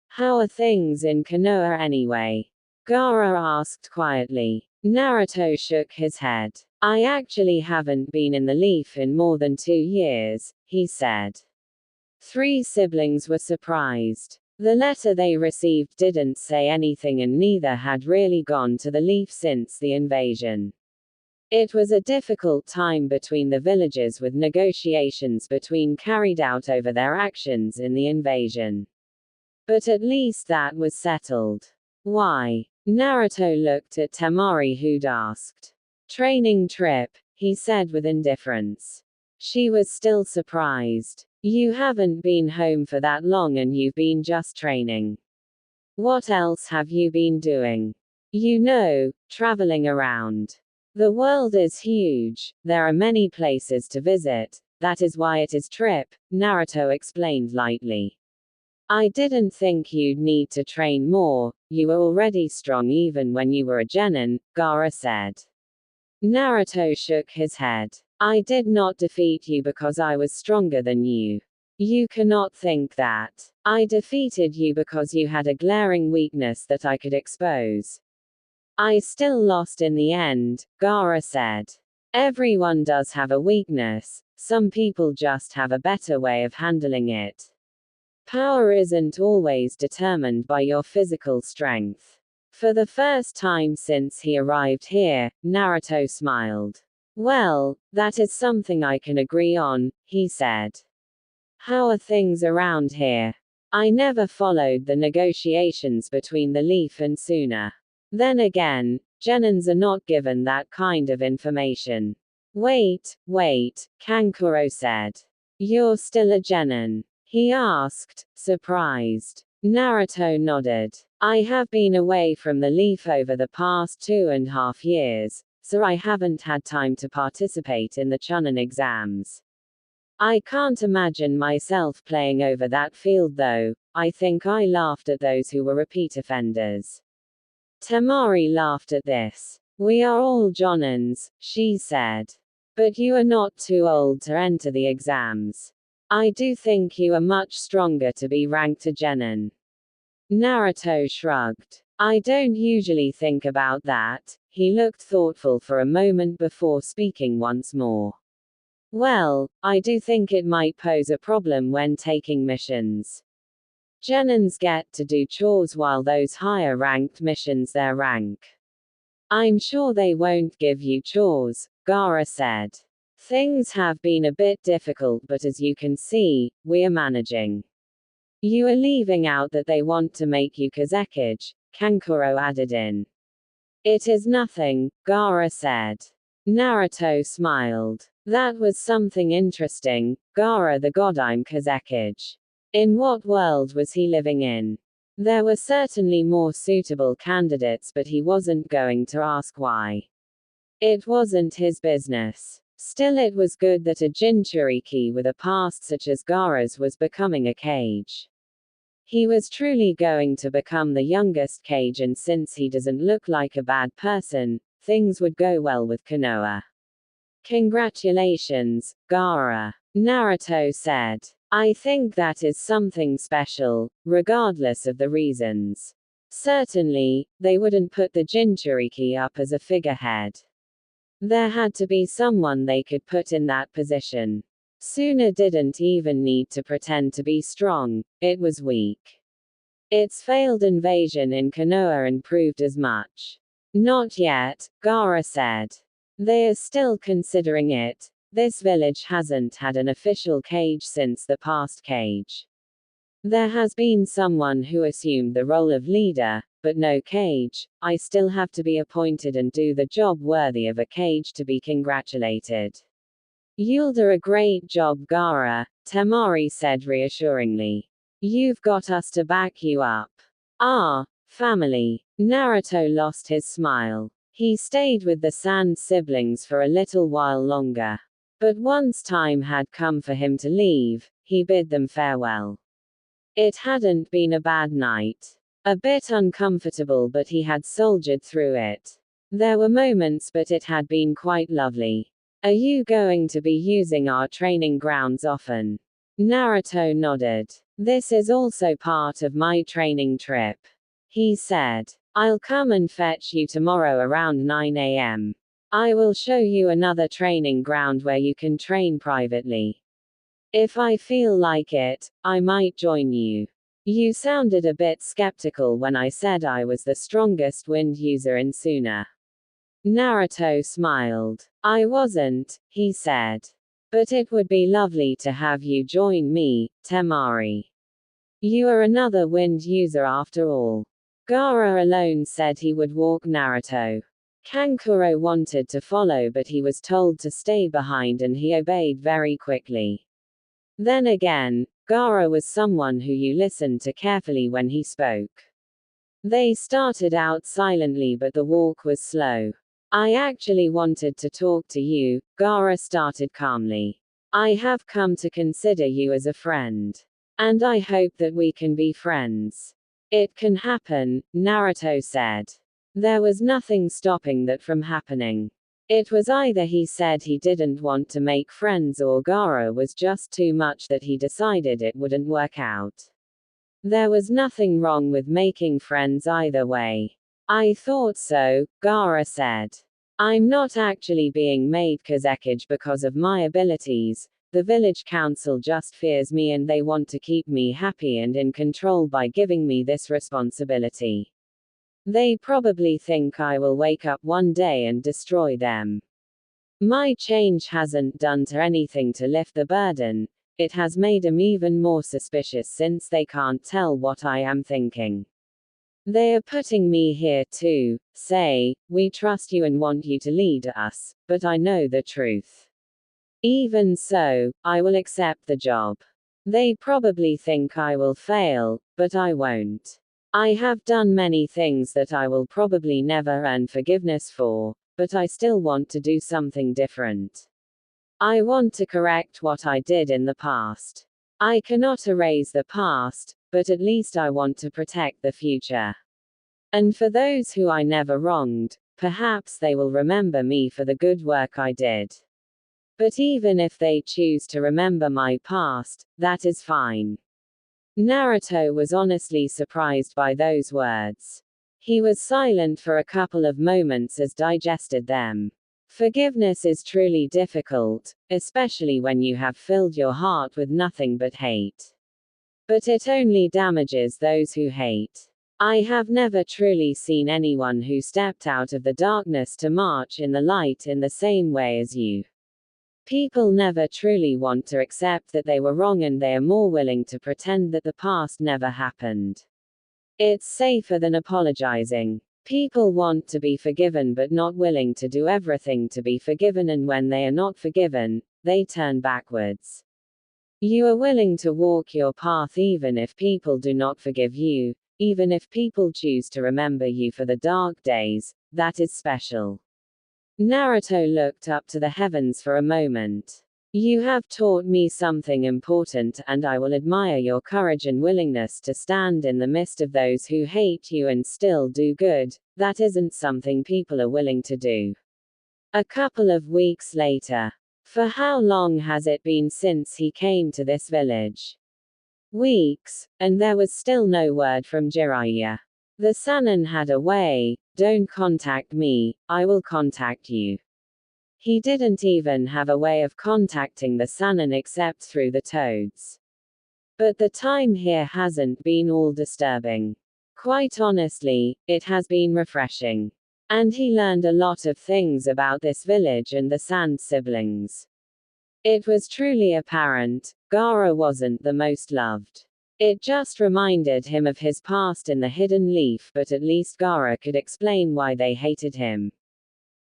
How are things in Konoha anyway? Gaara asked quietly. Naruto shook his head. I actually haven't been in the Leaf in more than 2 years, he said. 3 siblings were surprised. The letter they received didn't say anything and neither had really gone to the Leaf since the invasion. It was a difficult time between the villages with negotiations between carried out over their actions in the invasion. But at least that was settled. Why? Naruto looked at Temari, who'd asked. Training trip, he said with indifference. She was still surprised. You haven't been home for that long and you've been just training. What else have you been doing? You know, traveling around. The world is huge, there are many places to visit, that is why it is trip, Naruto explained lightly. I didn't think you'd need to train more, you were already strong even when you were a genin, Gaara said. Naruto shook his head. I did not defeat you because I was stronger than you. You cannot think that. I defeated you because you had a glaring weakness that I could expose. I still lost in the end, Gaara said. Everyone does have a weakness, some people just have a better way of handling it. Power isn't always determined by your physical strength. For the first time since he arrived here, Naruto smiled. Well, that is something I can agree on, he said. How are things around here? I never followed the negotiations between the Leaf and Suna. Then again, genins are not given that kind of information. Wait, Kankuro said. You're still a genin? He asked, surprised. Naruto nodded. I have been away from the Leaf over the past 2.5 years, so I haven't had time to participate in the Chunin exams. I can't imagine myself playing over that field though, I think I laughed at those who were repeat offenders. Temari laughed at this. We are all Jonins, she said. But you are not too old to enter the exams. I do think you are much stronger to be ranked a genin. Naruto shrugged. I don't usually think about that. He looked thoughtful for a moment before speaking once more. Well, I do think it might pose a problem when taking missions. Genins get to do chores while those higher ranked missions their rank. I'm sure they won't give you chores, Gaara said. Things have been a bit difficult, but as you can see, we are managing. You are leaving out that they want to make you Kazekage, Kankuro added in. It is nothing, Gaara said. Naruto smiled. That was something interesting, Gaara the Godime Kazekage. In what world was he living in? There were certainly more suitable candidates, but he wasn't going to ask why. It wasn't his business. Still, it was good that a Jinchuriki with a past such as Gaara's was becoming a Kage. He was truly going to become the youngest Kage, and since he doesn't look like a bad person, things would go well with Konoha. Congratulations, Gaara, Naruto said. I think that is something special, regardless of the reasons. Certainly, they wouldn't put the Jinchuriki up as a figurehead. There had to be someone they could put in that position. Suna didn't even need to pretend to be strong, it was weak. Its failed invasion in Konoha and proved as much. Not yet, Gaara said. They are still considering it. This village hasn't had an official Kage since the past Kage. There has been someone who assumed the role of leader, but no cage. I still have to be appointed and do the job worthy of a cage to be congratulated. You'll do a great job, Gaara, Temari said reassuringly. You've got us to back you up. Ah, family. Naruto lost his smile. He stayed with the Sand siblings for a little while longer. But once time had come for him to leave, he bid them farewell. It hadn't been a bad night. A bit uncomfortable, but he had soldiered through it. There were moments, but it had been quite lovely. Are you going to be using our training grounds often? Naruto nodded. This is also part of my training trip. He said. I'll come and fetch you tomorrow around 9 a.m. I will show you another training ground where you can train privately. If I feel like it, I might join you. You sounded a bit skeptical when I said I was the strongest wind user in Suna. Naruto smiled. I wasn't, he said. But it would be lovely to have you join me, Temari. You are another wind user after all. Gaara alone said he would walk Naruto. Kankuro wanted to follow, but he was told to stay behind and he obeyed very quickly. Then again, Gaara was someone who you listened to carefully when he spoke. They started out silently, but the walk was slow. I actually wanted to talk to you, Gaara started calmly. I have come to consider you as a friend. And I hope that we can be friends. It can happen, Naruto said. There was nothing stopping that from happening. It was either he said he didn't want to make friends or Gaara was just too much that he decided it wouldn't work out. There was nothing wrong with making friends either way. I thought so, Gaara said. I'm not actually being made Kazekage because of my abilities. The village council just fears me and they want to keep me happy and in control by giving me this responsibility. They probably think I will wake up one day and destroy them. My change hasn't done to anything to lift the burden, it has made them even more suspicious since they can't tell what I am thinking. They are putting me here to say, we trust you and want you to lead us, but I know the truth. Even so, I will accept the job. They probably think I will fail, but I won't. I have done many things that I will probably never earn forgiveness for, but I still want to do something different. I want to correct what I did in the past. I cannot erase the past, but at least I want to protect the future. And for those who I never wronged, perhaps they will remember me for the good work I did. But even if they choose to remember my past, that is fine. Naruto was honestly surprised by those words. He was silent for a couple of moments as digested them. Forgiveness is truly difficult, especially when you have filled your heart with nothing but hate. But it only damages those who hate. I have never truly seen anyone who stepped out of the darkness to march in the light in the same way as you. People never truly want to accept that they were wrong and they are more willing to pretend that the past never happened. It's safer than apologizing. People want to be forgiven but not willing to do everything to be forgiven, and when they are not forgiven, they turn backwards. You are willing to walk your path even if people do not forgive you, even if people choose to remember you for the dark days, that is special. Naruto looked up to the heavens for a moment. You have taught me something important, and I will admire your courage and willingness to stand in the midst of those who hate you and still do good. That isn't something people are willing to do. A couple of weeks later. For how long has it been since he came to this village? Weeks, and there was still no word from Jiraiya. The Sannin had a way, don't contact me, I will contact you. He didn't even have a way of contacting the Sannin except through the toads. But the time here hasn't been all disturbing. Quite honestly, it has been refreshing. And he learned a lot of things about this village and the Sand siblings. It was truly apparent, Gaara wasn't the most loved. It just reminded him of his past in the Hidden Leaf, but at least Gaara could explain why they hated him.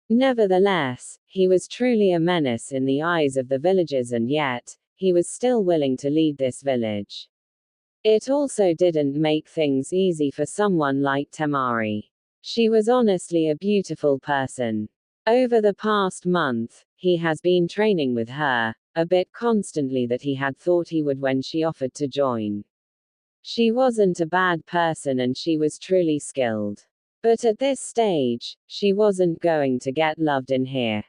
Nevertheless, he was truly a menace in the eyes of the villagers, and yet, he was still willing to lead this village. It also didn't make things easy for someone like Temari. She was honestly a beautiful person. Over the past month, he has been training with her, a bit constantly that he had thought he would when she offered to join. She wasn't a bad person and she was truly skilled. But at this stage, she wasn't going to get loved in here.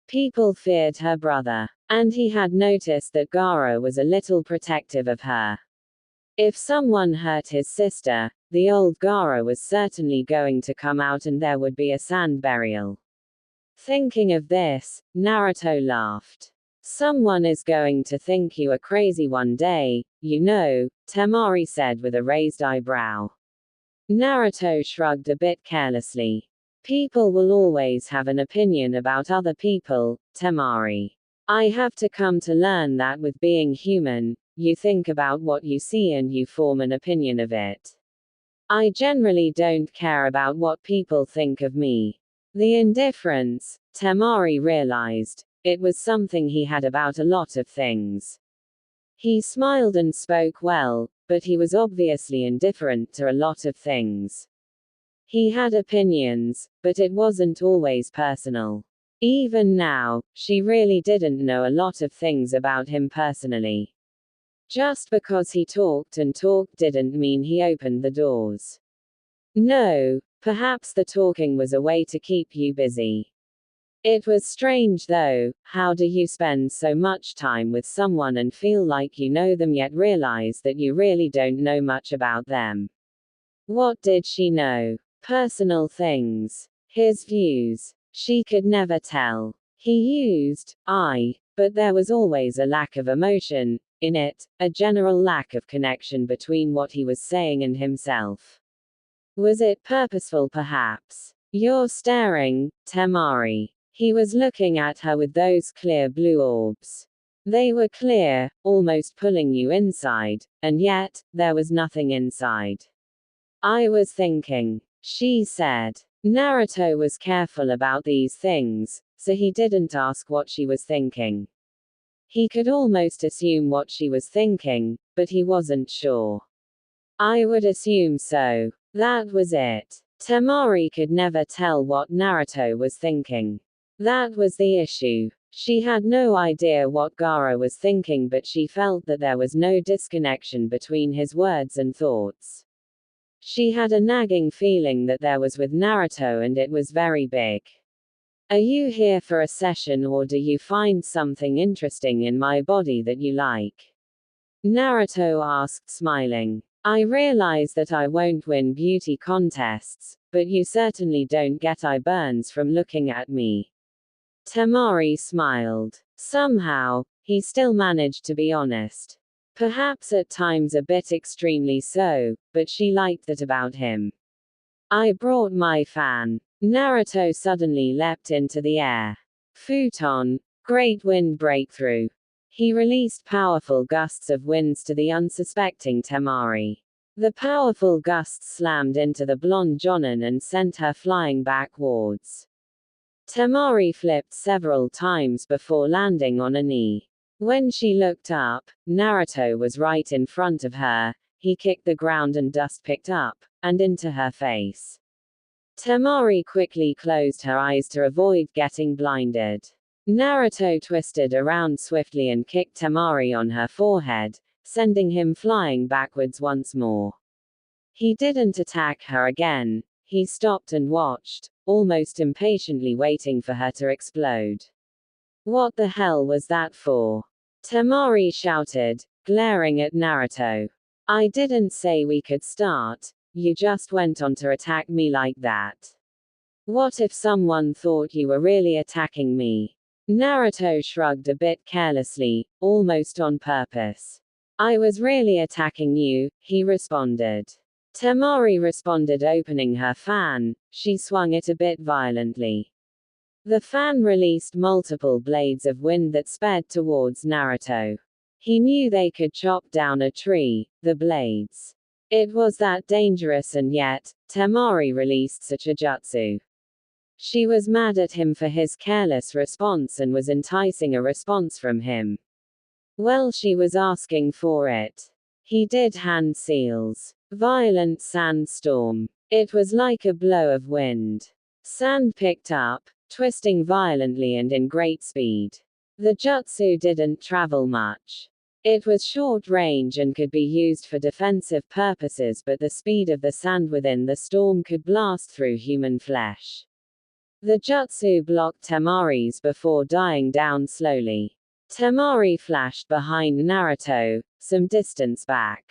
People feared her brother, and he had noticed that Gaara was a little protective of her. If someone hurt his sister, the old Gaara was certainly going to come out and there would be a sand burial. Thinking of this, Naruto laughed. Someone is going to think you are crazy one day, you know, Temari said with a raised eyebrow. Naruto shrugged a bit carelessly. People will always have an opinion about other people, Temari. I have to come to learn that with being human, you think about what you see and you form an opinion of it. I generally don't care about what people think of me. The indifference, Temari realized, it was something he had about a lot of things. He smiled and spoke well, but he was obviously indifferent to a lot of things. He had opinions, but it wasn't always personal. Even now, she really didn't know a lot of things about him personally. Just because he talked and talked didn't mean he opened the doors. No, perhaps the talking was a way to keep you busy. It was strange though, how do you spend so much time with someone and feel like you know them yet realize that you really don't know much about them? What did she know? Personal things. His views. She could never tell. He used I, but there was always a lack of emotion in it, a general lack of connection between what he was saying and himself. Was it purposeful perhaps? You're staring, Temari. He was looking at her with those clear blue orbs. They were clear, almost pulling you inside, and yet, there was nothing inside. I was thinking, she said. Naruto was careful about these things, so he didn't ask what she was thinking. He could almost assume what she was thinking, but he wasn't sure. I would assume so. That was it. Temari could never tell what Naruto was thinking. That was the issue. She had no idea what Gaara was thinking, but she felt that there was no disconnection between his words and thoughts. She had a nagging feeling that there was with Naruto, and it was very big. Are you here for a session or do you find something interesting in my body that you like? Naruto asked, smiling. I realize that I won't win beauty contests, but you certainly don't get eye burns from looking at me. Temari smiled. Somehow, he still managed to be honest. Perhaps at times a bit extremely so, but she liked that about him. I brought my fan. Naruto suddenly leapt into the air. Futon, great wind breakthrough. He released powerful gusts of winds to the unsuspecting Temari. The powerful gusts slammed into the blonde Jonin and sent her flying backwards. Temari flipped several times before landing on a knee. When she looked up, Naruto was right in front of her. He kicked the ground and dust picked up, and into her face. Temari quickly closed her eyes to avoid getting blinded. Naruto twisted around swiftly and kicked Temari on her forehead, sending him flying backwards once more. He didn't attack her again. He stopped and watched, almost impatiently waiting for her to explode. What the hell was that for? Temari shouted, glaring at Naruto. I didn't say we could start, you just went on to attack me like that. What if someone thought you were really attacking me? Naruto shrugged a bit carelessly, almost on purpose. I was really attacking you, he responded. Temari responded, opening her fan. She swung it a bit violently. The fan released multiple blades of wind that sped towards Naruto. He knew they could chop down a tree, the blades. It was that dangerous, and yet, Temari released such a jutsu. She was mad at him for his careless response and was enticing a response from him. Well, she was asking for it. He did hand seals. Violent sandstorm. It was like a blow of wind. Sand picked up, twisting violently and in great speed. The jutsu didn't travel much. It was short range and could be used for defensive purposes, but the speed of the sand within the storm could blast through human flesh. The jutsu blocked Temari's before dying down slowly. Temari flashed behind Naruto, some distance back.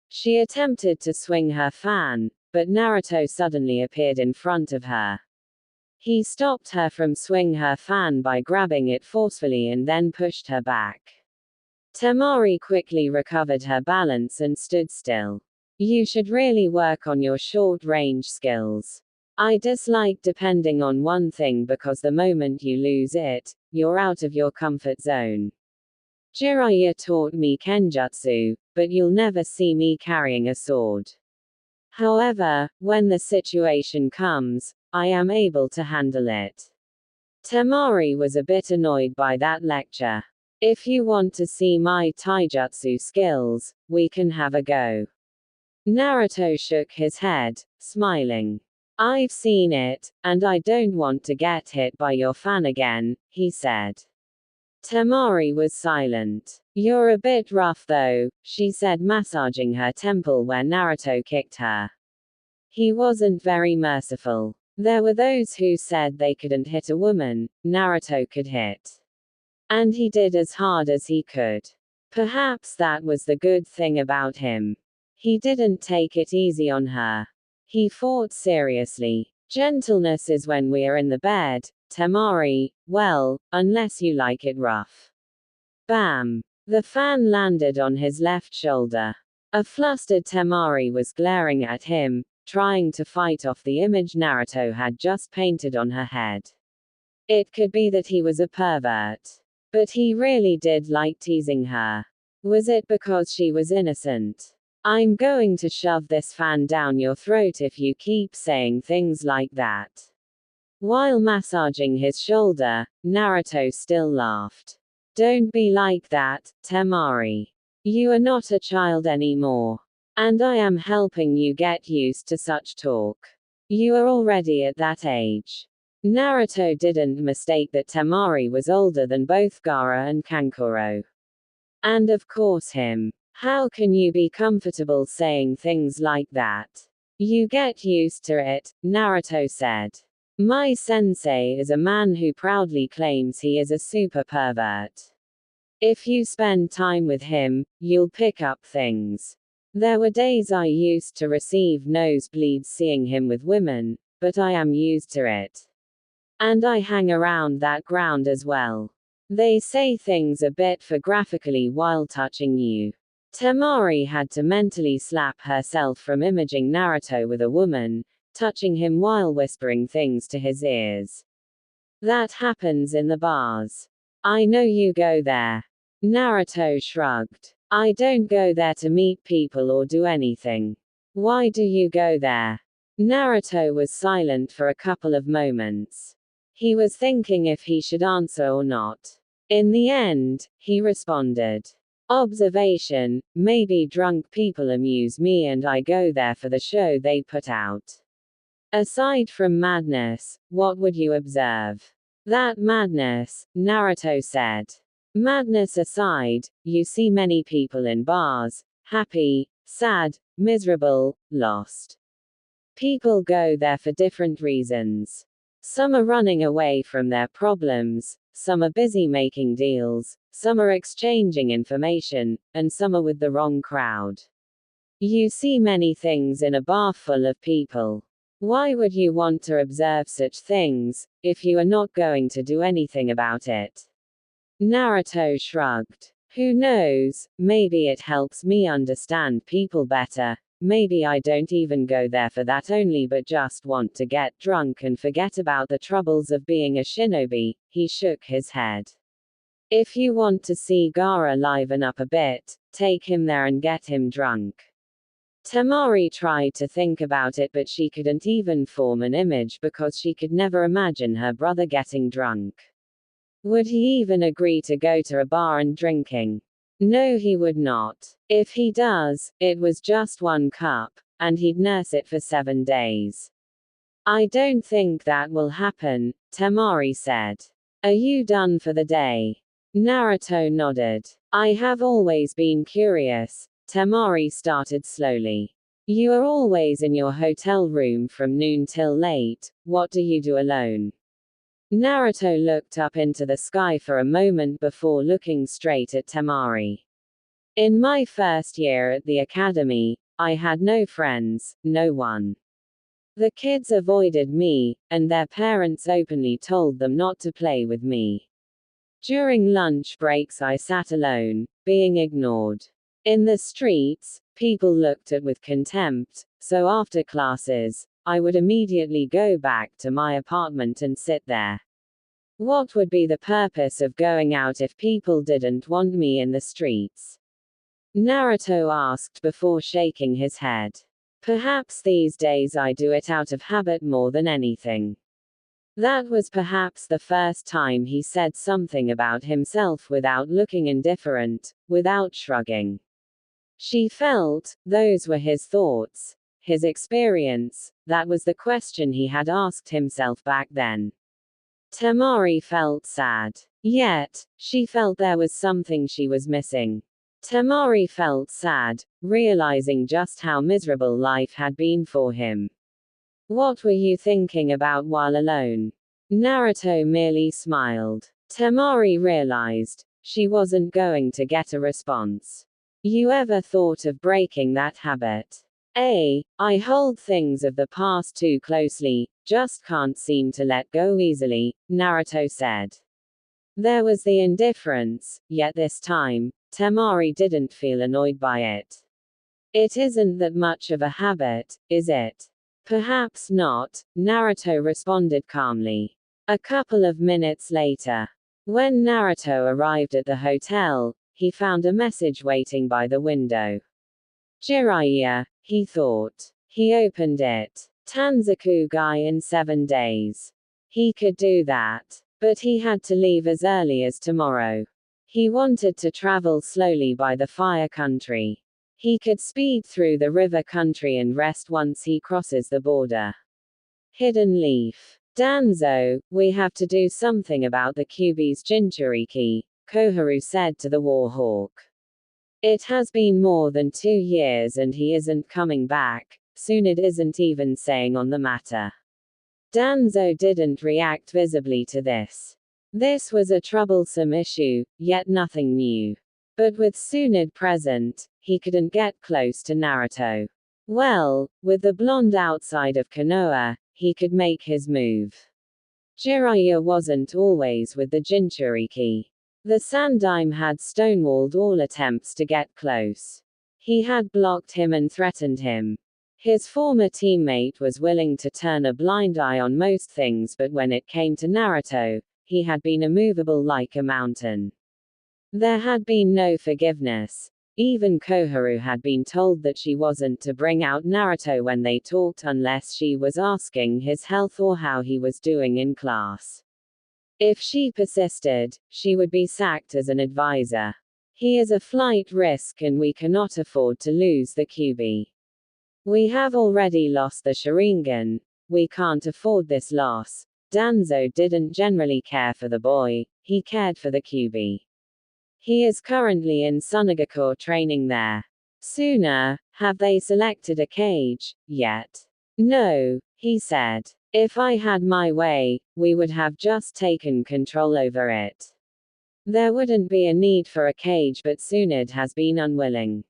She attempted to swing her fan, but Naruto suddenly appeared in front of her. He stopped her from swinging her fan by grabbing it forcefully and then pushed her back. Temari quickly recovered her balance and stood still. You should really work on your short-range skills. I dislike depending on one thing because the moment you lose it, you're out of your comfort zone. Jiraiya taught me kenjutsu, but you'll never see me carrying a sword. However, when the situation comes, I am able to handle it. Temari was a bit annoyed by that lecture. If you want to see my taijutsu skills, we can have a go. Naruto shook his head, smiling. I've seen it, and I don't want to get hit by your fan again, he said. Temari was silent. You're a bit rough though, she said, massaging her temple where Naruto kicked her. He wasn't very merciful. There were those who said they couldn't hit a woman, Naruto could hit. And he did as hard as he could. Perhaps that was the good thing about him. He didn't take it easy on her. He fought seriously. Gentleness is when we're in the bed, Temari, well, unless you like it rough. Bam! The fan landed on his left shoulder. A flustered Temari was glaring at him, trying to fight off the image Naruto had just painted on her head. It could be that he was a pervert. But he really did like teasing her. Was it because she was innocent? I'm going to shove this fan down your throat if you keep saying things like that. While massaging his shoulder, Naruto still laughed. Don't be like that, Temari. You are not a child anymore. And I am helping you get used to such talk. You are already at that age. Naruto didn't mistake that Temari was older than both Gaara and Kankuro. And of course him. How can you be comfortable saying things like that? You get used to it, Naruto said. My sensei is a man who proudly claims he is a super pervert. If you spend time with him, you'll pick up things. There were days I used to receive nosebleeds seeing him with women, but I am used to it. And I hang around that ground as well. They say things a bit for graphically while touching you. Temari had to mentally slap herself from imaging Naruto with a woman, touching him while whispering things to his ears. That happens in the bars. I know you go there. Naruto shrugged. I don't go there to meet people or do anything. Why do you go there? Naruto was silent for a couple of moments. He was thinking if he should answer or not. In the end, he responded. Observation, maybe drunk people amuse me and I go there for the show they put out. Aside from madness, what would you observe? That madness, Naruto said. Madness aside, you see many people in bars, happy, sad, miserable, lost. People go there for different reasons. Some are running away from their problems, some are busy making deals, some are exchanging information, and some are with the wrong crowd. You see many things in a bar full of people. Why would you want to observe such things, if you are not going to do anything about it? Naruto shrugged. Who knows, maybe it helps me understand people better. Maybe I don't even go there for that only but just want to get drunk and forget about the troubles of being a shinobi. He shook his head. If you want to see Gaara liven up a bit, take him there and get him drunk. Temari tried to think about it, but she couldn't even form an image because she could never imagine her brother getting drunk. Would he even agree to go to a bar and drinking? No, he would not. If he does, it was just 1 cup, and he'd nurse it for 7 days. I don't think that will happen, Temari said. Are you done for the day? Naruto nodded. I have always been curious. Temari started slowly. You are always in your hotel room from noon till late. What do you do alone? Naruto looked up into the sky for a moment before looking straight at Temari. In my first year at the academy, I had no friends, no one. The kids avoided me, and their parents openly told them not to play with me. During lunch breaks I sat alone, being ignored. In the streets, people looked at with contempt, so after classes, I would immediately go back to my apartment and sit there. What would be the purpose of going out if people didn't want me in the streets? Naruto asked before shaking his head. Perhaps these days I do it out of habit more than anything. That was perhaps the first time he said something about himself without looking indifferent, without shrugging. She felt, those were his thoughts, his experience, that was the question he had asked himself back then. Temari felt sad. Yet, she felt there was something she was missing. Temari felt sad, realizing just how miserable life had been for him. What were you thinking about while alone? Naruto merely smiled. Temari realized, she wasn't going to get a response. You ever thought of breaking that habit? I hold things of the past too closely, just can't seem to let go easily, Naruto said. There was the indifference, yet this time, Temari didn't feel annoyed by it. It isn't that much of a habit, is it? Perhaps not, Naruto responded calmly. A couple of minutes later, when Naruto arrived at the hotel, he found a message waiting by the window. Jiraiya, he thought. He opened it. Tanzaku guy in 7 days. He could do that. But he had to leave as early as tomorrow. He wanted to travel slowly by the fire country. He could speed through the river country and rest once he crosses the border. Hidden leaf. Danzo, we have to do something about the Kyuubi's Jinchuriki, Koharu said to the Warhawk. It has been more than 2 years and he isn't coming back, Tsunade isn't even saying on the matter. Danzo didn't react visibly to this. This was a troublesome issue, yet nothing new. But with Tsunade present, he couldn't get close to Naruto. Well, with the blonde outside of Konoha, he could make his move. Jiraiya wasn't always with the Jinchuriki. The Sandaime had stonewalled all attempts to get close. He had blocked him and threatened him. His former teammate was willing to turn a blind eye on most things, but when it came to Naruto, he had been immovable like a mountain. There had been no forgiveness. Even Koharu had been told that she wasn't to bring out Naruto when they talked unless she was asking his health or how he was doing in class. If she persisted, she would be sacked as an advisor. He is a flight risk and we cannot afford to lose the Kyuubi. We have already lost the Sharingan. We can't afford this loss. Danzo didn't generally care for the boy, he cared for the Kyuubi. He is currently in Sunagakure training there. Sooner, have they selected a cage, yet? No, he said. If I had my way, we would have just taken control over it. There wouldn't be a need for a cage, but Tsunade has been unwilling.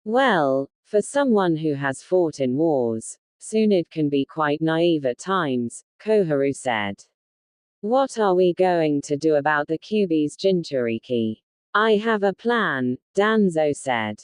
Well, for someone who has fought in wars, Tsunade can be quite naive at times, Koharu said. What are we going to do about the Kyuubi's Jinchuriki? I have a plan, Danzo said.